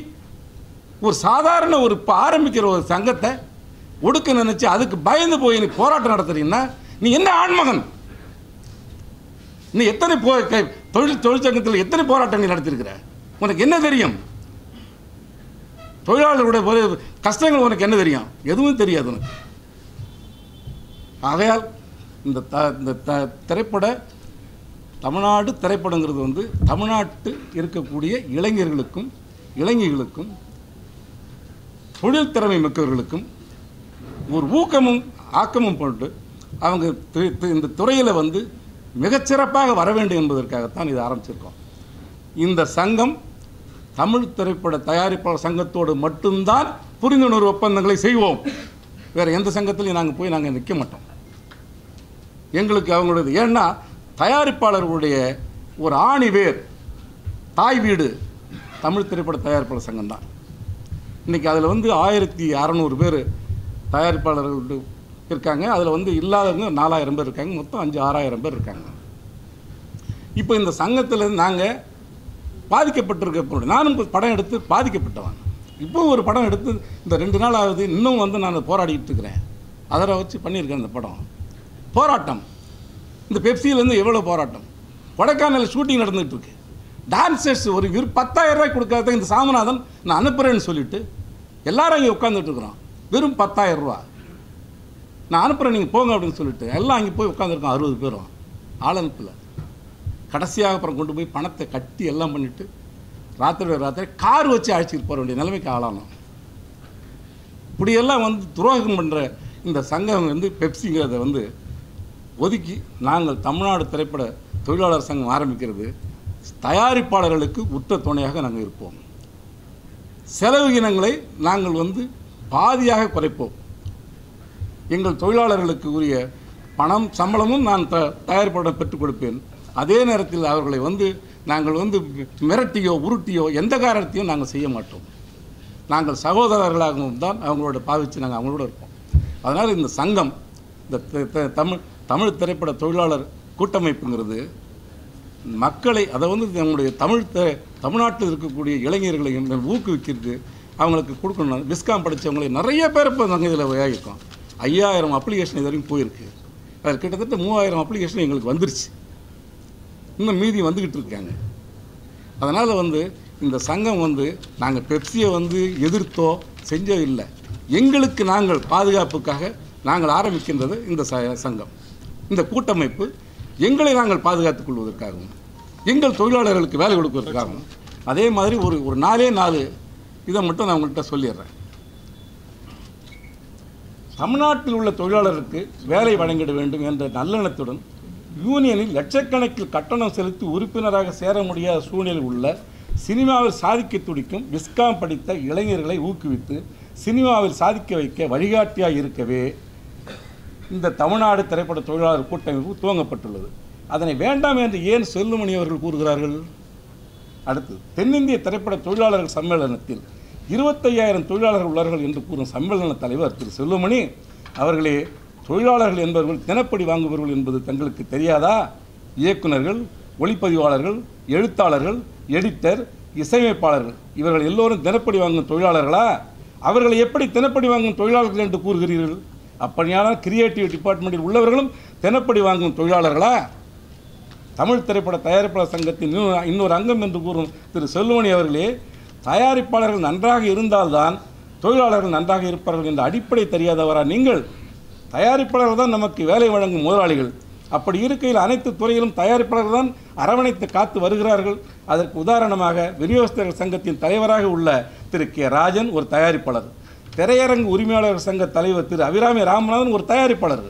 ஒரு சாதாரண ஒரு ஆரம்பிக்கிற ஒரு சங்கத்தை ஒடுக்க நினைச்சு அதுக்கு பயந்து போய் நீ போராட்டம் நடத்துறீங்கன்னா நீ என்ன ஆண்மகன்? நீ எத்தனை தொழிற்சங்கத்தில் எத்தனை போராட்டம் நீ நடத்திருக்கிற? உனக்கு என்ன தெரியும்? தொழிலாளர்களுடைய கஷ்டங்கள் உனக்கு என்ன தெரியும்? எதுவும் தெரியாது உனக்கு. ஆகையால் இந்த திரைப்பட தமிழ்நாடு திரைப்படங்கிறது வந்து தமிழ்நாட்டு இருக்கக்கூடிய இளைஞர்களுக்கும் இளைஞர்களுக்கும் தொழில் திறமை மிக்கவர்களுக்கும் ஒரு ஊக்கமும் ஆக்கமும் போட்டு அவங்க இந்த துறையில் வந்து மிகச்சிறப்பாக வர வேண்டும் என்பதற்காகத்தான் இதை ஆரம்பிச்சிருக்கோம். இந்த சங்கம் தமிழ் திரைப்பட தயாரிப்பாளர் சங்கத்தோடு மட்டும்தான் புரிந்துணர்வு ஒப்பந்தங்களை செய்வோம். வேறு எந்த சங்கத்திலையும் நாங்கள் நிற்க மாட்டோம். எங்களுக்கு அவங்களுடைய, ஏன்னா தயாரிப்பாளர்களுடைய ஒரு ஆணி வேர் தாய் வீடு தமிழ் திரைப்பட தயாரிப்பாளர் சங்கம் தான். இன்றைக்கி அதில் 1600 பேர் தயாரிப்பாளர்கள் இருக்காங்க. அதில் இல்லாதவங்க 4000 பேர் இருக்காங்க. மொத்தம் 5-6000 பேர் இருக்காங்க. இப்போ இந்த சங்கத்தில் நாங்கள் பாதிக்கப்பட்டிருக்க, நானும் படம் எடுத்து பாதிக்கப்பட்டவன். இப்போ ஒரு படம் எடுத்து இந்த 2 நாள் ஆகுது, இன்னும் நான் போராடிக்கிட்டு இருக்கிறேன். அதை வச்சு பண்ணியிருக்கேன் இந்த படம். போராட்டம் இந்த பெப்சியிலேருந்து எவ்வளோ போராட்டம். கொடைக்கானல் ஷூட்டிங் நடந்துகிட்டு இருக்கு. டான்சர்ஸ் ஒரு 10,000 ரூபாய் கொடுக்காத இந்த சாமிநாதன் நான் அனுப்புகிறேன்னு சொல்லிட்டு எல்லாரும் அங்கே உட்காந்துட்டு இருக்கிறோம். வெறும் 10,000 ரூபா நான் அனுப்புகிறேன், நீங்கள் போங்க அப்படின்னு சொல்லிட்டு எல்லாம் அங்கே போய் உட்காந்துருக்கோம். 60 பேரும் ஆள் அனுப்பலை. கடைசியாக அப்புறம் கொண்டு போய் பணத்தை கட்டி எல்லாம் பண்ணிவிட்டு ராத்திரி கார் வச்சு அழைச்சிட்டு போக வேண்டிய நிலைமைக்கு ஆளானோம். இப்படியெல்லாம் துரோகம் பண்ணுற இந்த சங்கம் பெப்சிங்கிறத ஒதுக்கி நாங்கள் தமிழ்நாடு திரைப்பட தொழிலாளர் சங்கம் ஆரம்பிக்கிறது தயாரிப்பாளர்களுக்கு உற்ற துணையாக நாங்கள் இருப்போம். செலவினங்களை நாங்கள் பாதியாக குறைப்போம். எங்கள் தொழிலாளர்களுக்கு உரிய பணம் சம்பளமும் நான் தயாரிப்பாளரிடம் பெற்றுக் கொடுப்பேன். அதே நேரத்தில் அவர்களை நாங்கள் மிரட்டியோ உருட்டியோ எந்த காரணத்தையும் நாங்கள் செய்ய மாட்டோம். நாங்கள் சகோதரர்களாகவும் தான் அவங்களோட பாவித்து நாங்கள் அவங்களோட இருப்போம். அதனால் இந்த சங்கம், இந்த தமிழ் திரைப்பட தொழிலாளர் கூட்டமைப்புங்கிறது மக்களை அதை நம்முடைய தமிழ்நாட்டில் இருக்கக்கூடிய இளைஞர்களை ஊக்குவிக்கிறது, அவங்களுக்கு கொடுக்கணும். விஸ்காம் படித்தவங்களை நிறைய பேர் இப்போ நாங்கள் இதில் விளையாடிருக்கோம். 5000 அப்ளிகேஷன் இது வரைக்கும் போயிருக்கு. அதில் கிட்டத்தட்ட 3000 அப்ளிகேஷன் எங்களுக்கு வந்துருச்சு. இன்னும் மீதி வந்துக்கிட்டு இருக்காங்க. அதனால் இந்த சங்கம் நாங்கள் பெப்சியை எதிர்த்தோ செஞ்சோ இல்லை. எங்களுக்கு நாங்கள் பாதுகாப்புக்காக நாங்கள் ஆரம்பிக்கின்றது இந்த சங்கம், இந்த கூட்டமைப்பு எங்களை நாங்கள் பாதுகாத்துக் கொள்வதற்காகவும் எங்கள் தொழிலாளர்களுக்கு வேலை கொடுப்பதற்காகவும். அதே மாதிரி ஒரு 4 இதை மட்டும் நான் உங்கள்கிட்ட சொல்லிடுறேன். தமிழ்நாட்டில் உள்ள தொழிலாளருக்கு வேலை வழங்கிட வேண்டும் என்ற நல்லெண்ணத்துடன் யூனியனில் லட்சக்கணக்கில் கட்டணம் செலுத்தி உறுப்பினராக சேர முடியாத சூழ்நிலையில் உள்ள சினிமாவில் சாதிக்க துடிக்கும் விஸ்காம் படித்த இளைஞர்களை ஊக்குவித்து சினிமாவில் சாதிக்க வைக்க வழிகாட்டியாக இருக்கவே இந்த தமிழ்நாடு திரைப்பட தொழிலாளர் கூட்டமைப்பு துவங்கப்பட்டுள்ளது. அதனை வேண்டாம் என்று ஏன் செல்லுமணி அவர்கள் கூறுகிறார்கள்? அடுத்து, தென்னிந்திய திரைப்பட தொழிலாளர்கள் சம்மேளனத்தில் 25,000 தொழிலாளர்கள் உள்ளார்கள் என்று கூறும் சம்மேளன தலைவர் திரு செல்லுமணி அவர்களே, தொழிலாளர்கள் என்பவர்கள் தினப்படி வாங்குபவர்கள் என்பது தங்களுக்கு தெரியாதா? இயக்குநர்கள், ஒளிப்பதிவாளர்கள், எழுத்தாளர்கள், எடிட்டர், இசையமைப்பாளர்கள் இவர்கள் எல்லோரும் தினப்படி வாங்கும் தொழிலாளர்களா? அவர்களை எப்படி தினப்படி வாங்கும் தொழிலாளர்கள் என்று கூறுகிறீர்கள்? அப்படியான கிரியேட்டிவ் டிபார்ட்மெண்ட்டில் உள்ளவர்களும் தினப்படி வாங்கும் தொழிலாளர்களா? தமிழ் திரைப்பட தயாரிப்பாளர் சங்கத்தின் இன்னொரு அங்கம் என்று கூறும் திரு செல்லுமணி அவர்களே, தயாரிப்பாளர்கள் நன்றாக இருந்தால்தான் தொழிலாளர்கள் நன்றாக இருப்பார்கள் என்ற அடிப்படை தெரியாதவரா நீங்கள்? தயாரிப்பாளர்கள் தான் நமக்கு வேலை வழங்கும் முதலாளிகள். அப்படி இருக்கையில் அனைத்து துறையிலும் தயாரிப்பாளர்கள் தான் அரவணைத்து காத்து வருகிறார்கள். அதற்கு உதாரணமாக விநியோகஸ்தர்கள் சங்கத்தின் தலைவராக உள்ள திரு கே ராஜன் ஒரு தயாரிப்பாளர், திரையரங்கு உரிமையாளர் சங்க தலைவர் திரு அபிராமி ராமநாதன் ஒரு தயாரிப்பாளர்,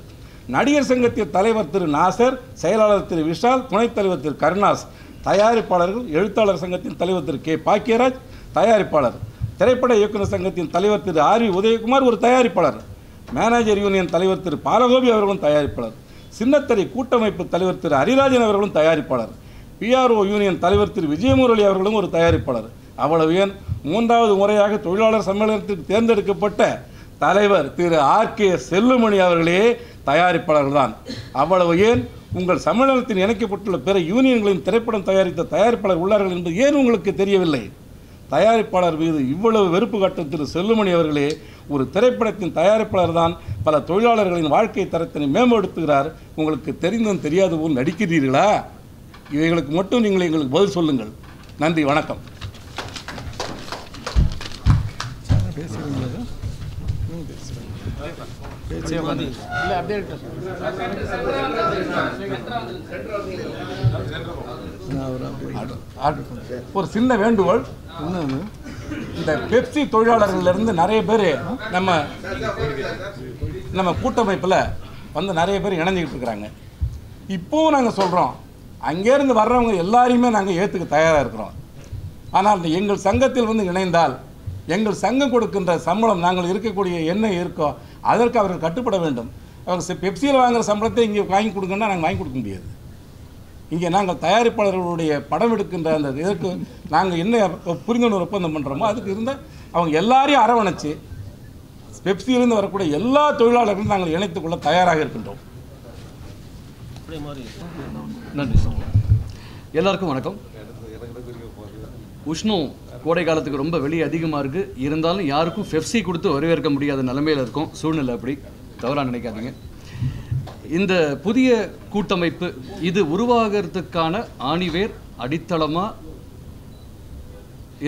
நடிகர் சங்கத்தின் தலைவர் திரு நாசர், செயலாளர் திரு விஷால், துணைத் தலைவர் திரு கருணாஸ் தயாரிப்பாளர்கள், எழுத்தாளர் சங்கத்தின் தலைவர் திரு கே பாக்கியராஜ் தயாரிப்பாளர், திரைப்பட இயக்குநர் சங்கத்தின் தலைவர் திரு ஆர் வி உதயகுமார் ஒரு தயாரிப்பாளர், மேனேஜர் யூனியன் தலைவர் திரு பாலகோபி அவர்களும் தயாரிப்பாளர், சின்னத்திரை கூட்டமைப்பு தலைவர் திரு ஹரிராஜன் அவர்களும் தயாரிப்பாளர், பிஆர்ஓ யூனியன் தலைவர் திரு விஜயமுரளி அவர்களும் ஒரு தயாரிப்பாளர். அவ்வளவு ஏன் 3வது முறையாக தொழிலாளர் சம்மேளனத்திற்கு தேர்ந்தெடுக்கப்பட்ட தலைவர் திரு ஆர்.கே. செல்லுமணி அவர்களே தயாரிப்பாளர்கள் தான். அவ்வளவு ஏன் உங்கள் சம்மேளனத்தில் இணைக்கப்பட்டுள்ள பிற யூனியன்களின் திரைப்படம் தயாரித்த தயாரிப்பாளர் உள்ளார்கள் என்பது ஏன் உங்களுக்கு தெரியவில்லை? தயாரிப்பாளர் மீது இவ்வளவு வெறுப்பு காட்டும் திரு செல்லுமணி அவர்களே, ஒரு திரைப்படத்தின் தயாரிப்பாளர் தான் பல தொழிலாளர்களின் வாழ்க்கை தரத்தினை மேம்படுத்துகிறார். உங்களுக்கு தெரிந்தும் தெரியாது போல் நடிக்கிறீர்களா? இவைகளுக்கு மட்டும் நீங்கள் எங்களுக்கு பதில் சொல்லுங்கள். நன்றி, வணக்கம். ஒரு சின்ன வேண்டுகோள், இந்த பெப்சி தொழிலாளர்களிலிருந்து நிறைய பேர் நம்ம கூட்டமைப்பில் நிறைய பேர் இணைஞ்சிக்கிட்டு இருக்கிறாங்க. இப்போவும் நாங்கள் சொல்கிறோம், அங்கேருந்து வர்றவங்க எல்லாரையுமே நாங்கள் ஏற்றுக்க தயாராக இருக்கிறோம். ஆனால் எங்கள் சங்கத்தில் இணைந்தால் எங்கள் சங்கம் கொடுக்கின்ற சம்பளம் நாங்கள் இருக்கக்கூடிய என்ன இருக்கோ அதற்கு அவர்கள் கட்டுப்பட வேண்டும். அவங்க பெப்சியில் வாங்குகிற சம்பளத்தை இங்கே வாங்கி கொடுங்கன்னா நாங்கள் வாங்கி கொடுக்க முடியாது. இங்கே நாங்கள் தயாரிப்பாளர்களுடைய படம் எடுக்கின்ற அந்த இதற்கு நாங்கள் என்ன புரிந்துணர்வு ஒப்பந்தம் பண்ணுறோமோ அதுக்கு இருந்தால் அவங்க எல்லாரையும் அரவணைச்சு பெப்சியிலிருந்து வரக்கூடிய எல்லா தொழிலாளர்களும் நாங்கள் இணைத்துக்கொள்ள தயாராக இருக்கின்றோம். நன்றி சார். எல்லாருக்கும் வணக்கம். உஷ்ணம் கோடை காலத்துக்கு ரொம்ப வெளியே அதிகமாக இருக்குது. இருந்தாலும் யாருக்கும் பெப்சி கொடுத்து வரவேற்க முடியாத நிலைமையில் இருக்கும் சூழ்நிலை. அப்படி தவறாக நினைக்காதீங்க. இந்த புதிய கூட்டமைப்பு இது உருவாகிறதுக்கான ஆணிவேர் அடித்தளமாக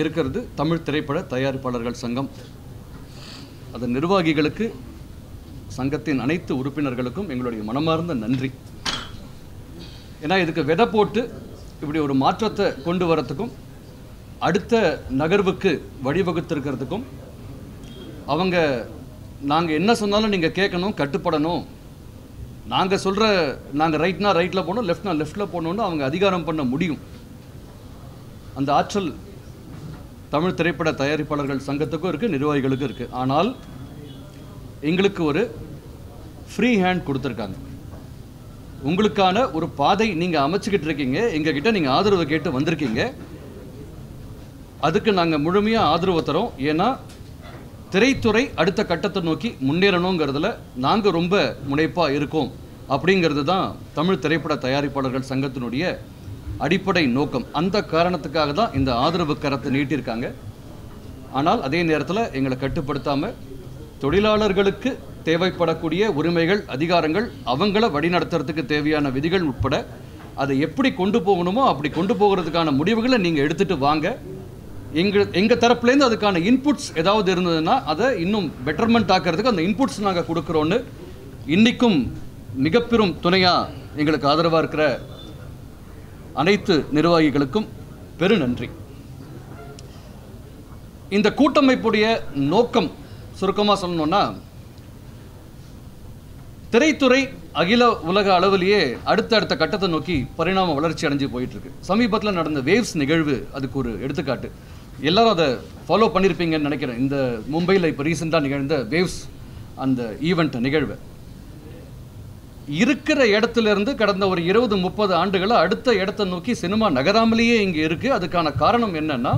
இருக்கிறது தமிழ் திரைப்பட தயாரிப்பாளர்கள் சங்கம். அதன் நிர்வாகிகளுக்கு, சங்கத்தின் அனைத்து உறுப்பினர்களுக்கும் எங்களுடைய மனமார்ந்த நன்றி. ஏன்னா இதுக்கு விதை போட்டு இப்படி ஒரு மாற்றத்தை கொண்டு வரத்துக்கும் அடுத்த நகர்வுக்கு வழிவகுத்திருக்கிறதுக்கும் அவங்க நாங்கள் என்ன சொன்னாலும் நீங்கள் கேட்கணும், கட்டுப்படணும், நாங்கள் சொல்கிற நாங்கள் ரைட்னா ரைட்டில் போகணும், லெஃப்ட்னா லெஃப்டில் போகணுன்னு அவங்க அதிகாரம் பண்ண முடியும். அந்த ஆற்றல் தமிழ் திரைப்பட தயாரிப்பாளர்கள் சங்கத்துக்கும் இருக்குது, நிர்வாகிகளுக்கும் இருக்குது. ஆனால் எங்களுக்கு ஒரு ஃப்ரீ ஹேண்ட் கொடுத்துருக்காங்க. உங்களுக்கான ஒரு பாதை நீங்கள் அமைச்சுக்கிட்டு இருக்கீங்க, எங்ககிட்ட நீங்கள் ஆதரவு கேட்டு வந்திருக்கீங்க. அதுக்கு நாங்கள் முழுமையாக ஆதரவு தரோம். ஏன்னா திரைத்துறை அடுத்த கட்டத்தை நோக்கி முன்னேறணுங்கிறதுல நாங்கள் ரொம்ப முனைப்பாக இருக்கோம். அப்படிங்கிறது தான் தமிழ் திரைப்பட தயாரிப்பாளர்கள் சங்கத்தினுடைய அடிப்படை நோக்கம். அந்த காரணத்துக்காக தான் இந்த ஆதரவு கரத்தை நீட்டியிருக்காங்க. ஆனால் அதே நேரத்தில் எங்களை கட்டுப்படுத்தாமல் தொழிலாளர்களுக்கு தேவைப்படக்கூடிய உரிமைகள், அதிகாரங்கள், அவங்கள வழிநடத்துறதுக்கு தேவையான விதிகள் உட்பட அதை எப்படி கொண்டு போகணுமோ அப்படி கொண்டு போகிறதுக்கான முடிவுகளை நீங்கள் எடுத்துகிட்டு வாங்க. எங்கள் தரப்புலேருந்து அதுக்கான இன்புட்ஸ் ஏதாவது இருந்ததுன்னா அதை இன்னும் பெட்டர்மெண்ட் ஆக்கிறதுக்கு அந்த இன்புட்ஸ் நாங்கள் கொடுக்குறோன்னு இன்றைக்கும் மிக பெரும் துணையாக எங்களுக்கு ஆதரவாக இருக்கிற அனைத்து நிர்வாகிகளுக்கும் பெரு நன்றி. இந்த கூட்டமைப்புடைய நோக்கம் சுருக்கமாக சொல்லணும்னா, திரைத்துறை அகில உலக அளவிலேயே அடுத்த கட்டத்தை நோக்கி பரிணாம வளர்ச்சி அடைஞ்சு போயிட்டுருக்கு. சமீபத்தில் நடந்த வேவ்ஸ் நிகழ்வு அதுக்கு ஒரு எடுத்துக்காட்டு. எல்லாரும் அதை ஃபாலோ பண்ணியிருப்பீங்கன்னு நினைக்கிறேன். இந்த மும்பையில் இப்போ ரீசெண்டாக நிகழ்ந்த வேவ்ஸ் அந்த ஈவெண்ட் நிகழ்வு இருக்கிற இடத்துலேருந்து கடந்த ஒரு 20-30 ஆண்டுகளை அடுத்த இடத்தை நோக்கி சினிமா நகராமலேயே இங்கே இருக்குது. அதுக்கான காரணம் என்னன்னா,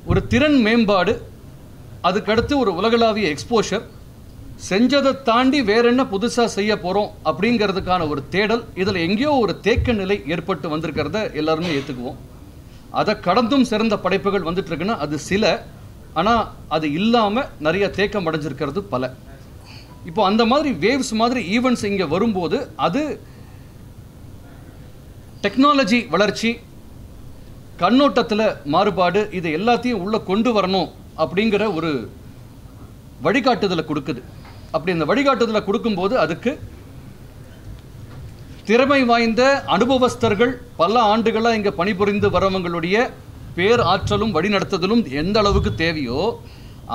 ஒரு திறன் மேம்பாடு, அதுக்கடுத்து ஒரு உலகளாவிய எக்ஸ்போஷர், செஞ்சதை தாண்டி வேற என்ன புதுசாக செய்ய போகிறோம் அப்படிங்கிறதுக்கான ஒரு தேடல், இதில் எங்கேயோ ஒரு தேக்க நிலை ஏற்பட்டு வந்திருக்கிறத எல்லாருமே ஏற்றுக்குவோம். அதை கடந்தும் சிறந்த படைப்புகள் வந்துட்டு இருக்குன்னா அது சில, ஆனால் அது இல்லாமல் நிறைய தேக்கம் அடைஞ்சிருக்கிறது பல. இப்போ அந்த மாதிரி வேவ்ஸ் மாதிரி ஈவெண்ட்ஸ் இங்கே வரும்போது அது டெக்னாலஜி வளர்ச்சி, கண்ணோட்டத்தில் மாறுபாடு, இது எல்லாத்தையும் உள்ளே கொண்டு வரணும் அப்படிங்கிற ஒரு வழிகாட்டுதலை கொடுக்குது. அப்படி அந்த வழிகாட்டுதலை கொடுக்கும்போது அதுக்கு திறமை வாய்ந்த அனுபவஸ்தர்கள், பல ஆண்டுகளாக இங்கே பணிபுரிந்து வரவங்களுடைய பேர் ஆற்றலும் வழிநடத்துதலும் எந்த அளவுக்கு தேவையோ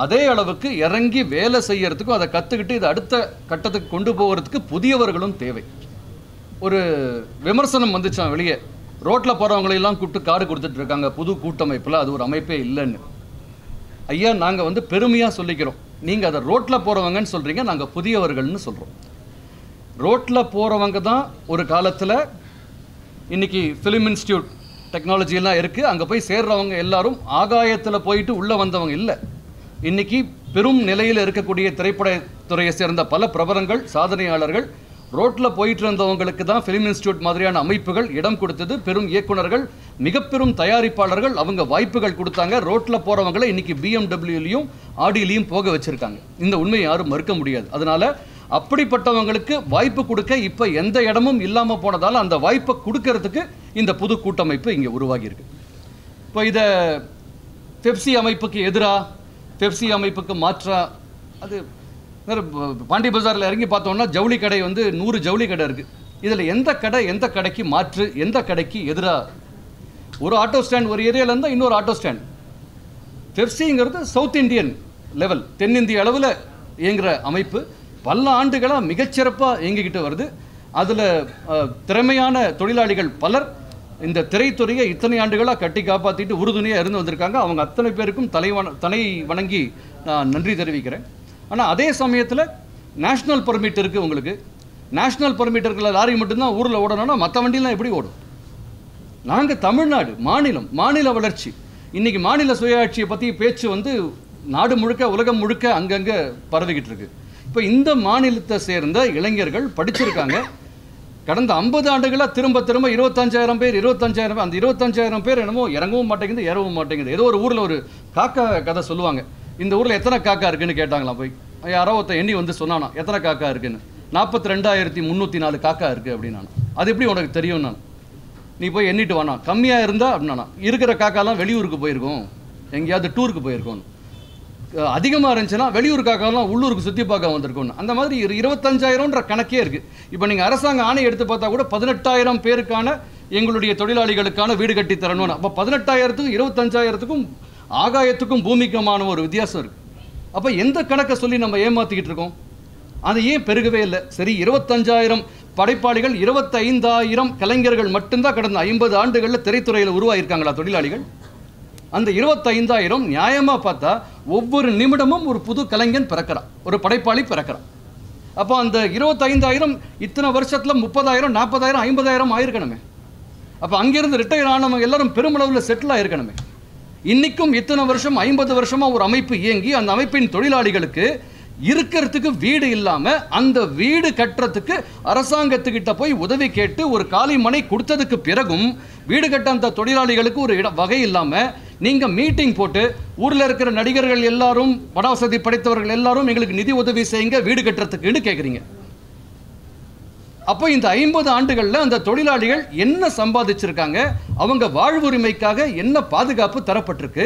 அதே அளவுக்கு இறங்கி வேலை செய்யறதுக்கும் அதை கற்றுக்கிட்டு இதை அடுத்த கட்டத்துக்கு கொண்டு போகிறதுக்கு புதியவர்களும் தேவை. ஒரு விமர்சனம் வந்துச்சான் வெளியே, ரோட்டில் போகிறவங்களையெல்லாம் கூப்பிட்டு கார்டு கொடுத்துட்டு இருக்காங்க புது கூட்டமைப்பில், அது ஒரு அமைப்பே இல்லைன்னு. ஐயா, நாங்கள் பெருமையாக சொல்லிக்கிறோம், நீங்கள் அதை ரோட்டில் போகிறவங்கன்னு சொல்கிறீங்க, நாங்கள் புதியவர்கள்னு சொல்கிறோம். ரோட்டில் போகிறவங்க தான் ஒரு காலத்தில் இன்றைக்கி ஃபிலிம் இன்ஸ்டியூட் டெக்னாலஜியெல்லாம் இருக்குது, அங்கே போய் சேர்றவங்க எல்லாரும் ஆகாயத்தில் போயிட்டு உள்ளே வந்தவங்க இல்லை. இன்றைக்கி பெரும் நிலையில் இருக்கக்கூடிய திரைப்படத்துறையை சேர்ந்த பல பிரபலங்கள், சாதனையாளர்கள் ரோட்டில் போயிட்டு இருந்தவங்களுக்கு தான் ஃபிலிம் இன்ஸ்டியூட் மாதிரியான அமைப்புகள் இடம் கொடுத்தது. பெரும் இயக்குனர்கள், மிக பெரும் தயாரிப்பாளர்கள் அவங்க வாய்ப்புகள் கொடுத்தாங்க. ரோட்டில் போகிறவங்களை இன்றைக்கி பிஎம்டபிள்யூலையும் ஆடியிலையும் போக வச்சுருக்காங்க. இந்த உண்மையை யாரும் மறுக்க முடியாது. அதனால் அப்படிப்பட்டவங்களுக்கு வாய்ப்பு கொடுக்க இப்போ எந்த இடமும் இல்லாமல் போனதால் அந்த வாய்ப்பை கொடுக்கறதுக்கு இந்த புது கூட்டமைப்பு இங்கே உருவாகியிருக்கு. இப்போ இதை பெப்சி அமைப்புக்கு எதிராக, பெப்சி அமைப்புக்கு மாற்றா, அது பாண்டி பஜாரில் இறங்கி பார்த்தோம்னா ஜவுளி கடை 100 ஜவுளி கடை இருக்குது. இதில் எந்த கடை எந்த கடைக்கு மாற்று, எந்த கடைக்கு எதிராக? ஒரு ஆட்டோ ஸ்டாண்ட் ஒரு ஏரியாவில் இருந்தால் இன்னொரு ஆட்டோ ஸ்டாண்ட். பெப்சிங்கிறது சவுத் இந்தியன் லெவல், தென்னிந்திய அளவில் இயங்குகிற அமைப்பு, பல ஆண்டுகளாக மிகச்சிறப்பாக இயங்கிக்கிட்டு வருது. அதில் திறமையான தொழிலாளிகள் பலர் இந்த திரைத்துறையை இத்தனை ஆண்டுகளாக கட்டி காப்பாற்றிட்டு உறுதுணையாக இருந்து வந்திருக்காங்க. அவங்க அத்தனை பேருக்கும் தலை வணங்கி நான் நன்றி தெரிவிக்கிறேன். ஆனால் அதே சமயத்தில் நேஷ்னல் பர்மிட் இருக்குது. உங்களுக்கு நேஷ்னல் பர்மிட் இருக்கிற லாரி மட்டும்தான் ஊரில் ஓடணும்னா மற்ற வண்டியெலாம் எப்படி ஓடும்? நாங்கள் தமிழ்நாடு மாநில வளர்ச்சி, இன்றைக்கி மாநில சுயாட்சியை பற்றி பேச்சு நாடு முழுக்க, உலகம் முழுக்க அங்கங்கே பரவிக்கிட்டு இருக்கு. இப்போ இந்த மாநிலத்தை சேர்ந்த இளைஞர்கள் படிச்சிருக்காங்க. கடந்த 50 ஆண்டுகளாக திரும்ப 25,000 பேர், அந்த 25,000 பேர் என்னமோ இறங்கவும் மாட்டேங்குது, ஏறவும் மாட்டேங்குது. ஏதோ ஒரு ஊரில் ஒரு காக்கா கதை சொல்லுவாங்க. இந்த ஊரில் எத்தனை காக்கா இருக்குன்னு கேட்டாங்களாம். போய் யாரோ ஒருத்தர் எண்ணி சொன்னானா எத்தனை காக்கா இருக்குன்னு. 42,304 காக்கா இருக்குது அப்படின்னு நான். அது எப்படி உனக்கு தெரியும்? நான் நீ போய் எண்ணிட்டு வானா, கம்மியாக இருந்தால் அப்படின்னா இருக்கிற காக்காலாம் வெளியூருக்கு போயிருக்கோம், எங்கேயாவது டூருக்கு போயிருக்கோம். அதிகமாக இருந்துச்சுன்னா வெளியூர் காக்காலாம் உள்ளூருக்கு சுற்றி பார்க்க வந்திருக்கோம். அந்த மாதிரி 25,000ன்ற கணக்கே இருக்குது. இப்போ நீங்கள் அரசாங்க ஆணை எடுத்து பார்த்தா கூட 18,000 பேருக்கான எங்களுடைய தொழிலாளிகளுக்கான வீடு கட்டி தரணும். அப்போ 18,000த்துக்கும் 25,000த்துக்கும் ஆகாயத்துக்கும் பூமிக்குமான ஒரு வித்தியாசம் இருக்குது. அப்போ எந்த கணக்கை சொல்லி நம்ம ஏமாற்றிக்கிட்டு இருக்கோம்? அது ஏன் பெருகவே இல்லை? சரி, 25,000 படைப்பாளிகள், 25,000 கலைஞர்கள் மட்டும்தான் கடந்த 50 ஆண்டுகளில் திரைத்துறையில் உருவாகியிருக்காங்களா தொழிலாளிகள்? அந்த 25,000 நியாயமாக பார்த்தா ஒவ்வொரு நிமிடமும் ஒரு புது கலைஞன் பிறக்கிறான், ஒரு படைப்பாளி பிறக்கிறான். அப்போ அந்த 25,000 இத்தனை வருஷத்தில் 30,000, 40,000, 50,000 ஆயிருக்கணுமே. அப்போ அங்கிருந்து ரிட்டையர் ஆனவங்க எல்லாரும் பெருமளவில் செட்டில் ஆயிருக்கணுமே. இன்னைக்கும் இத்தனை வருஷம் 50 வருஷமாக ஒரு அமைப்பு இயங்கி அந்த அமைப்பின் தொழிலாளிகளுக்கு இருக்கிறதுக்கு வீடு இல்லாமல் அந்த வீடு கட்டுறதுக்கு அரசாங்கத்துக்கிட்ட போய் உதவி கேட்டு ஒரு காலி மனை கொடுத்ததுக்கு பிறகும் வீடு கட்ட அந்த தொழிலாளிகளுக்கு ஒரு வகை இல்லாமல் நீங்கள் மீட்டிங் போட்டு ஊரில் இருக்கிற நடிகர்கள் எல்லாரும், பண வசதி படைத்தவர்கள் எல்லாரும் எங்களுக்கு நிதி உதவி செய்யுங்க வீடு கட்டுறதுக்குன்னு கேட்குறீங்க. அப்போ இந்த 50 ஆண்டுகளில் அந்த தொழிலாளிகள் என்ன சம்பாதிச்சிருக்காங்க, அவங்க வாழ்வுரிமைக்காக என்ன பாதுகாப்பு தரப்பட்டிருக்கு,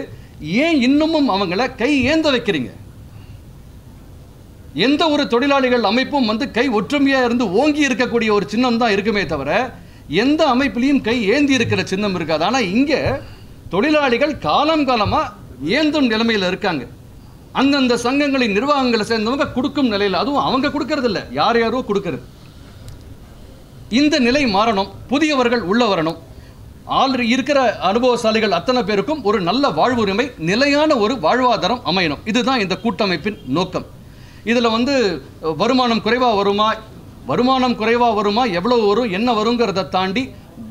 ஏன் இன்னமும் அவங்கள கை ஏந்த வைக்கிறீங்க? எந்த ஒரு தொழிலாளிகள் அமைப்பும் கை ஒற்றுமையாக இருந்து ஓங்கி இருக்கக்கூடிய ஒரு சின்னம் தான் இருக்குமே தவிர எந்த அமைப்பிலையும் கை ஏந்தி இருக்கிற சின்னம் இருக்காது. ஆனால் இங்கே தொழிலாளிகள் காலம் காலமாக ஏந்தும் நிலைமையில் இருக்காங்க. அந்தந்த சங்கங்களின் நிர்வாகங்களை சேர்ந்தவங்க கொடுக்கும் நிலையில், அதுவும் அவங்க கொடுக்கறது இல்லை, யாரோ கொடுக்கறது. இந்த நிலை மாறணும், புதியவர்கள் உள்ள வரணும். ஆல்ரெடி இருக்கிற அனுபவசாலிகள் அத்தனை பேருக்கும் ஒரு நல்ல வாழ்வுரிமை, நிலையான ஒரு வாழ்வாதாரம் அமையணும். இதுதான் இந்த கூட்டமைப்பின் நோக்கம். இதில் வருமானம் குறைவாக வருமா, எவ்வளோ வரும், என்ன வருங்கிறத தாண்டி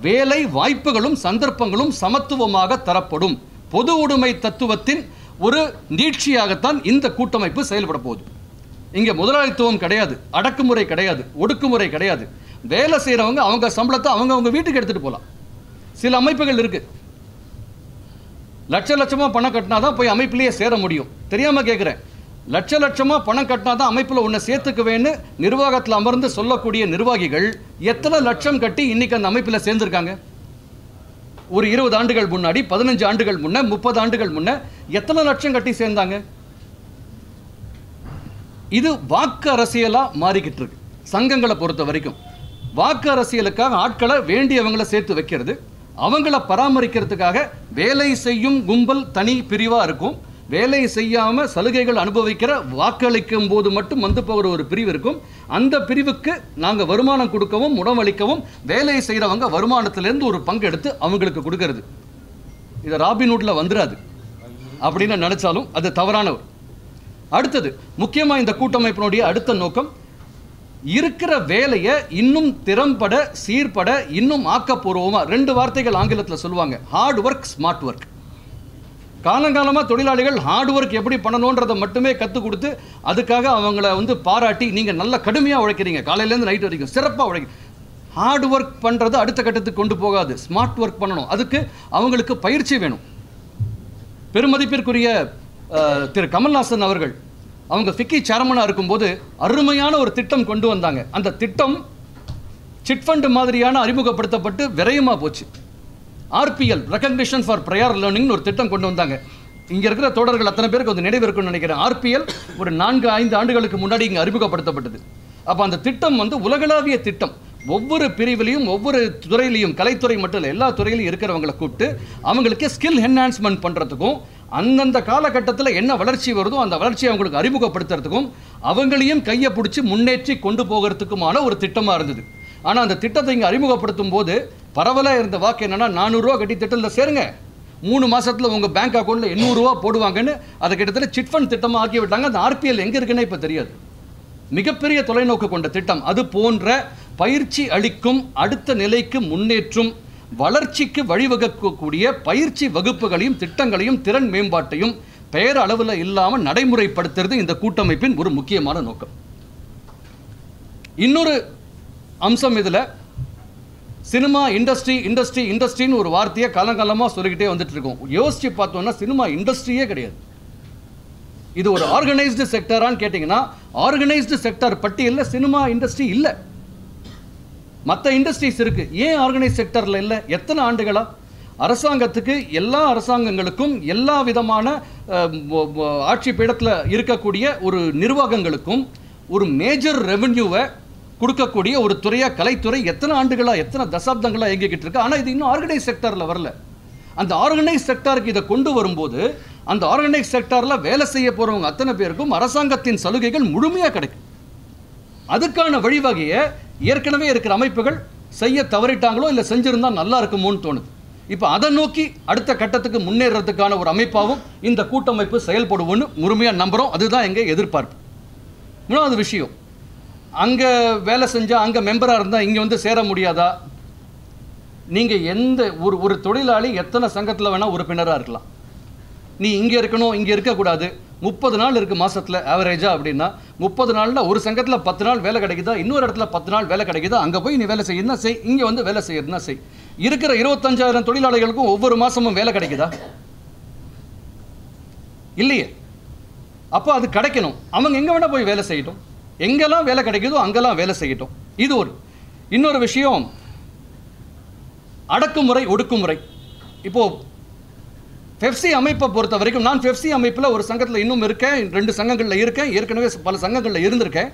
வேலை வாய்ப்புகளும் சந்தர்ப்பங்களும் சமத்துவமாக தரப்படும் பொது உடைமை தத்துவத்தின் ஒரு நீட்சியாகத்தான் இந்த கூட்டமைப்பு செயல்பட போகுது. இங்கே முதலாளித்துவம் கிடையாது, அடக்குமுறை கிடையாது, ஒடுக்குமுறை கிடையாது. வேலை செய்கிறவங்க அவங்க சம்பளத்தை அவங்க வீட்டுக்கு எடுத்துகிட்டு போகலாம். சில அமைப்புகள் இருக்குது, லட்சமாக பணம் கட்டினா தான் போய் அமைப்பிலேயே சேர முடியும். தெரியாமல் கேட்குறேன், லட்சமாக பணம் கட்டினா தான் அமைப்பில் ஒன்று சேர்த்துக்குவேன்னு நிர்வாகத்தில் அமர்ந்து சொல்லக்கூடிய நிர்வாகிகள் எத்தனை லட்சம் கட்டி இன்னைக்கு அந்த அமைப்பில் சேர்ந்துருக்காங்க? ஒரு 20 ஆண்டுகள் முன்னாடி, 15 ஆண்டுகள் முன்ன, 30 ஆண்டுகள் முன்ன எத்தனை லட்சம் கட்டி சேர்ந்தாங்க? இது வாக்கு அரசியலாக மாறிக்கிட்டு இருக்கு. சங்கங்களை பொறுத்த வரைக்கும் வாக்கு அரசியலுக்காக ஆட்களை வேண்டியவங்களை சேர்த்து வைக்கிறது, அவங்கள பராமரிக்கிறதுக்காக வேலை செய்யும் கும்பல் தனி பிரிவாக இருக்கும். வேலை செய்யாமல் சலுகைகள் அனுபவிக்கிற வாக்களிக்கும் போது மட்டும் போகிற ஒரு பிரிவு இருக்கும். அந்த பிரிவுக்கு நாங்கள் வருமானம் கொடுக்கவும் உணவளிக்கவும் வேலை செய்கிறவங்க வருமானத்திலேருந்து ஒரு பங்கு எடுத்து அவங்களுக்கு கொடுக்கறது. இதை ராபின்ஹுட்ல வந்துடாது அப்படின்னு நினைச்சாலும் அது தவறானவர். அடுத்தது முக்கியமாக இந்த கூட்டமைப்பினுடைய அடுத்த நோக்கம், இருக்கிற வேலையை இன்னும் திறம்பட சீர்பட இன்னும் ஆக்கப்பூர்வமாக, 2 வார்த்தைகள் ஆங்கிலத்தில் சொல்லுவாங்க, ஹார்ட் ஒர்க், ஸ்மார்ட் ஒர்க். காலங்காலமாக தொழிலாளிகள் ஹார்ட் ஒர்க் எப்படி பண்ணணுன்றதை மட்டுமே கற்றுக் கொடுத்து அதுக்காக அவங்கள பாராட்டி நீங்கள் நல்ல கடுமையாக உழைக்கிறீங்க, காலையிலேருந்து நைட் வரைக்கும் சிறப்பாக உழைக்க. ஹார்ட் ஒர்க் பண்ணுறது அடுத்த கட்டத்துக்கு கொண்டு போகாது, ஸ்மார்ட் ஒர்க் பண்ணணும். அதுக்கு அவங்களுக்கு பயிற்சி வேணும். பெருமதிப்பிற்குரிய திரு கமல்ஹாசன் அவர்கள் அவங்க ஃபிக்கி சேர்மனாக இருக்கும்போது அருமையான ஒரு திட்டம் கொண்டு வந்தாங்க. அந்த திட்டம் சிட் ஃபண்ட் மாதிரியான அறிமுகப்படுத்தப்பட்டு விரையமாக போச்சு. ஆர்பிஎல், ரெகக்னிஷன் ஃபார் ப்ரையர் லேர்னிங்னு ஒரு திட்டம் கொண்டு வந்தாங்க. இங்கே இருக்கிற தோழர்கள் அத்தனை பேருக்கு நினைவு இருக்குன்னு நினைக்கிறேன். ஆர்பிஎல் ஒரு 4-5 ஆண்டுகளுக்கு முன்னாடி இங்கே அறிமுகப்படுத்தப்பட்டது. அப்போ அந்த திட்டம் உலகளாவிய திட்டம். ஒவ்வொரு பிரிவிலையும் ஒவ்வொரு துறையிலையும், கலைத்துறை மட்டும் இல்லை எல்லா துறையிலையும் இருக்கிறவங்களை கூப்பிட்டு அவங்களுக்கு ஸ்கில் என்ஹான்ஸ்மெண்ட் பண்ணுறதுக்கும் அந்தந்த காலகட்டத்தில் என்ன வளர்ச்சி வருதோ அந்த வளர்ச்சியை அவங்களுக்கு அறிமுகப்படுத்துறதுக்கும் அவங்களையும் கையை பிடிச்சி முன்னேற்றி கொண்டு போகிறதுக்குமான ஒரு திட்டமாக இருந்தது. ஆனால் அந்த திட்டத்தை இங்கே அறிமுகப்படுத்தும் போது பரவலாக இருந்த வாக்கு என்னென்னா, 400 ரூபா கட்டி திட்டத்தில் சேருங்க, 3 மாதத்தில் உங்கள் பேங்க் அக்கௌண்ட்டில் 800 ரூபா போடுவாங்கன்னு அதை கிட்டத்தட்ட சிட் ஃபண்ட் திட்டமாக ஆக்கி விட்டாங்க. அந்த ஆர்பிஎல் எங்கே இருக்குன்னு இப்போ தெரியாது. மிகப்பெரிய தொலைநோக்கு கொண்ட திட்டம். அது போன்ற பயிற்சி அளிக்கும், அடுத்த நிலைக்கு முன்னேற்றும், வளர்ச்சிக்கு வழிவகுக்கக்கூடிய பயிற்சி வகுப்புகளையும் திட்டங்களையும் திறன் மேம்பாட்டையும் பெயர் அளவில் இல்லாமல் நடைமுறைப்படுத்துறது இந்த கூட்டமைப்பின் ஒரு முக்கியமான நோக்கம். இன்னொரு அம்சம் இதில் சினிமா இண்டஸ்ட்ரின்னு ஒரு வார்த்தையை காலங்காலமாக சொல்லிக்கிட்டே வந்துட்டு இருக்கோம். யோசிச்சு பார்த்தோம்னா சினிமா இண்டஸ்ட்ரியே கிடையாது. இது ஒரு ஆர்கனைஸ்டு செக்டரான்னு கேட்டிங்கன்னா ஆர்கனைஸ்டு செக்டர் பட்டியலில் சினிமா இண்டஸ்ட்ரி இல்லை. மற்ற இண்டஸ்ட்ரீஸ் இருக்கு, ஏன் ஆர்கனைஸ் செக்டரில் இல்லை? எத்தனை ஆண்டுகளா? அரசாங்கத்துக்கு, எல்லா அரசாங்கங்களுக்கும், எல்லா விதமான ஆட்சி பீடத்தில் இருக்கக்கூடிய ஒரு நிர்வாகங்களுக்கும் ஒரு மேஜர் ரெவென்யூவை கொடுக்கக்கூடிய ஒரு துறையாக கலைத்துறை எத்தனை ஆண்டுகளா, எத்தனை தசாப்தங்களாக இயங்கிக்கிட்டு இருக்கு. ஆனால் இது இன்னும் ஆர்கனைஸ் செக்டரில் வரல. அந்த ஆர்கனைஸ் செக்டருக்கு இதை கொண்டு வரும்போது அந்த ஆர்கனைஸ் செக்டரில் வேலை செய்ய போகிறவங்க அத்தனை பேருக்கும் அரசாங்கத்தின் சலுகைகள் முழுமையாக கிடைக்கும். அதுக்கான வழிவகையை ஏற்கனவே இருக்கிற அமைப்புகள் செய்ய தவறிட்டாங்களோ இல்லை செஞ்சிருந்தா நல்லா இருக்குமோன்னு தோணுது. இப்போ அதை நோக்கி அடுத்த கட்டத்துக்கு முன்னேறதுக்கான ஒரு அமைப்பாகவும் இந்த கூட்டமைப்பு செயல்படுவோன்னு முழுமையாக நம்புகிறோம். அதுதான் எங்கள் எதிர்பார்ப்பு. மூணாவது விஷயம், அங்கே வேலை செஞ்சால் அங்கே மெம்பராக இருந்தால் இங்கே வந்து சேர முடியாதா? நீங்கள் எந்த ஒரு தொழிலாளி எத்தனை சங்கத்தில் வேணால் உறுப்பினராக இருக்கலாம். நீ இங்கே இருக்கணும், இங்கே இருக்கக்கூடாது. 30 நாள் இருக்குது மாதத்தில் ஆவரேஜாக அப்படின்னா 30 நாளில் ஒரு சங்கத்தில் 10 நாள் வேலை கிடைக்குதா, இன்னொரு இடத்துல 10 நாள் வேலை கிடைக்குதா, அங்கே போய் நீ வேலை செய்யணும்னா செய், இங்கே வந்து வேலை செய்யறதுனா செய். இருக்கிற 25,000 தொழிலாளிகளுக்கும் ஒவ்வொரு மாதமும் வேலை கிடைக்குதா? இல்லையே. அப்போ அது கிடைக்கணும். அவங்க எங்கே வேணால் போய் வேலை செய்யட்டும், எங்கெல்லாம் வேலை கிடைக்குதோ அங்கெல்லாம் வேலை செய்யட்டும். இது இன்னொரு விஷயம், அடக்குமுறை ஒடுக்குமுறை. இப்போது பெப்சி அமைப்பை பொறுத்த வரைக்கும், நான் பெப்சி அமைப்பில் ஒரு சங்கத்தில் இன்னும் இருக்கேன், 2 சங்கங்களில் இருக்கேன், ஏற்கனவே பல சங்கங்களில் இருந்திருக்கேன்.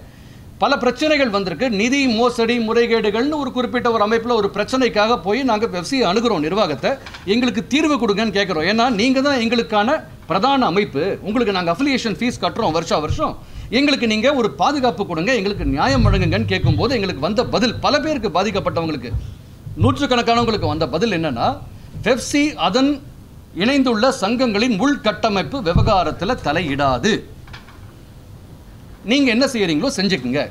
பல பிரச்சனைகள் வந்திருக்கு. நிதி மோசடி முறைகேடுகள்னு ஒரு குறிப்பிட்ட ஒரு அமைப்பில் ஒரு பிரச்சனைக்காக போய் நாங்கள் பெப்சியை அணுகிறோம், நிர்வாகத்தை. எங்களுக்கு தீர்வு கொடுங்கன்னு கேட்குறோம். ஏன்னா நீங்கள் தான் எங்களுக்கான பிரதான அமைப்பு, உங்களுக்கு நாங்கள் அஃபிலியேஷன் ஃபீஸ் கட்டுறோம் வருஷம், எங்களுக்கு நீங்கள் ஒரு பாதுகாப்பு கொடுங்க, எங்களுக்கு நியாயம் வழங்குங்கன்னு கேட்கும்போது எங்களுக்கு வந்த பதில், பல பேருக்கு பாதிக்கப்பட்டவங்களுக்கு, நூற்றுக்கணக்கானவங்களுக்கு வந்த பதில் என்னன்னா, பெப்சி அதன் இணைந்துள்ள சங்கங்களின் உள்கட்டமைப்பு விவகாரத்தில் தலையிடாது, நீங்கள் என்ன செய்கிறீங்களோ செஞ்சுக்குங்க.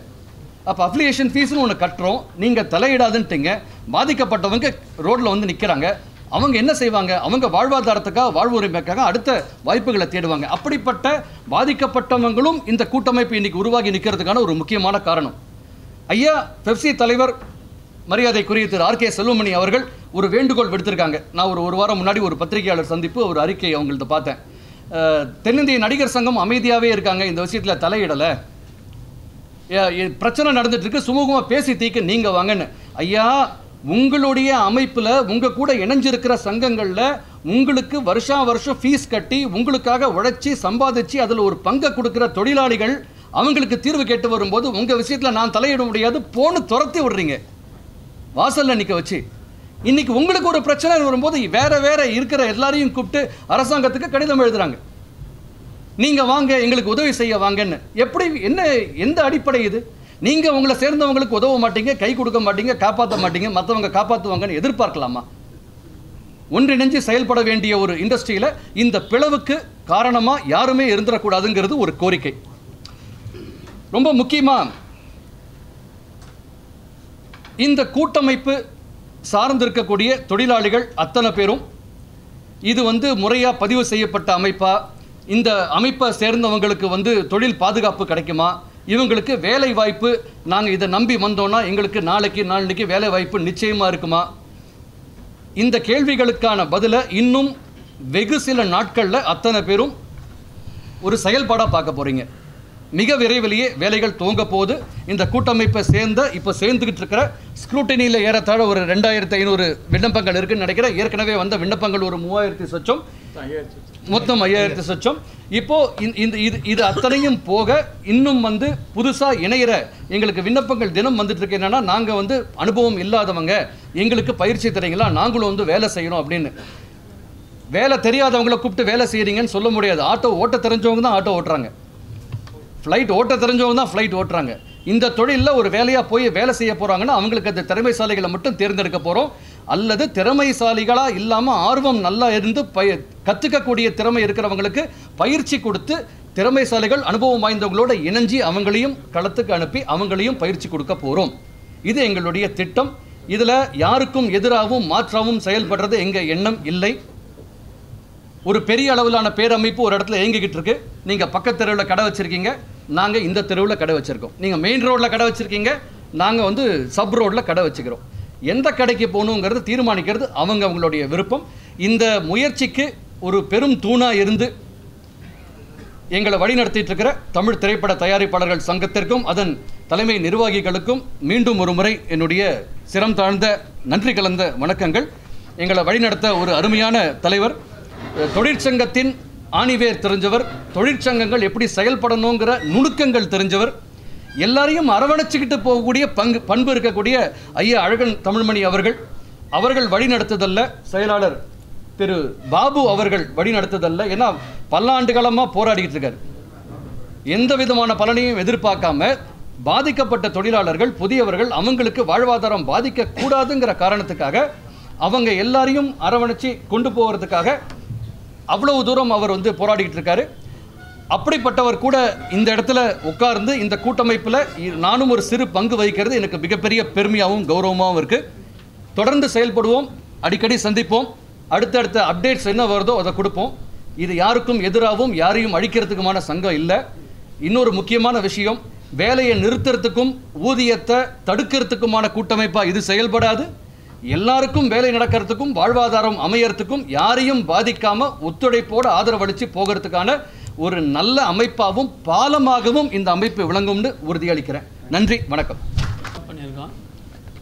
அப்போ அஃபிலியேஷன் ஃபீஸ்னு ஒன்று கட்டுறோம், நீங்கள் தலையிடாதுன்ட்டீங்க. பாதிக்கப்பட்டவங்க ரோட்டில் வந்து நிற்கிறாங்க. அவங்க என்ன செய்வாங்க? அவங்க வாழ்வாதாரத்துக்காக, வாழ்வு உரிமைக்காக அடுத்த வாய்ப்புகளை தேடுவாங்க. அப்படிப்பட்ட பாதிக்கப்பட்டவங்களும் இந்த கூட்டமைப்பு இன்னைக்கு உருவாகி நிற்கிறதுக்கான ஒரு முக்கியமான காரணம். ஐயா பெப்சி தலைவர் மரியாதைக்குரிய திரு ஆர் கே செல்வமணி அவர்கள் ஒரு வேண்டுகோள் விடுத்திருக்காங்க. நான் ஒரு வாரம் முன்னாடி ஒரு பத்திரிகையாளர் சந்திப்பு, ஒரு அறிக்கை அவங்கள்ட்ட பார்த்தேன். தென்னிந்திய நடிகர் சங்கம் அமைதியாகவே இருக்காங்க, இந்த விஷயத்தில் தலையிடலை, பிரச்சனை நடந்துட்டு இருக்கு, சுமூகமாக பேசி தீக்க நீங்கள் வாங்கன்னு. ஐயா, உங்களுடைய அமைப்பில் உங்கள் கூட இணைஞ்சிருக்கிற சங்கங்களில் உங்களுக்கு வருஷம் ஃபீஸ் கட்டி உங்களுக்காக உழைச்சி சம்பாதிச்சு அதில் ஒரு பங்கை கொடுக்குற தொழிலாளிகள் அவங்களுக்கு தீர்வு கேட்டு வரும்போது உங்கள் விஷயத்தில் நான் தலையிட முடியாது போன்னு துரத்தி விடுறீங்க, வாசலில் நிற்க வச்சு. இன்னைக்கு உங்களுக்கு ஒரு பிரச்சனை வரும்போது வேற இருக்கிற எல்லாரையும் கூப்பிட்டு அரசாங்கத்துக்கு கடிதம் எழுதுறாங்க, நீங்கள் வாங்க எங்களுக்கு உதவி செய்ய வாங்கன்னு. எப்படி, என்ன, எந்த அடிப்படை இது? நீங்கள் உங்களை சேர்ந்தவங்களுக்கு உதவ மாட்டீங்க, கை கொடுக்க மாட்டீங்க, காப்பாற்ற மாட்டீங்க, மற்றவங்க காப்பாற்றுவாங்கன்னு எதிர்பார்க்கலாமா? ஒன்றிணைஞ்சு செயல்பட வேண்டிய ஒரு இண்டஸ்ட்ரியில் இந்த பிளவுக்கு காரணமாக யாருமே இருந்துடக்கூடாதுங்கிறது ஒரு கோரிக்கை. ரொம்ப முக்கியமாக இந்த கூட்டமைப்பு சார்ந்திருக்கக்கூடிய தொழிலாளிகள் அத்தனை பேரும் இது முறையாக பதிவு செய்யப்பட்ட அமைப்பா, இந்த அமைப்பை சேர்ந்தவங்களுக்கு தொழில் பாதுகாப்பு கிடைக்குமா, இவங்களுக்கு வேலை வாய்ப்பு, நாங்கள் இதை நம்பி வந்தோன்னா எங்களுக்கு நாளைக்கு வேலை வாய்ப்பு நிச்சயமாக இருக்குமா? இந்த கேள்விகளுக்கான பதிலை இன்னும் வெகு சில நாட்களில் அத்தனை பேரும் ஒரு செயல்பாடாக பார்க்க போகிறீங்க. மிக விரைவிலேயே வேலைகள் துவங்க போது இந்த கூட்டமைப்பை இப்போ சேர்ந்துக்கிட்டு இருக்கிற ஸ்க்ரூட்டினியில் ஏறத்தாழ ஒரு 2500 விண்ணப்பங்கள் இருக்குன்னு நினைக்கிறேன். ஏற்கனவே வந்த விண்ணப்பங்கள் ஒரு 3000 சொச்சம், மொத்தம் 5000 சொச்சம். இப்போ இது அத்தனையும் போக இன்னும் புதுசாக இணையிற எங்களுக்கு விண்ணப்பங்கள் தினம் வந்துட்டு இருக்கு. என்னன்னா, நாங்கள் அனுபவம் இல்லாதவங்க, எங்களுக்கு பயிற்சி தரீங்களா, நாங்களும் வேலை செய்யணும் அப்படின்னு. வேலை தெரியாதவங்களை கூப்பிட்டு வேலை செய்கிறீங்கன்னு சொல்ல முடியாது. ஆட்டோ ஓட்ட தெரிஞ்சவங்க தான் ஆட்டோ ஓட்டுறாங்க, ஃப்ளைட் ஓட்ட தெரிஞ்சவங்க தான் ஃப்ளைட் ஓட்டுறாங்க. இந்த தொழிலில் ஒரு வேலையாக போய் வேலை செய்ய போகிறாங்கன்னா அவங்களுக்கு அந்த திறமைசாலிகளை மட்டும் தேர்ந்தெடுக்க போகிறோம். அல்லது திறமைசாலிகளாக இல்லாமல் ஆர்வம் நல்லா இருந்து கற்றுக்கக்கூடிய திறமை இருக்கிறவங்களுக்கு பயிற்சி கொடுத்து திறமைசாலிகள் அனுபவம் வாய்ந்தவங்களோட இணைஞ்சி அவங்களையும் களத்துக்கு அனுப்பி அவங்களையும் பயிற்சி கொடுக்க போகிறோம். இது எங்களுடைய திட்டம். இதில் யாருக்கும் எதிராகவும் மாற்றாகவும் செயல்படுறது எங்கள் எண்ணம் இல்லை. ஒரு பெரிய அளவிலான பேரமைப்பு ஒரு இடத்துல இயங்கிக்கிட்டு இருக்கு. நீங்கள் பக்கத்து தெருவில் கடை வச்சுருக்கீங்க, நாங்கள் இந்த தெருவில் கடை வச்சுருக்கோம். நீங்கள் மெயின் ரோட்டில் கடை வச்சுருக்கீங்க, நாங்கள் சப் ரோட்டில் கடை வச்சுக்கிறோம். எந்த கடைக்கு போகணுங்கிறது தீர்மானிக்கிறது அவங்களுடைய விருப்பம். இந்த முயற்சிக்கு ஒரு பெரும் தூணாக இருந்து எங்களை வழிநடத்திட்டு இருக்கிற தமிழ் திரைப்பட தயாரிப்பாளர்கள் சங்கத்திற்கும் அதன் தலைமை நிர்வாகிகளுக்கும் மீண்டும் ஒரு முறை என்னுடைய சிரம் தாழ்ந்த நன்றி கலந்த வணக்கங்கள். எங்களை வழிநடத்த ஒரு அருமையான தலைவர், தொழிற்சங்கத்தின் ஆணிவேர் தெரிஞ்சவர், தொழிற்சங்கங்கள் எப்படி செயல்படணுங்கிற நுணுக்கங்கள் தெரிஞ்சவர், எல்லாரையும் அரவணைச்சிக்கிட்டு போகக்கூடிய பண்பு இருக்கக்கூடிய ஐயா அழகன் தமிழ்மணி அவர்கள் வழிநடத்துதல்ல, செயலாளர் திரு பாபு அவர்கள் வழிநடத்துதல்ல. ஏன்னா பல்லாண்டு காலமாக போராடிக்கிட்டு இருக்காரு. எந்த விதமான பலனையும் எதிர்பார்க்காம பாதிக்கப்பட்ட தொழிலாளர்கள், புதியவர்கள், அவங்களுக்கு வாழ்வாதாரம் பாதிக்கக்கூடாதுங்கிற காரணத்துக்காக அவங்க எல்லாரையும் அரவணைச்சி கொண்டு போகிறதுக்காக அவ்வளவு தூரம் அவர் போராடிக்கிட்டு இருக்காரு. அப்படிப்பட்டவர் கூட இந்த இடத்துல உட்கார்ந்து இந்த கூட்டமைப்பில் நானும் ஒரு சிறு பங்கு வகிக்கிறது எனக்கு மிகப்பெரிய பெருமையாகவும் கௌரவமாகவும் இருக்குது. தொடர்ந்து செயல்படுவோம், அடிக்கடி சந்திப்போம், அடுத்தடுத்த அப்டேட்ஸ் என்ன வருதோ அதை கொடுப்போம். இது யாருக்கும் எதிராகவும் யாரையும் அழிக்கிறதுக்குமான சங்கம் இல்லை. இன்னொரு முக்கியமான விஷயம், வேலையை நிறுத்துறதுக்கும் ஊதியத்தை தடுக்கிறதுக்குமான கூட்டமைப்பாக இது செயல்படாது. எல்லாருக்கும் வேலை நடக்கிறதுக்கும் வாழ்வாதாரம் அமையறதுக்கும் யாரையும் பாதிக்காம ஒத்துழைப்போடு ஆதரவளித்து போகிறதுக்கான ஒரு நல்ல அமைப்பாகவும் பாலமாகவும் இந்த அமைப்பு விளங்கும்னு உறுதியளிக்கிறேன். நன்றி, வணக்கம். பண்ணியிருக்கோம்.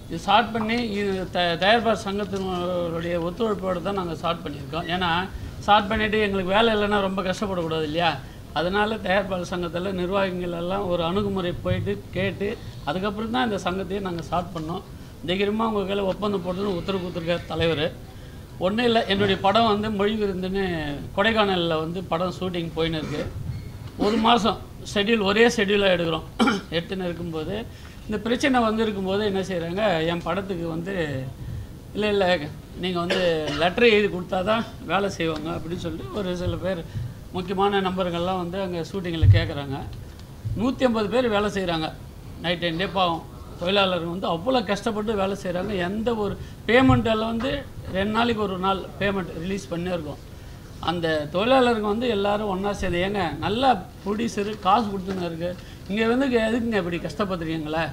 இது ஸ்டார்ட் பண்ணி இது தயாரிப்பாளர் சங்கத்தினுடைய ஒத்துழைப்போடு தான் நாங்கள் ஸ்டார்ட் பண்ணியிருக்கோம். ஏன்னா ஸ்டார்ட் பண்ணிவிட்டு எங்களுக்கு வேலை இல்லைன்னா ரொம்ப கஷ்டப்படக்கூடாது இல்லையா? அதனால் தயாரிப்பாளர் சங்கத்தில் நிர்வாகிகள் எல்லாம் ஒரு அணுகுமுறை போயிட்டு கேட்டு அதுக்கப்புறம் தான் இந்த சங்கத்தையே நாங்கள் ஸ்டார்ட் பண்ணோம். தைரியமாக உங்கள் கையில் ஒப்பந்தம் போட்டுன்னு உத்தரவு கொடுத்துருக்கார் தலைவர். ஒன்றும் இல்லை, என்னுடைய படம் மொழி விருந்துன்னு கொடைக்கானலில் படம் ஷூட்டிங் போயின்னு இருக்குது. ஒரு மாதம் ஷெட்யூல் ஒரே ஷெட்யூலாக எடுத்துன்னு இருக்கும்போது இந்த பிரச்சனை இருக்கும்போது என்ன செய்கிறாங்க, என் படத்துக்கு இல்லை நீங்கள் லெட்டர் எழுதி கொடுத்தா தான் வேலை செய்வாங்க அப்படின்னு சொல்லிட்டு ஒரு சில பேர் முக்கியமான நம்பர்கள்லாம் அங்கே ஷூட்டிங்கில் கேட்குறாங்க. 150 பேர் வேலை செய்கிறாங்க. நைட் 10 டே பாவம் தொழிலாளர்கள் அவ்வளோ கஷ்டப்பட்டு வேலை செய்கிறாங்க. எந்த ஒரு பேமெண்ட்டெல்லாம் 2 நாளைக்கு ஒரு நாள் பேமெண்ட் ரிலீஸ் பண்ணியிருக்கோம். அந்த தொழிலாளருக்கு எல்லோரும் ஒன்றா சேர்ந்து ஏங்க நல்லா ப்ரொடியூசரு காசு கொடுத்துன்னு இருக்குது, இங்கே எதுக்குங்க இப்படி கஷ்டப்படுறீங்களே,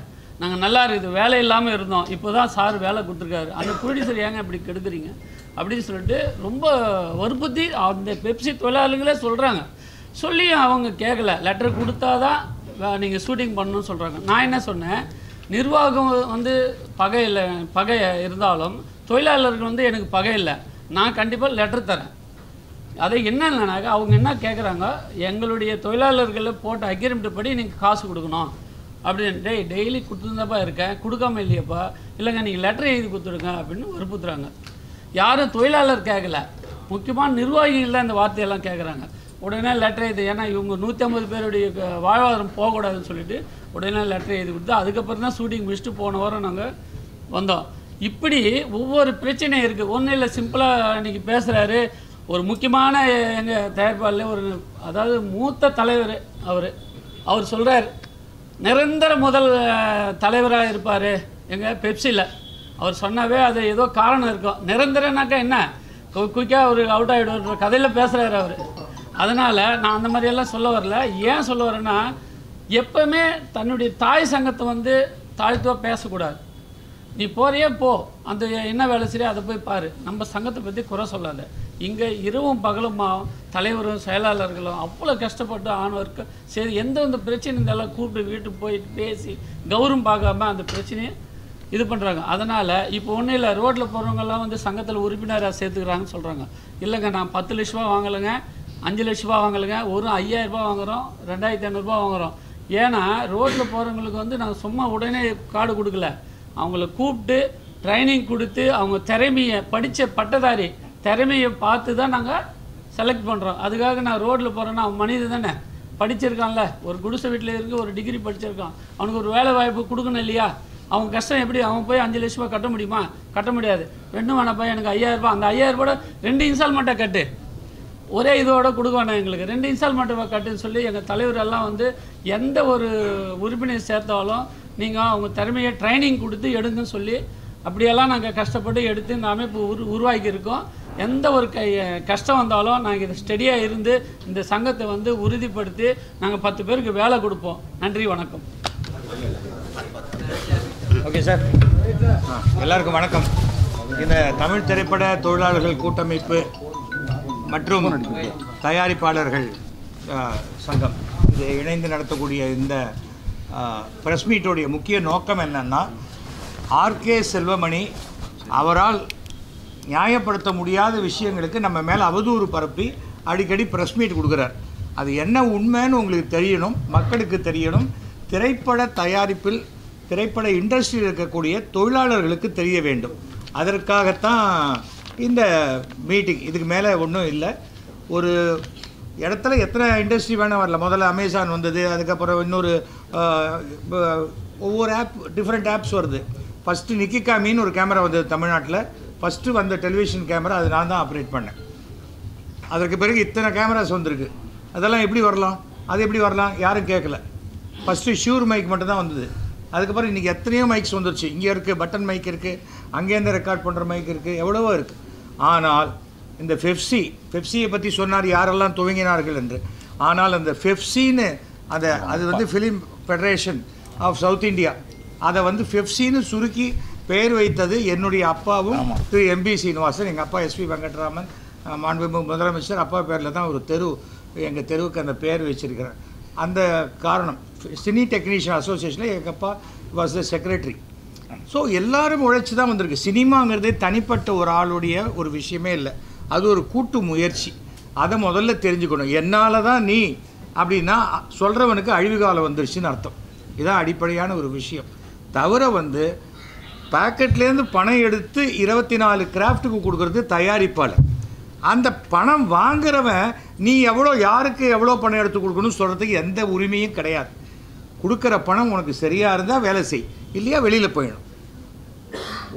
நாங்கள் நல்லா இருக்குது, வேலை இல்லாமல் இருந்தோம், இப்போ தான் சார் வேலை கொடுத்துருக்காரு, அந்த ப்ரொடியூசர் ஏங்க இப்படி கெடுக்குறீங்க அப்படின்னு சொல்லிட்டு ரொம்ப வற்புறுத்தி அந்த பெப்சி தொழிலாளர்களே சொல்கிறாங்க. சொல்லி அவங்க கேட்கல, லெட்டர் கொடுத்தா தான் நீங்கள் ஷூட்டிங் பண்ணணும்னு சொல்கிறாங்க. நான் என்ன சொன்னேன், நிர்வாகம் பகை இருந்தாலும் தொழிலாளர்கள் எனக்கு பகை இல்லை, நான் கண்டிப்பாக லெட்டர் தரேன். அதை என்னன்னாக்கா அவங்க என்ன கேட்குறாங்க, எங்களுடைய தொழிலாளர்களை போட்ட அக்ரிமெண்ட் படி நீங்கள் காசு கொடுக்கணும் அப்படின்ட்டு டெய்லி கொடுத்துருந்தாப்பா இருக்கேன், கொடுக்காம இல்லையாப்பா, இல்லைங்க நீங்கள் லெட்டர் எழுதி கொடுத்துருங்க அப்படின்னு வற்புறுத்துறாங்க. யாரும் தொழிலாளர் கேட்கல, முக்கியமான நிர்வாகிகள் தான் இந்த வார்த்தையெல்லாம் கேட்குறாங்க. உடனே லெட்டர் எழுதி, ஏன்னா இவங்க 150 பேருடைய வாழ்வாதாரம் போகக்கூடாதுன்னு சொல்லிட்டு உடனே லெட்டர் எழுதி கொடுத்து அதுக்கப்புறம் தான் ஷூட்டிங் முடிச்சுட்டு போன வாரம் நாங்கள் வந்தோம். இப்படி ஒவ்வொரு பிரச்சனையும் இருக்குது. ஒன்றும் இல்லை, சிம்பிளாக இன்றைக்கி பேசுகிறாரு ஒரு முக்கியமான எங்கள் தயாரிப்பாளர் ஒரு அதாவது மூத்த தலைவர் அவர் சொல்கிறார், நிரந்தர முதல் தலைவராக இருப்பார் எங்கள் பெப்சியில். அவர் சொன்னாவே அது ஏதோ காரணம் இருக்கும். நிரந்தரனாக்கா என்ன, குயிக்காக அவர் அவுட் ஆகிடுன்ற கதையில் பேசுகிறாரு அவர். அதனால் நான் அந்த மாதிரியெல்லாம் சொல்ல வரல. ஏன் சொல்ல வரேன்னா, எப்போவுமே தன்னுடைய தாய் சங்கத்தை தாழ்த்துவாக பேசக்கூடாது. நீ போறியே போ, அந்த என்ன வேலை சரியா அதை போய் பாரு, நம்ம சங்கத்தை பற்றி குறை சொல்லாத. இங்கே இரவும் பகலுமா தலைவரும் செயலாளர்களும் அவ்வளோ கஷ்டப்பட்டு ஆனவருக்கு சரி எந்த பிரச்சனை இருந்தாலும் கூப்பிட்டு வீட்டுக்கு போயிட்டு பேசி கௌரவம் பார்க்காம அந்த பிரச்சனையை இது பண்ணுறாங்க. அதனால் இப்போ ஒன்றும் இல்லை, ரோட்டில் போகிறவங்கெல்லாம் சங்கத்தில் உறுப்பினராக சேர்த்துக்கிறாங்கன்னு சொல்கிறாங்க. இல்லைங்க, நான் 10 லட்ச ரூபா வாங்கலைங்க, 5 லட்ச ரூபா வாங்கலைங்க, ஒரு 5000 ரூபா வாங்குகிறோம், 2500 ரூபா வாங்குகிறோம். ஏன்னா ரோட்டில் போகிறவங்களுக்கு நாங்கள் சும்மா உடனே கார்டு கொடுக்கல, அவங்கள கூப்பிட்டு ட்ரைனிங் கொடுத்து அவங்க திறமையை படித்த பட்டதாரி திறமையை பார்த்து தான் நாங்கள் செலக்ட் பண்ணுறோம். அதுக்காக நான் ரோட்டில் போகிறேன்னா அவன் மனிதன் தானே, படிச்சிருக்கான்ல, ஒரு குடிசை வீட்டில் இருக்கு, ஒரு டிகிரி படிச்சிருக்கான், அவனுக்கு ஒரு வேலை வாய்ப்பு கொடுக்கணும் இல்லையா? அவங்க கஷ்டம் எப்படி, அவன் போய் 5 லட்ச ரூபா கட்ட முடியுமா? கட்ட முடியாது. ரெண்டும் வேணாப்பா, எனக்கு 5000 ரூபா, அந்த 5000 ரூபாய் 2 இன்ஸ்டால்மெண்ட்டை கட்டு, ஒரே இதோட கொடுக்க வேணாம், எங்களுக்கு 2 இன்ஸ்டால்மெண்ட்டை கட்டுன்னு சொல்லி எங்கள் தலைவரெல்லாம் எந்த ஒரு உறுப்பினர் சேர்த்தாலும் நீங்கள் அவங்க திறமையை ட்ரைனிங் கொடுத்து எடுங்கன்னு சொல்லி அப்படியெல்லாம் நாங்கள் கஷ்டப்பட்டு எடுத்து இந்த அமைப்பு உருவாக்கியிருக்கோம். எந்த ஒரு கஷ்டம் வந்தாலும் நாங்கள் இது ஸ்டெடியாக இருந்து இந்த சங்கத்தை உறுதிப்படுத்தி நாங்கள் 10 பேருக்கு வேலை கொடுப்போம். நன்றி, வணக்கம். ஓகே சார், எல்லாருக்கும் வணக்கம். இந்த தமிழ் திரைப்பட தொழிலாளர்கள் கூட்டமைப்பு மற்றும் தயாரிப்பாளர்கள் சங்கம் இது இணைந்து நடத்தக்கூடிய இந்த ப்ரெஸ் மீட்டோடைய முக்கிய நோக்கம் என்னென்னா, ஆர்கே செல்வமணி அவரால் நியாயப்படுத்த முடியாத விஷயங்களுக்கு நம்ம மேலே அவதூறு பரப்பி அடிக்கடி ப்ரெஸ் மீட் கொடுக்குறார். அது என்ன உண்மைன்னு உங்களுக்கு தெரியணும், மக்களுக்கு தெரியணும், திரைப்பட தயாரிப்பில் திரைப்பட இண்டஸ்ட்ரியில் இருக்கக்கூடிய தொழிலாளர்களுக்கு தெரிய வேண்டும். அதற்காகத்தான் இந்த மீட்டிங். இதுக்கு மேலே ஒன்றும் இல்லை. ஒரு இடத்துல எத்தனை இண்டஸ்ட்ரி வேணால் வரல. முதல்ல அமேசான் வந்தது, அதுக்கப்புறம் இன்னொரு ஒவ்வொரு ஆப் டிஃப்ரெண்ட் ஆப்ஸ் வருது. ஃபஸ்ட்டு நிக்கிகாமின்னு ஒரு கேமரா வந்தது தமிழ்நாட்டில். ஃபஸ்ட்டு வந்த டெலிவிஷன் கேமரா அது நான் தான் ஆப்ரேட் பண்ணேன். அதற்கு பிறகு இத்தனை கேமராஸ் வந்திருக்கு. அதெல்லாம் எப்படி வரலாம், அது எப்படி வரலாம், யாரும் கேட்கல. ஃபஸ்ட்டு ஷூர் மைக் மட்டும் தான் வந்தது. அதுக்கப்புறம் இன்றைக்கி எத்தனையோ மைக்ஸ் வந்துருச்சு. இங்கே இருக்குது பட்டன் மைக் இருக்குது, அங்கேருந்து ரெக்கார்ட் பண்ணுற மைக் இருக்குது, எவ்வளவோ இருக்குது. ஆனால் இந்த பெப்சியை பற்றி சொன்னார் யாரெல்லாம் துவங்கினார்கள் என்று. ஆனால் அந்த பெப்சின்னு அது வந்து film federation of south India, அதை வந்து பெப்சின்னு சுருக்கி பெயர் வைத்தது என்னுடைய அப்பாவும் திரு எம்பி சீனிவாசன். எங்கள் அப்பா எஸ்பி வெங்கட்ராமன் மாண்புமிகு முதலமைச்சர் அப்பா பேரில் தான் ஒரு தெரு, எங்கள் தெருவுக்கு அந்த பேர் வச்சிருக்கிறேன். அந்த காரணம் சினி டெக்னீஷியன் அசோசியேஷனில் எங்கள் அப்பா வாஸ் த செக்ரட்டரி. ஸோ எல்லாரும் உழைச்சி தான் வந்திருக்கு. சினிமாங்கிறதே தனிப்பட்ட ஒரு ஆளுடைய ஒரு விஷயமே இல்லை, அது ஒரு கூட்டு முயற்சி. அதை முதல்ல தெரிஞ்சுக்கணும். என்னால் தான் நீ அப்படின்னா சொல்கிறவனுக்கு அழிவு காலம் வந்துருச்சுன்னு அர்த்தம். இதுதான் அடிப்படையான ஒரு விஷயம். தவிர வந்து பேக்கெட்லேருந்து பணம் எடுத்து 24 கிராஃப்ட்டுக்கு கொடுக்குறது தயாரிப்பாளர். அந்த பணம் வாங்குறவன் நீ எவ்வளோ யாருக்கு எவ்வளோ பணம் எடுத்து கொடுக்கணும்னு சொல்கிறதுக்கு எந்த உரிமையும் கிடையாது. கொடுக்குற பணம் உனக்கு சரியாக இருந்தால் வேலை செய், இல்லையா வெளியில் போயிடும்.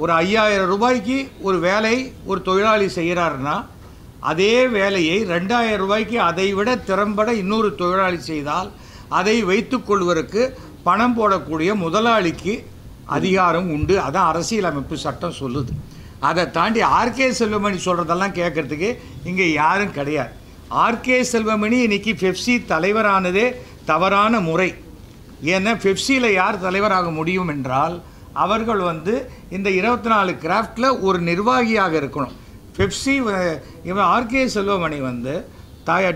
ஒரு 5000 ரூபாய்க்கு ஒரு வேலை ஒரு தொழிலாளி செய்கிறாருன்னா அதே வேலையை 2000 ரூபாய்க்கு அதை விட திறம்பட இன்னொரு தொழிலாளி செய்தால் அதை வைத்து கொள்வதற்கு பணம் போடக்கூடிய முதலாளிக்கு அதிகாரம் உண்டு. அதான் அரசியலமைப்பு சட்டம் சொல்லுது. அதை தாண்டி ஆர்கே செல்வமணி சொல்கிறதெல்லாம் கேட்குறதுக்கு இங்கே யாரும் கிடையாது. ஆர்கே செல்வமணி இன்னைக்கு பெப்சி தலைவரானதே தவறான முறை. ஏன்னா பெப்சியில் யார் தலைவராக முடியும் என்றால் அவர்கள் வந்து இந்த 24 கிராஃப்டில் ஒரு நிர்வாகியாக இருக்கணும். பெப்சி இவன் ஆர்கே செல்வமணி வந்து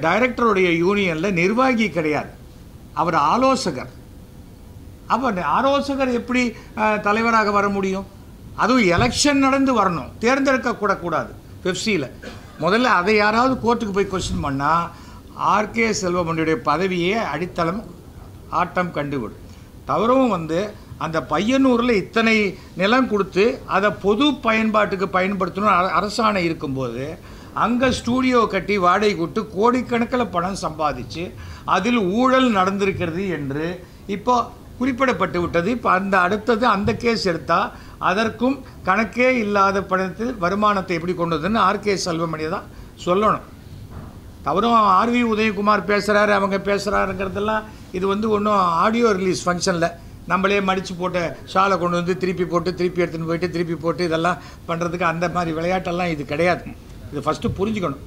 டைரக்டருடைய யூனியனில் நிர்வாகி கிடையாது, அவர் ஆலோசகர். அப்போ ஆலோசகர் எப்படி தலைவராக வர முடியும்? அதுவும் எலெக்ஷன் நடந்து வரணும், தேர்ந்தெடுக்கக்கூடக்கூடாது. பெப்சியில் முதல்ல அதை யாராவது கோர்ட்டுக்கு போய் கொஸ்டின் பண்ணால் ஆர்கே செல்வமணியுடைய பதவியே அடித்தளம் ஆட்டம் கண்டுவிடும். தவறும் வந்து அந்த பையனூரில் இத்தனை நிலம் கொடுத்து அதை பொது பயன்பாட்டுக்கு பயன்படுத்தணும் அரசாணை இருக்கும்போது அங்கே ஸ்டூடியோ கட்டி வாடகை கொடுத்து கோடிக்கணக்கில் பணம் சம்பாதிச்சு அதில் ஊழல் நடந்திருக்கிறது என்று இப்போ குறிப்பிடப்பட்டு விட்டது. இப்போ அடுத்தது அந்த கேஸ் எடுத்தால் அதற்கும் கணக்கே இல்லாத பணத்தில் வருமானத்தை எப்படி கொண்டு வந்ததுன்னு ஆர்கே செல்வமணி தான் சொல்லணும். தவறும் ஆர்வி உதயகுமார் பேசுகிறாரு, அவங்க பேசுகிறாருங்கிறதெல்லாம் இது வந்து ஒன்றும் ஆடியோ ரிலீஸ் ஃபங்க்ஷனில் நம்மளே மடித்து போட்ட ஷாலை கொண்டு வந்து திருப்பி போட்டு திருப்பி எடுத்துன்னு போயிட்டு திருப்பி போட்டு இதெல்லாம் பண்ணுறதுக்கு அந்த மாதிரி விளையாட்டெல்லாம் இது கிடையாது. இது ஃபஸ்ட்டு புரிஞ்சுக்கணும்.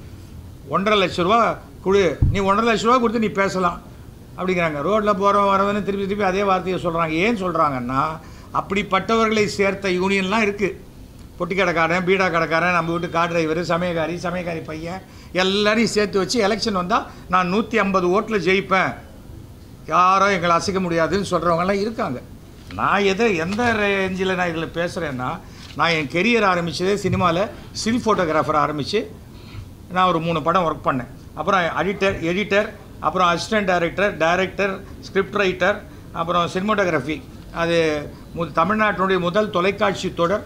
1.5 லட்ச ரூபா கொடு, நீ 1.5 லட்ச ரூபா கொடுத்து நீ பேசலாம் அப்படிங்கிறாங்க. ரோட்டில் போகிறவன் வரவன்னு திருப்பி திருப்பி அதே வார்த்தையை சொல்கிறாங்க. ஏன் சொல்கிறாங்கன்னா அப்படிப்பட்டவர்களை சேர்த்த யூனியன்லாம் இருக்குது. பொட்டி கடைக்காரன், பீடா கடைக்காரன், நம்ம வீட்டு கார் டிரைவர், சமயக்காரி பையன் எல்லாரையும் சேர்த்து வச்சு எலெக்ஷன் வந்தால் நான் 150 ஓட்டில் ஜெயிப்பேன், யாரும் எங்களை அசைக்க முடியாதுன்னு சொல்கிறவங்கலாம் இருக்காங்க. நான் எந்த ரேஞ்சில் நான் இதில் பேசுகிறேன்னா, நான் என் கெரியர் ஆரம்பித்ததே சினிமாவில் ஸ்டில் ஃபோட்டோகிராஃபர் ஆரம்பித்து நான் ஒரு 3 படம் ஒர்க் பண்ணேன். அப்புறம் எடிட்டர், அப்புறம் அசிஸ்டன்ட் டைரக்டர், ஸ்கிரிப்ட் ரைட்டர், அப்புறம் சினிமோட்டோகிராஃபி. அது தமிழ்நாட்டினுடைய முதல் தொலைக்காட்சி தொடர்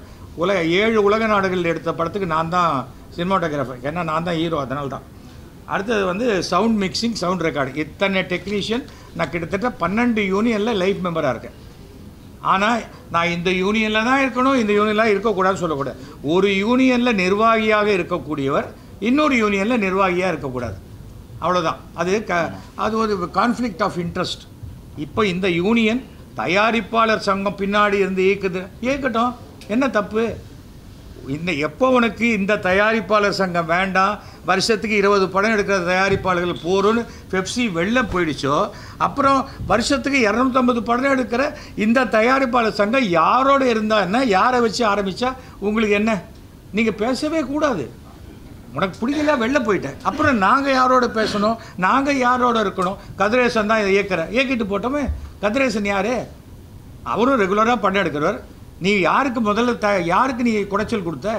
7 உலக நாடுகளில் எடுத்த படத்துக்கு நான் தான் சினிமோட்டோகிராஃபர். ஏன்னா நான் தான் ஹீரோ, அதனால தான். அடுத்தது வந்து சவுண்ட் மிக்சிங், சவுண்ட் ரெக்கார்டு. இத்தனை டெக்னீஷியன். நான் கிட்டத்தட்ட 12 யூனியனில் லைஃப் மெம்பராக இருக்கேன். ஆனால் நான் இந்த யூனியனில் தான் இருக்கணும், இந்த யூனியனில் இருக்கக்கூடாதுன்னு சொல்லக்கூடாது. ஒரு யூனியனில் நிர்வாகியாக இருக்கக்கூடியவர் இன்னொரு யூனியனில் நிர்வாகியாக இருக்கக்கூடாது, அவ்வளோதான். அது ஒரு கான்ஃப்ளிக்ட் ஆஃப் இன்ட்ரெஸ்ட். இப்போ இந்த யூனியன் தயாரிப்பாளர் சங்கம் பின்னாடி இருந்து இயக்கட்டும், என்ன தப்பு? எப்போ உனக்கு இந்த தயாரிப்பாளர் சங்கம் வேண்டாம், வருஷத்துக்கு 20 படம் எடுக்கிற தயாரிப்பாளர்கள் போகிறோன்னு பெப்சி வெளில போயிடுச்சோ, அப்புறம் வருஷத்துக்கு 250 படம் எடுக்கிற இந்த தயாரிப்பாளர் சங்கம் யாரோடு இருந்தால் என்ன, யாரை வச்சு ஆரம்பித்தா உங்களுக்கு என்ன? நீங்கள் பேசவே கூடாது. உனக்கு பிடிக்கல வெளில போயிட்டேன். அப்புறம் நாங்கள் யாரோட பேசணும், நாங்கள் யாரோட இருக்கணும்? கதிரேசன் தான் இதை இயக்கிட்டு போட்டோமே. கதிரேசன் யார்? அவரும் ரெகுலராக படம் எடுக்கிறவர். நீ யாருக்கு முதல்ல யாருக்கு நீ குடைச்சல் கொடுத்த?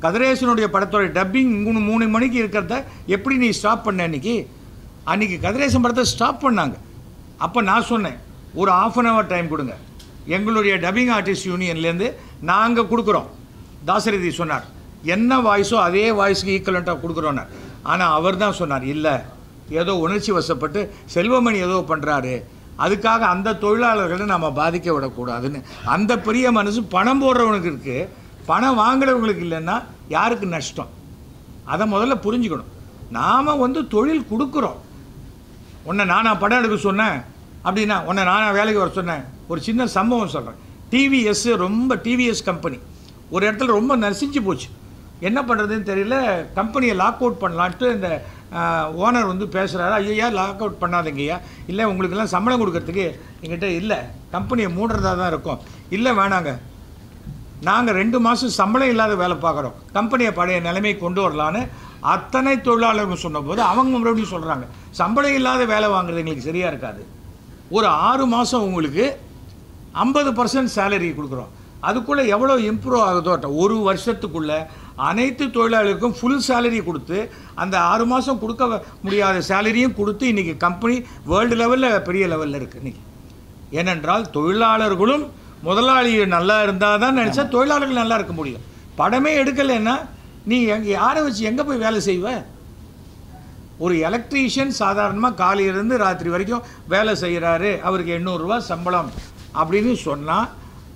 கதிரேசனுடைய படத்தோட டப்பிங் 3 மணிக்கு இருக்கிறத எப்படி நீ ஸ்டாப் பண்ண? அன்றைக்கி கதிரேசன் படத்தை ஸ்டாப் பண்ணாங்க. அப்போ நான் சொன்னேன், ஒரு 1/2 hour டைம் கொடுங்க, எங்களுடைய டப்பிங் ஆர்டிஸ்ட் யூனியன்லேருந்து நாங்கள் கொடுக்குறோம். தாசரதி சொன்னார், என்ன வாய்ஸோ அதே வாய்ஸுக்கு ஈக்குவலண்ட்டாக கொடுக்குறோன்னார். ஆனால் அவர் தான் சொன்னார், இல்லை ஏதோ உணர்ச்சி வசப்பட்டு செல்வமணி ஏதோ பண்ணுறாரு, அதுக்காக அந்த தொழிலாளர்களை நம்ம பாதிக்க விடக்கூடாதுன்னு. அந்த பெரிய மனசு பணம் போடுறவனுக்கு இருக்குது, பணம் வாங்குறவங்களுக்கு இல்லைன்னா யாருக்கு நஷ்டம்? அதை முதல்ல புரிஞ்சுக்கணும். நாம் தொழில் கொடுக்குறோம். உன்னை நானா படம் எடுக்க சொன்னேன் அப்படின்னா உன்னை நானா வேலைக்கு வர சொன்னேன்? ஒரு சின்ன சம்பவம் சொல்கிறேன். டிவிஎஸ் கம்பெனி ஒரு இடத்துல ரொம்ப நசிஞ்சு போச்சு. என்ன பண்ணுறதுன்னு தெரியல. கம்பெனியை லாக் அவுட் பண்ணலான்ட்டு இந்த ஓனர் பேசுகிறாரு. ஐயா லாக் அவுட் பண்ணாதீங்கய்யா, இல்லை உங்களுக்கெல்லாம் சம்பளம் கொடுக்கறதுக்கு எங்கிட்ட இல்லை, கம்பெனியை மூடுறதா தான் இருக்கும். இல்லை வேணாங்க, நாங்கள் 2 மாதம் சம்பளம் இல்லாத வேலை பார்க்குறோம், கம்பெனியை பழைய நிலைமை கொண்டு வரலான்னு அத்தனை தொழிலாளர்கள் சொன்னபோது அவங்க மறுபடியும் சொல்கிறாங்க, சம்பளம் இல்லாத வேலை வாங்குறது எங்களுக்கு சரியாக இருக்காது, ஒரு 6 மாதம் உங்களுக்கு 50% சேலரி கொடுக்குறோம், அதுக்குள்ளே எவ்வளோ இம்ப்ரூவ் ஆகுதோ ஒரு வருஷத்துக்குள்ளே அனைத்து தொழிலாளர்களுக்கும் ஃபுல் சேலரி கொடுத்து அந்த 6 மாதம் கொடுக்க முடியாத சேலரியும் கொடுத்து இன்றைக்கி கம்பெனி வேர்ல்டு லெவலில் பெரிய லெவலில் இருக்குது இன்றைக்கி. ஏனென்றால் தொழிலாளர்களும் முதலாளி நல்லா இருந்தால் தான் நினச்சா தொழிலாளர்கள் நல்லா இருக்க முடியும். படமே எடுக்கலைன்னா நீ யாரை வச்சு எங்கே போய் வேலை செய்வ? ஒரு எலக்ட்ரீஷியன் சாதாரணமாக காலையிலேருந்து ராத்திரி வரைக்கும் வேலை செய்கிறாரு, அவருக்கு 800 ரூபா சம்பளம் அப்படின்னு சொன்னால்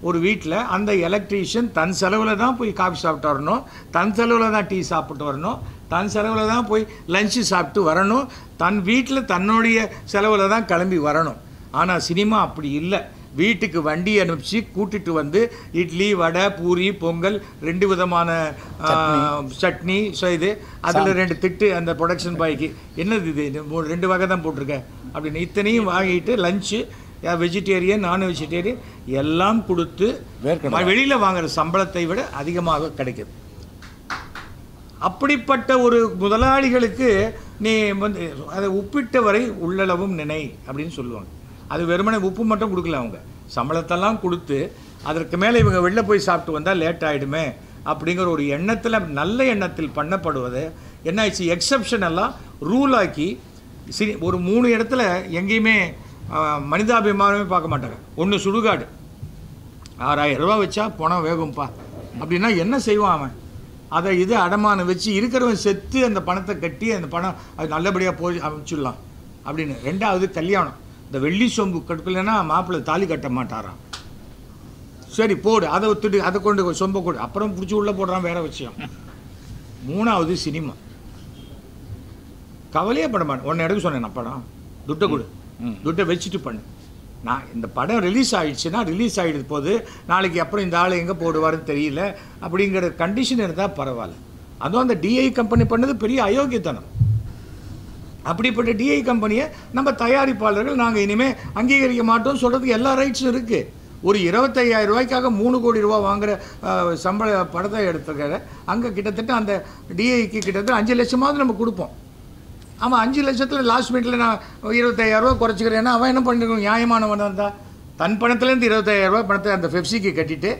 ஒரு வீட்டில் அந்த எலக்ட்ரீஷியன் தன் செலவில் தான் போய் காஃபி சாப்பிட்டு வரணும், தன் செலவில் தான் டீ சாப்பிட்டு வரணும், தன் செலவில் தான் போய் லஞ்சு சாப்பிட்டு வரணும், தன் வீட்டில் தன்னுடைய செலவில் தான் கிளம்பி வரணும். ஆனால் சினிமா அப்படி இல்லை. வீட்டுக்கு வண்டி அனுப்பிச்சு கூட்டிகிட்டு வந்து இட்லி, வடை, பூரி, பொங்கல், 2 விதமான சட்னி செய்து அதில் 2 திட்டு அந்த ப்ரொடக்ஷன் பாய்க்கு, என்னது இது 2 வகை தான் போட்டிருக்கேன் அப்படின்னு இத்தனையும் வாங்கிட்டு லஞ்சு வெஜிடேரியன் நான் வெஜிடேரியன் எல்லாம் கொடுத்து வெளியில் வாங்குகிற சம்பளத்தை விட அதிகமாக கிடைக்குது. அப்படிப்பட்ட ஒரு முதலாளிகளுக்கு நீ அதை உப்பிட்ட வரை உள்ளளவும் நினை அப்படின்னு சொல்லுவாங்க. அது வெறுமனே உப்பு மட்டும் கொடுக்கல, அவங்க சம்பளத்தெல்லாம் கொடுத்து அதற்கு மேலே இவங்க வெளில போய் சாப்பிட்டு வந்தால் லேட் ஆகிடுமே அப்படிங்கிற ஒரு எண்ணத்தில், நல்ல எண்ணத்தில் பண்ணப்படுவது என்ன ஆயிடுச்சு, எக்ஸப்ஷன் எல்லாம் ரூல் ஆக்கி ஒரு 3 இடத்துல எங்கேயுமே மனிதாபிமானமே பார்க்க மாட்டாங்க. ஒன்று சுடுகாடு, 6000 ரூபா வச்சா பணம் வேகும்பா அப்படின்னா என்ன செய்வான் அவன்? அதை இது அடமானம் வச்சு இருக்கிறவன் செத்து அந்த பணத்தை கட்டி அந்த பணம் அது நல்லபடியாக போய் அமைச்சிடலாம் அப்படின்னு. 2வது கல்யாணம், இந்த வெள்ளி சொம்பு கட்டுக்கலைன்னா மாப்பிள்ளை தாலி கட்ட மாட்டாராம். சரி போடு, அதை ஒத்துட்டு அதை கொண்டு சொம்பை கொடு, அப்புறம் பிடிச்சி உள்ளே போடுறான், வேற விஷயம். 3வது சினிமா, கவலையே பட மாட்டேன். ஒன்று எடுக்க சொன்னேன், நான் படம் துட்டை கொடு, துட்டை வச்சுட்டு பண்ணு. நான் இந்த படம் ரிலீஸ் ஆகிடுச்சுன்னா ரிலீஸ் ஆகிடுது போது நாளைக்கு அப்புறம் இந்த ஆள் எங்கே போடுவாருன்னு தெரியல அப்படிங்கிற கண்டிஷன் இருந்தால் பரவாயில்ல. அதுவும் அந்த டிஐ கம்பெனி பண்ணது பெரிய அயோக்கியத்தனம். அப்படிப்பட்ட டிஐ கம்பெனியை நம்ம தயாரிப்பாளர்கள் நாங்கள் இனிமேல் அங்கீகரிக்க மாட்டோம்னு சொல்கிறதுக்கு எல்லா ரைட்ஸும் இருக்குது. ஒரு 25,000 ரூபாய்க்காக 3 கோடி ரூபா வாங்குகிற சம்பள படத்தை எடுத்துக்கிற அங்கே கிட்டத்தட்ட அந்த டிஐக்கு கிட்டத்தட்ட 5 லட்சமாவது நம்ம கொடுப்போம். ஆமாம், 5 லட்சத்தில் லாஸ்ட் மினிட்ல நான் 25,000 ரூபா குறைச்சிக்கிறேன்னா அவன் என்ன பண்ணிருக்கணும்? நியாயமானவன் இருந்தால் தன் பணத்துலேருந்து 25,000 ரூபா பணத்தை அந்த பெப்சிக்கு கட்டிட்டு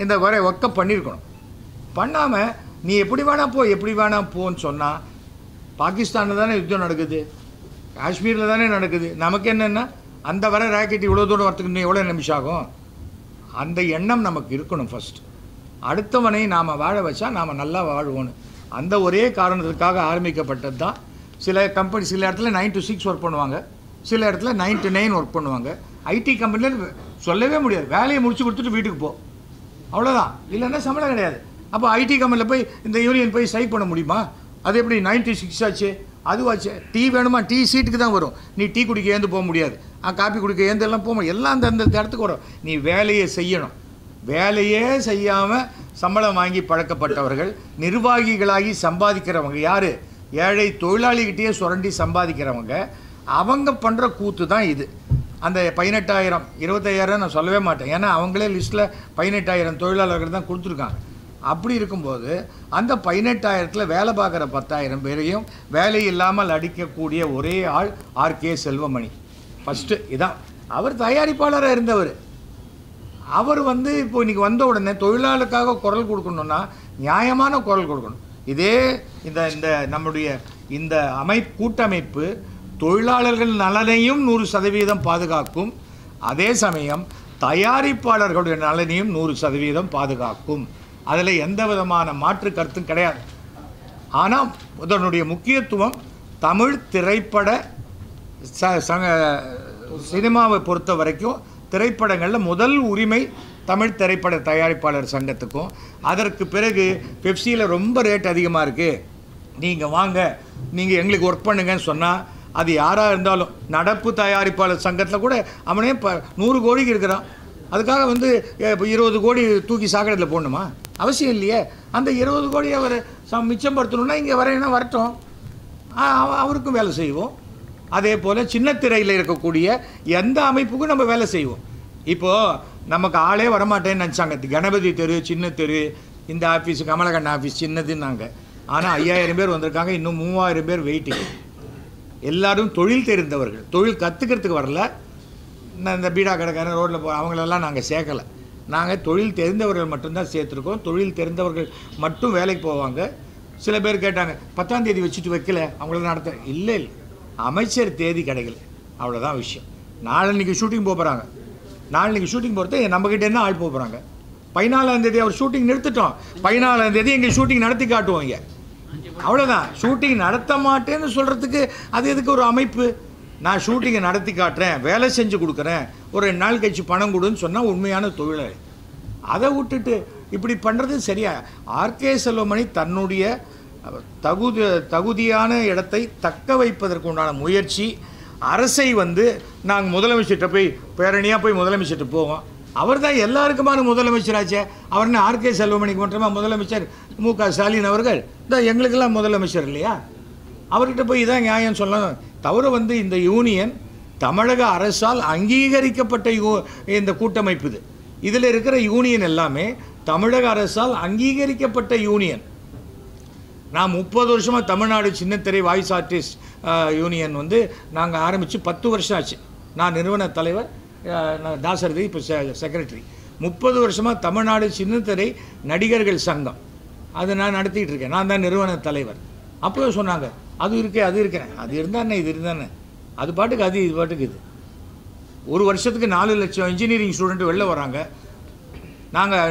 இந்த வர ஒர்க்கப் பண்ணியிருக்கணும். பண்ணாமல் நீ எப்படி வேணா போன்னு சொன்னால், பாகிஸ்தானில் தானே யுத்தம் நடக்குது, காஷ்மீரில் தானே நடக்குது, நமக்கு என்னென்னா அந்த வர ராக்கெட் இவ்வளோ தூரம் வரத்துக்கு இன்னும் எவ்வளோ நிமிஷம் ஆகும்? அந்த எண்ணம் நமக்கு இருக்கணும் ஃபஸ்ட். அடுத்தவனை நாம் வாழ வச்சா நாம் நல்லா வாழ்வோன்னு அந்த ஒரே காரணத்துக்காக ஆரம்பிக்கப்பட்டது தான். சில கம்பெனி சில இடத்துல 9 to 6 ஒர்க் பண்ணுவாங்க, சில இடத்துல 9 to 9 ஒர்க் பண்ணுவாங்க. ஐடி கம்பெனியில் சொல்லவே முடியாது, வேலையை முடிச்சு கொடுத்துட்டு வீட்டுக்கு போ, அவ்வளோதான், இல்லைன்னா சம்பளம் கிடையாது. அப்போ ஐடி கம்பெனியில் போய் இந்த யூனியன் போய் ஸ்ட்ரைக் பண்ண முடியுமா? அது எப்படி 9 to 6 ஆச்சு? அதுவாச்சு. டீ வேணுமா? டீ சீட்டுக்கு தான் வரும், நீ டீ குடிக்க ஏந்து போக முடியாது, காப்பி குடிக்க ஏந்தெல்லாம் போக முடியும், எல்லாம் அந்த இடத்துக்கு வரும். நீ வேலையை செய்யணும். வேலையே செய்யாமல் சம்பளம் வாங்கி பழக்கப்பட்டவர்கள், நிர்வாகிகளாகி சம்பாதிக்கிறவங்க யார்? ஏழை தொழிலாளிகிட்டே சுரண்டி சம்பாதிக்கிறவங்க, அவங்க பண்ணுற கூத்து தான் இது. அந்த 18,000 25,000 நான் சொல்லவே மாட்டேன், ஏன்னா அவங்களே லிஸ்ட்டில் 18,000 தொழிலாளர்கள் தான் கொடுத்துருக்காங்க. அப்படி இருக்கும்போது அந்த 18,000 வேலை பார்க்குற 10,000 பேரையும் வேலை இல்லாமல் அடிக்கக்கூடிய ஒரே ஆள் ஆர்கே செல்வமணி. ஃபஸ்ட்டு இதான் அவர் தயாரிப்பாளராக இருந்தவர். அவர் வந்து இப்போ இன்றைக்கி வந்த உடனே தொழிலாளருக்காக குரல் கொடுக்கணுன்னா நியாயமான குரல் கொடுக்கணும். இதே இந்த நம்முடைய இந்த கூட்டமைப்பு தொழிலாளர்கள் நலனையும் 100% பாதுகாக்கும், அதே சமயம் தயாரிப்பாளர்களுடைய நலனையும் 100% பாதுகாக்கும். அதில் எந்த விதமான மாற்று கருத்தும் கிடையாது. ஆனால் இதனுடைய முக்கியத்துவம் தமிழ் திரைப்பட சினிமாவை பொறுத்த வரைக்கும் திரைப்படங்களில் முதல் உரிமை தமிழ் திரைப்பட தயாரிப்பாளர் சங்கத்துக்கும். அதற்கு பிறகு பெப்சியில் ரொம்ப ரேட் அதிகமாக இருக்குது, நீங்கள் வாங்க, நீங்கள் எங்களுக்கு ஒர்க் பண்ணுங்கன்னு சொன்னால் அது யாராக இருந்தாலும், நடப்பு தயாரிப்பாளர் சங்கத்தில் கூட அவனே 100 கோடிக்கு இருக்கிறான், அதுக்காக வந்து 20 கோடி தூக்கி சாக்கடையில் போடணுமா? அவசியம் இல்லையே. அந்த 20 கோடி அவர் மிச்சப்படுத்தணுன்னா இங்கே வரேன்னா வரட்டும், அவருக்கும் வேலை செய்வோம். அதே போல் சின்ன திரையில் இருக்கக்கூடிய எந்த அமைப்புக்கும் நம்ம வேலை செய்வோம். இப்போது நமக்கு ஆளே வரமாட்டேன்னு நினச்சாங்க, கணபதி தெரு, சின்ன தெரு, இந்த ஆஃபீஸு கமலக்கண்ணன் ஆஃபீஸ் சின்னதுன்னாங்க. ஆனால் 5000 பேர் வந்திருக்காங்க, இன்னும் 3000 பேர் வெயிட்டிங். எல்லோரும் தொழில் தெரிந்தவர்கள், தொழில் கற்றுக்கிறதுக்கு வரல. இந்த பீடா கடைக்காரன் ரோட்டில் அவங்களெல்லாம் நாங்கள் சேர்க்கலை. நாங்கள் தொழில் தெரிந்தவர்கள் மட்டும்தான் சேர்த்துருக்கோம். தொழில் தெரிந்தவர்கள் மட்டும் வேலைக்கு போவாங்க. சில பேர் கேட்டாங்க 10ஆம் தேதி வச்சுட்டு வைக்கல, அவங்கள நடத்த இல்லை, அமைச்சர் தேதி கிடைக்கல, அவ்வளோதான் விஷயம். நாளைக்கு ஷூட்டிங் போகிறாங்க, நாளைக்கு ஷூட்டிங் போகிறது நம்மக்கிட்டேருந்து ஆள் போகிறாங்க. 14ஆம் தேதி அவர் ஷூட்டிங் நிறுத்திட்டோம், 14ஆம் தேதி எங்கள் ஷூட்டிங் நடத்தி காட்டுவோம். இங்கே அவ்வளோதான். ஷூட்டிங் நடத்த மாட்டேன்னு சொல்கிறதுக்கு அது எதுக்கு ஒரு அமைப்பு? நான் ஷூட்டிங்கை நடத்தி காட்டுறேன், வேலை செஞ்சு கொடுக்குறேன், ஒரு 2 நாள் கழிச்சு பணம் கொடுன்னு சொன்னால் உண்மையான தொழிலாளி. அதை விட்டுட்டு இப்படி பண்ணுறது சரியா? ஆர்கே செல்வமணி தன்னுடைய தகுதியான இடத்தை தக்க வைப்பதற்கு உண்டான முயற்சி. அரசை வந்து நாங்கள் முதலமைச்சர்கிட்ட போய் பேரணியாக போய் முதலமைச்சர்கிட்ட போவோம். அவர் தான் எல்லாருக்குமான முதலமைச்சராச்சே. அவர்னு ஆர்கே செல்வமணிக்கு மட்டுமா முதலமைச்சர்? மு.க. ஸ்டாலின் அவர்கள் தான் எங்களுக்கெல்லாம் முதலமைச்சர் இல்லையா? அவர்கிட்ட போய் இதான் நியாயம் சொல்லணும். தவிர வந்து இந்த யூனியன் தமிழக அரசால் அங்கீகரிக்கப்பட்ட இந்த கூட்டமைப்பு இது. இதில் இருக்கிற யூனியன் எல்லாமே தமிழக அரசால் அங்கீகரிக்கப்பட்ட யூனியன். நான் 30 வருஷமாக தமிழ்நாடு சின்னத்திரை வாய்ஸ் ஆர்டிஸ்ட் யூனியன் வந்து நாங்கள் ஆரம்பித்து 10 வருஷம் ஆச்சு. நான் நிறுவன தலைவர், தாசரதி இப்போ செக்ரட்டரி. 30 வருஷமாக தமிழ்நாடு சின்னத்திரை நடிகர்கள் சங்கம் அது நான் நடத்திக்கிட்டு இருக்கேன். நான் தான் நிறுவன தலைவர். அப்போ சொன்னாங்க அது இருக்கே, அது இருக்கேன், அது இருந்தானே, இது இருந்தானே, அது பாட்டுக்கு அது, இது பாட்டுக்கு இது. ஒரு வருஷத்துக்கு 4 லட்சம் இன்ஜினியரிங் ஸ்டூடெண்ட் வெளில வராங்க.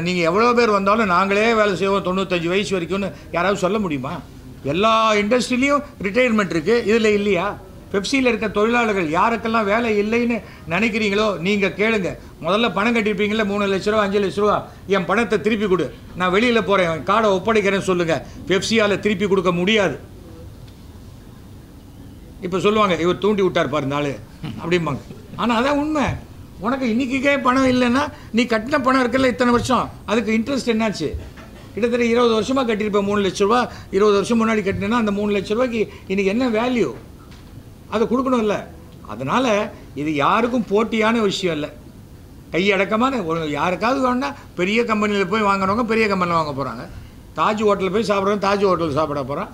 நீங்கள் எவ்வளோ பேர் வந்தாலும் நாங்களே வேலை செய்வோம் 95 வயசு வரைக்கும்னு யாராவது சொல்ல முடியுமா? எல்லா இண்டஸ்ட்ரியிலையும் ரிட்டையர்மெண்ட் இருக்குது, இதில் இல்லையா? பெப்சியில் இருக்க தொழிலாளர்கள் யாருக்கெல்லாம் வேலை இல்லைன்னு நினைக்கிறீங்களோ நீங்கள் கேளுங்க. முதல்ல பணம் கட்டியிருப்பீங்களே 3 லட்ச ரூபா 5 லட்ச ரூபா, என் பணத்தை திருப்பி கொடு, நான் வெளியில் போகிறேன், என் கார்டை ஒப்படைக்கிறேன்னு சொல்லுங்கள். பெப்சியால் திருப்பி கொடுக்க முடியாது. இப்போ சொல்லுவாங்க இவர் தூண்டி விட்டார் பாரு நாள் அப்படிம்பாங்க. ஆனால் அதான் உண்மை. உனக்கு இன்றைக்கே பணம் இல்லைன்னா நீ கட்டின பணம் இருக்குல்ல இத்தனை வருஷம், அதுக்கு இன்ட்ரெஸ்ட் என்னாச்சு? கிட்டத்தட்ட 20 வருஷமாக கட்டியிருப்பேன் 3 லட்ச ரூபா. 20 வருஷம் முன்னாடி கட்டினேன்னா அந்த 3 லட்ச ரூபாய்க்கு இன்றைக்கி என்ன வேல்யூ? அதை கொடுக்கணும் இல்லை? அதனால் இது யாருக்கும் போட்டியான விஷயம் இல்லை, கையடக்கமான. யாருக்காவது வேணும்னா பெரிய கம்பெனியில் போய் வாங்குறவங்க பெரிய கம்பெனியில் வாங்க போகிறாங்க. தாஜ் ஹோட்டலில் போய் சாப்பிட்றவங்க தாஜ் ஹோட்டலில் சாப்பிட போகிறான்,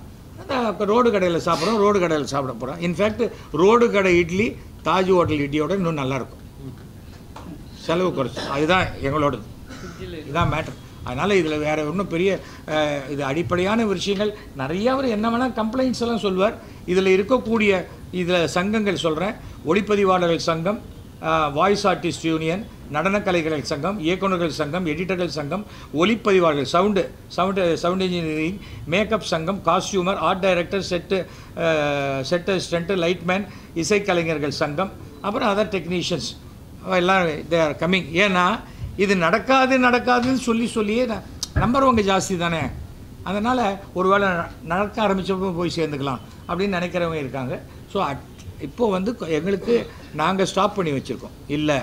ரோடு கடையில் சாப்பிட்றோம் ரோடு கடையில் சாப்பிட போகிறோம். இன்ஃபேக்ட் ரோடு கடை இட்லி தாஜ் ஹோட்டல் இட்லியோட இன்னும் நல்லாயிருக்கும், செலவு குறைச்சி. அதுதான் எங்களோடது, இதுதான் மேட்ரு. அதனால் இதில் வேறு ஒன்றும் பெரிய இது அடிப்படையான விஷயங்கள் நிறையா. அவர் என்ன வேணால் கம்ப்ளைண்ட்ஸ் எல்லாம் சொல்வார். இதில் இருக்கக்கூடிய இதில் சங்கங்கள் சொல்கிறேன்: ஒளிப்பதிவாளர்கள் சங்கம், வாய்ஸ் ஆர்டிஸ்ட் யூனியன், நடனக்கலைகள் சங்கம், இயக்குநர்கள் சங்கம், எடிட்டர்கள் சங்கம், ஒளிப்பதிவாளர்கள் சவுண்ட் இன்ஜினியரிங், மேக்கப் சங்கம், costumer, art director, set assistant, lightman, இசைக்கலைஞர்கள் சங்கம், அப்புறம் அதர் டெக்னீஷியன்ஸ் எல்லாம் தே ஆர் கம்மிங். ஏன்னா இது நடக்காதுன்னு சொல்லியே நம்புறவங்க ஜாஸ்தி தானே. அதனால் ஒரு வேளை நடக்க ஆரம்பித்தப்போ போய் சேர்ந்துக்கலாம் அப்படின்னு நினைக்கிறவங்க இருக்காங்க. ஸோ இப்போது வந்து எங்களுக்கு நாங்கள் ஸ்டாப் பண்ணி வச்சுருக்கோம். இல்லை,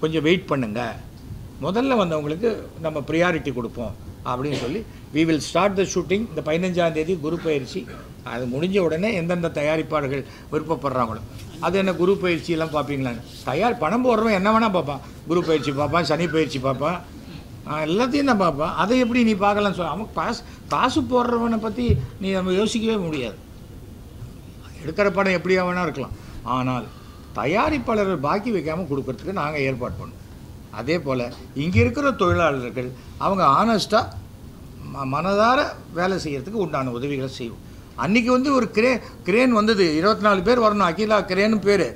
கொஞ்சம் வெயிட் பண்ணுங்கள், முதல்ல வந்தவங்களுக்கு நம்ம ப்ரியாரிட்டி கொடுப்போம் அப்படின்னு சொல்லி we will start the shooting. இந்த 15ஆம் தேதி குரு பயிற்சி. அது முடிஞ்ச உடனே எந்தெந்த தயாரிப்பாளர்கள் விருப்பப்படுறாங்களோ, அது என்ன குரு பயிற்சியெல்லாம் பார்ப்பீங்களான்னு, பணம் போடுறவன் என்ன வேணால் பார்ப்பான். குரு பயிற்சி பார்ப்பான், சனி பயிற்சி பார்ப்பான், எல்லாத்தையும் நான் பார்ப்பேன். அதை எப்படி நீ பார்க்கலான்னு சொல்ல, அவன் காசு போடுறவனை பற்றி நீ நம்ம யோசிக்கவே முடியாது. எடுக்கிற படம் எப்படியா வேணா இருக்கலாம், ஆனால் தயாரிப்பாளர்கள் பாக்கி வைக்காமல் கொடுக்கறதுக்கு நாங்கள் ஏற்பாடு பண்ணுவோம். அதே போல் இங்கே இருக்கிற தொழிலாளர்கள் அவங்க ஆனஸ்ட்டாக மனதார வேலை செய்கிறதுக்கு உண்டான உதவிகளை செய்வோம். அன்றைக்கி வந்து ஒரு கிரேன் வந்தது, 24 பேர் வரணும், அகிலா கிரேன்னு பேர்.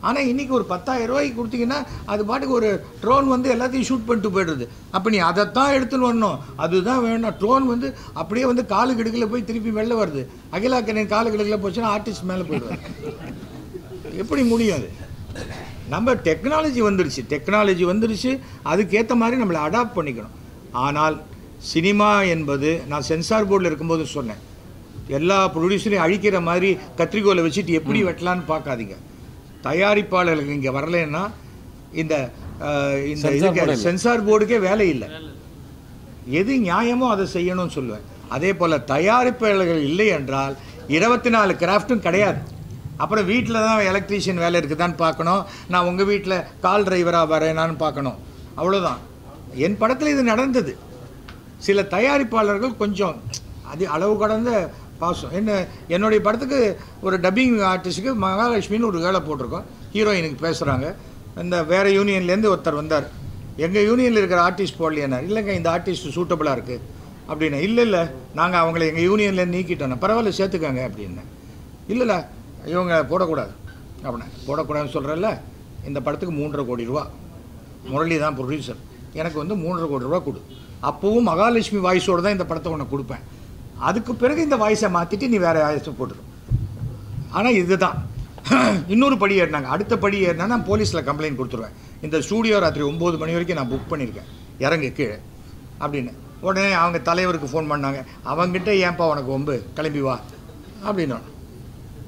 ஆனால் இன்றைக்கி ஒரு 10,000 ரூபாய்க்கு கொடுத்தீங்கன்னா அது பாட்டுக்கு ஒரு ட்ரோன் வந்து எல்லாத்தையும் ஷூட் பண்ணிட்டு போய்டுறது. அப்போ நீ அதைத்தான் எடுத்துன்னு வரணும், அதுதான் வேணும். ட்ரோன் வந்து அப்படியே வந்து காலு கிடுக்கில் போய் திருப்பி வெளில வருது. அகிலா கிரேன் காலு கிடுக்கில் போச்சுன்னா ஆர்டிஸ்ட் மேலே போய்டுவார். எப்படி முடியும் அது? நம்ம டெக்னாலஜி வந்துடுச்சு, அதுக்கேற்ற மாதிரி நம்மளை அடாப்ட் பண்ணிக்கணும். ஆனால் சினிமா என்பது, நான் சென்சார் போர்டில் இருக்கும்போது சொன்னேன், எல்லா ப்ரொடியூசரையும் அழிக்கிற மாதிரி கத்திரிக்கோலை வச்சுட்டு எப்படி வெட்டலான்னு பார்க்காதீங்க. தயாரிப்பாளர்களுக்கு இங்கே வரலைன்னா இந்த இதுக்கு சென்சார் போர்டுக்கே வேலை இல்லை. எது நியாயமோ அதை செய்யணும்னு சொல்லுவேன். அதே போல் தயாரிப்பாளர்கள் இல்லை என்றால் 24 கிராஃப்ட்டும் கிடையாது. அப்புறம் வீட்டில் தான் எலக்ட்ரீஷியன் வேலை இருக்குதான்னு பார்க்கணும், நான் உங்கள் வீட்டில் கால் டிரைவராக வரேனான்னு பார்க்கணும், அவ்வளோதான். என் படத்தில் இது நடந்தது. சில தயாரிப்பாளர்கள் கொஞ்சம் அது அளவு கடந்த பாசம். என்னுடைய படத்துக்கு ஒரு டப்பிங் ஆர்டிஸ்ட்டுக்கு மகாலட்சுமின்னு ஒரு வேலை போட்டிருக்கோம், ஹீரோயினுக்கு பேசுகிறாங்க. இந்த வேறு யூனியன்லேருந்து ஒருத்தர் வந்தார், எங்கள் யூனியனில் இருக்கிற ஆர்டிஸ்ட் போடலையானார். இல்லைங்க இந்த ஆர்டிஸ்ட் சூட்டபுளாக இருக்குது அப்படின்னு. இல்லை நாங்கள் அவங்கள எங்கள் யூனியன்லேருந்து நீக்கிட்டோம், பரவாயில்ல சேர்த்துக்காங்க அப்படின்னு. இல்லை இவங்க போடக்கூடாது அப்படின்னா. போடக்கூடாதுன்னு சொல்கிறல்ல, இந்த படத்துக்கு 3.5 கோடி ரூபா, முரளி தான் ப்ரொடியூசர், எனக்கு வந்து 3.5 கோடி ரூபா கொடு. அப்போவும் மகாலட்சுமி வாய்ஸோடு தான் இந்த படத்தை உனக்கு கொடுப்பேன், அதுக்கு பிறகு இந்த வாய்ஸை மாற்றிட்டு நீ வேறு வாய்ஸை போட்டுரும். ஆனால் இதுதான் இன்னொரு படி ஏறினாங்க. அடுத்த படி ஏறினா நான் போலீஸில் கம்ப்ளைண்ட் கொடுத்துருவேன், இந்த ஸ்டூடியோ ராத்திரி 9 மணி வரைக்கும் நான் புக் பண்ணியிருக்கேன், இறங்கு கீழே அப்படின்னு. உடனே அவங்க தலைவருக்கு ஃபோன் பண்ணாங்க, அவங்ககிட்ட ஏன்பா உனக்கு ஒம்பு, கிளம்பி வா அப்படின்னு.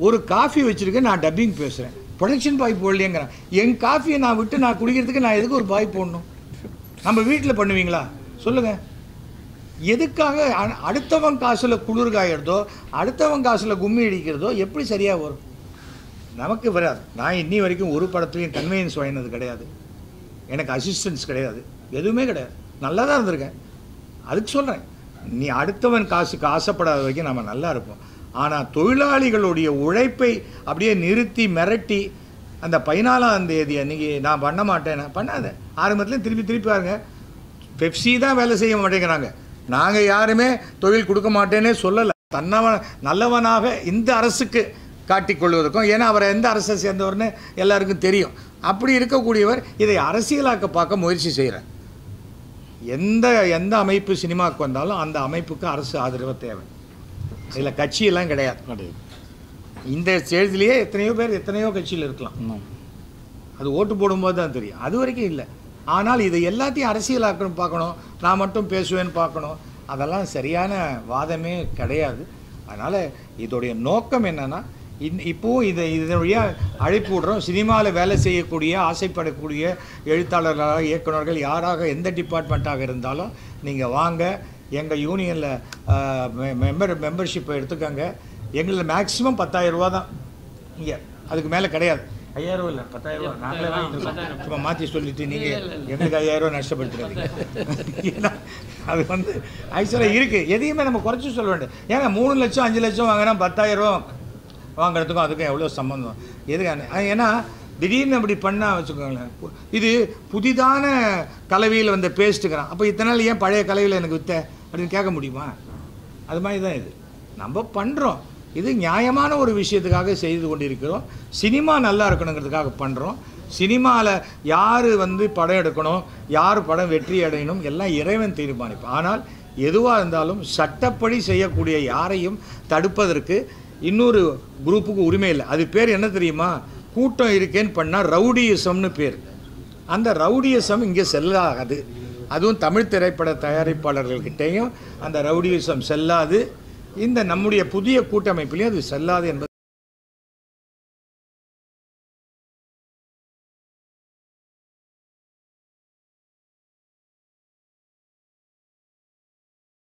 ஒரு காஃபி வச்சுருக்கேன், நான் டப்பிங் பேசுகிறேன், ப்ரொடக்ஷன் பாய் போடலையேங்கிறேன். என் காஃபியை நான் விட்டு நான் குடிக்கிறதுக்கு நான் எதுக்கு ஒரு பாய் போடணும்? நம்ம வீட்டில் பண்ணுவீங்களா சொல்லுங்கள்? எதுக்காக அடுத்தவன் காசில் குளிர் காயறதோ, அடுத்தவன் காசில் கும்மி அடிக்கிறதோ எப்படி சரியாக வரும்? நமக்கு வராது. நான் இன்னி வரைக்கும் ஒரு படத்துலையும் கன்வீனியன்ஸ் வாங்கினது கிடையாது, எனக்கு அசிஸ்டன்ஸ் கிடையாது, எதுவுமே கிடையாது. நல்லா தான் இருந்திருக்கேன். அதுக்கு சொல்கிறேன், நீ அடுத்தவன் காசுக்கு ஆசைப்படாத வரைக்கும் நம்ம நல்லா இருப்போம். ஆனால் தொழிலாளிகளுடைய உழைப்பை அப்படியே நிறுத்தி மிரட்டி அந்த 14ஆம் தேதி அன்றைக்கி நான் பண்ண மாட்டேன், பண்ணாத. ஆரம்பத்துலேயும் திருப்பி பாருங்க, பெப்சி தான் வேலை செய்ய மாட்டேங்கிறாங்க. நாங்கள் யாருமே தொழில் கொடுக்க மாட்டேன்னே சொல்லலை. நல்லவனாக இந்த அரசுக்கு காட்டிக்கொள்வதற்கும், ஏன்னா அவரை எந்த அரசை சேர்ந்தவர்னு எல்லாருக்கும் தெரியும். அப்படி இருக்கக்கூடியவர் இதை அரசியலாக்க பார்க்க முயற்சி செய்கிறார். எந்த அமைப்பு சினிமாவுக்கு வந்தாலும் அந்த அமைப்புக்கு அரசு ஆதரவு தேவை. இதில் கட்சியெல்லாம் கிடையாது. இந்த ஸ்டேஜ்லேயே எத்தனையோ கட்சியில் இருக்கலாம், அது ஓட்டு போடும்போது தான் தெரியும், அது வரைக்கும் இல்லை. ஆனால் இதை எல்லாத்தையும் அரசியலாக்கணும் பார்க்கணும், நான் மட்டும் பேசுவேன்னு பார்க்கணும், அதெல்லாம் சரியான வாதமே கிடையாது. அதனால் இதோடைய நோக்கம் என்னென்னா, இப்போவும் இதனுடைய அழைப்பு விடுறோம். சினிமாவில் வேலை செய்யக்கூடிய ஆசைப்படக்கூடிய எழுத்தாளர்களாக, இயக்குநர்கள், யாராக எந்த டிபார்ட்மெண்ட்டாக இருந்தாலும் நீங்கள் வாங்க, எங்கள் யூனியனில் மெம்பர்ஷிப்பை எடுத்துக்கோங்க. எங்களில் மேக்ஸிமம் 10,000 ரூபா தான் இங்கே, அதுக்கு மேலே கிடையாது. 5,000 ரூபா இல்லை, 10,000 ரூபா நாங்களே வாங்கிட்டு சும்மா மாற்றி சொல்லிட்டு நீங்கள் எங்களுக்கு 5,000 ரூபா நஷ்டப்படுத்துறீங்க. ஏன்னா அது வந்து ஆக்சுவலாக இருக்குது, எதையுமே நம்ம குறைச்சி சொல்ல வேண்டிய. ஏன்னா 3 லட்சம் 5 லட்சம் வாங்கினா 10,000 ரூபா வாங்குறதுக்கும் அதுக்கும் எவ்வளோ சம்மந்தம்? எதுக்கான? ஏன்னா திடீர்னு அப்படி பண்ணால் வச்சுக்கோங்களேன், இது புதிதான கலவையில் வந்த பேஸ்ட்டுக்கிறான், அப்போ இத்தனை நாள் ஏன் பழைய கலவையில் எனக்கு விற்ற அப்படின்னு கேட்க முடியுமா? அது மாதிரி தான் இது நம்ம பண்ணுறோம். இது நியாயமான ஒரு விஷயத்துக்காக செய்து கொண்டிருக்கிறோம். சினிமா நல்லா இருக்கணுங்கிறதுக்காக பண்ணுறோம். சினிமாவில் யார் வந்து படம் எடுக்கணும், யார் படம் வெற்றி அடையணும் எல்லாம் இறைவன் தீர்மானிப்பான். ஆனால் எதுவாக இருந்தாலும் சட்டப்படி செய்யக்கூடிய யாரையும் தடுப்பதற்கு இன்னொரு குரூப்புக்கு உரிமை இல்லை. அது பேர் என்ன தெரியுமா? கூட்டம் இருக்கேன்னு பண்ணால் ரவுடியிசம்னு பேர். அந்த ரவுடியிசம் இங்கே செல்லாது. அதுவும் தமிழ் திரைப்பட தயாரிப்பாளர்கள்கிட்டையும் அந்த ரவுடியிசம் செல்லாது. இந்த நம்முடைய புதிய கூட்டமைப்பிலையும் அது செல்லாது என்பது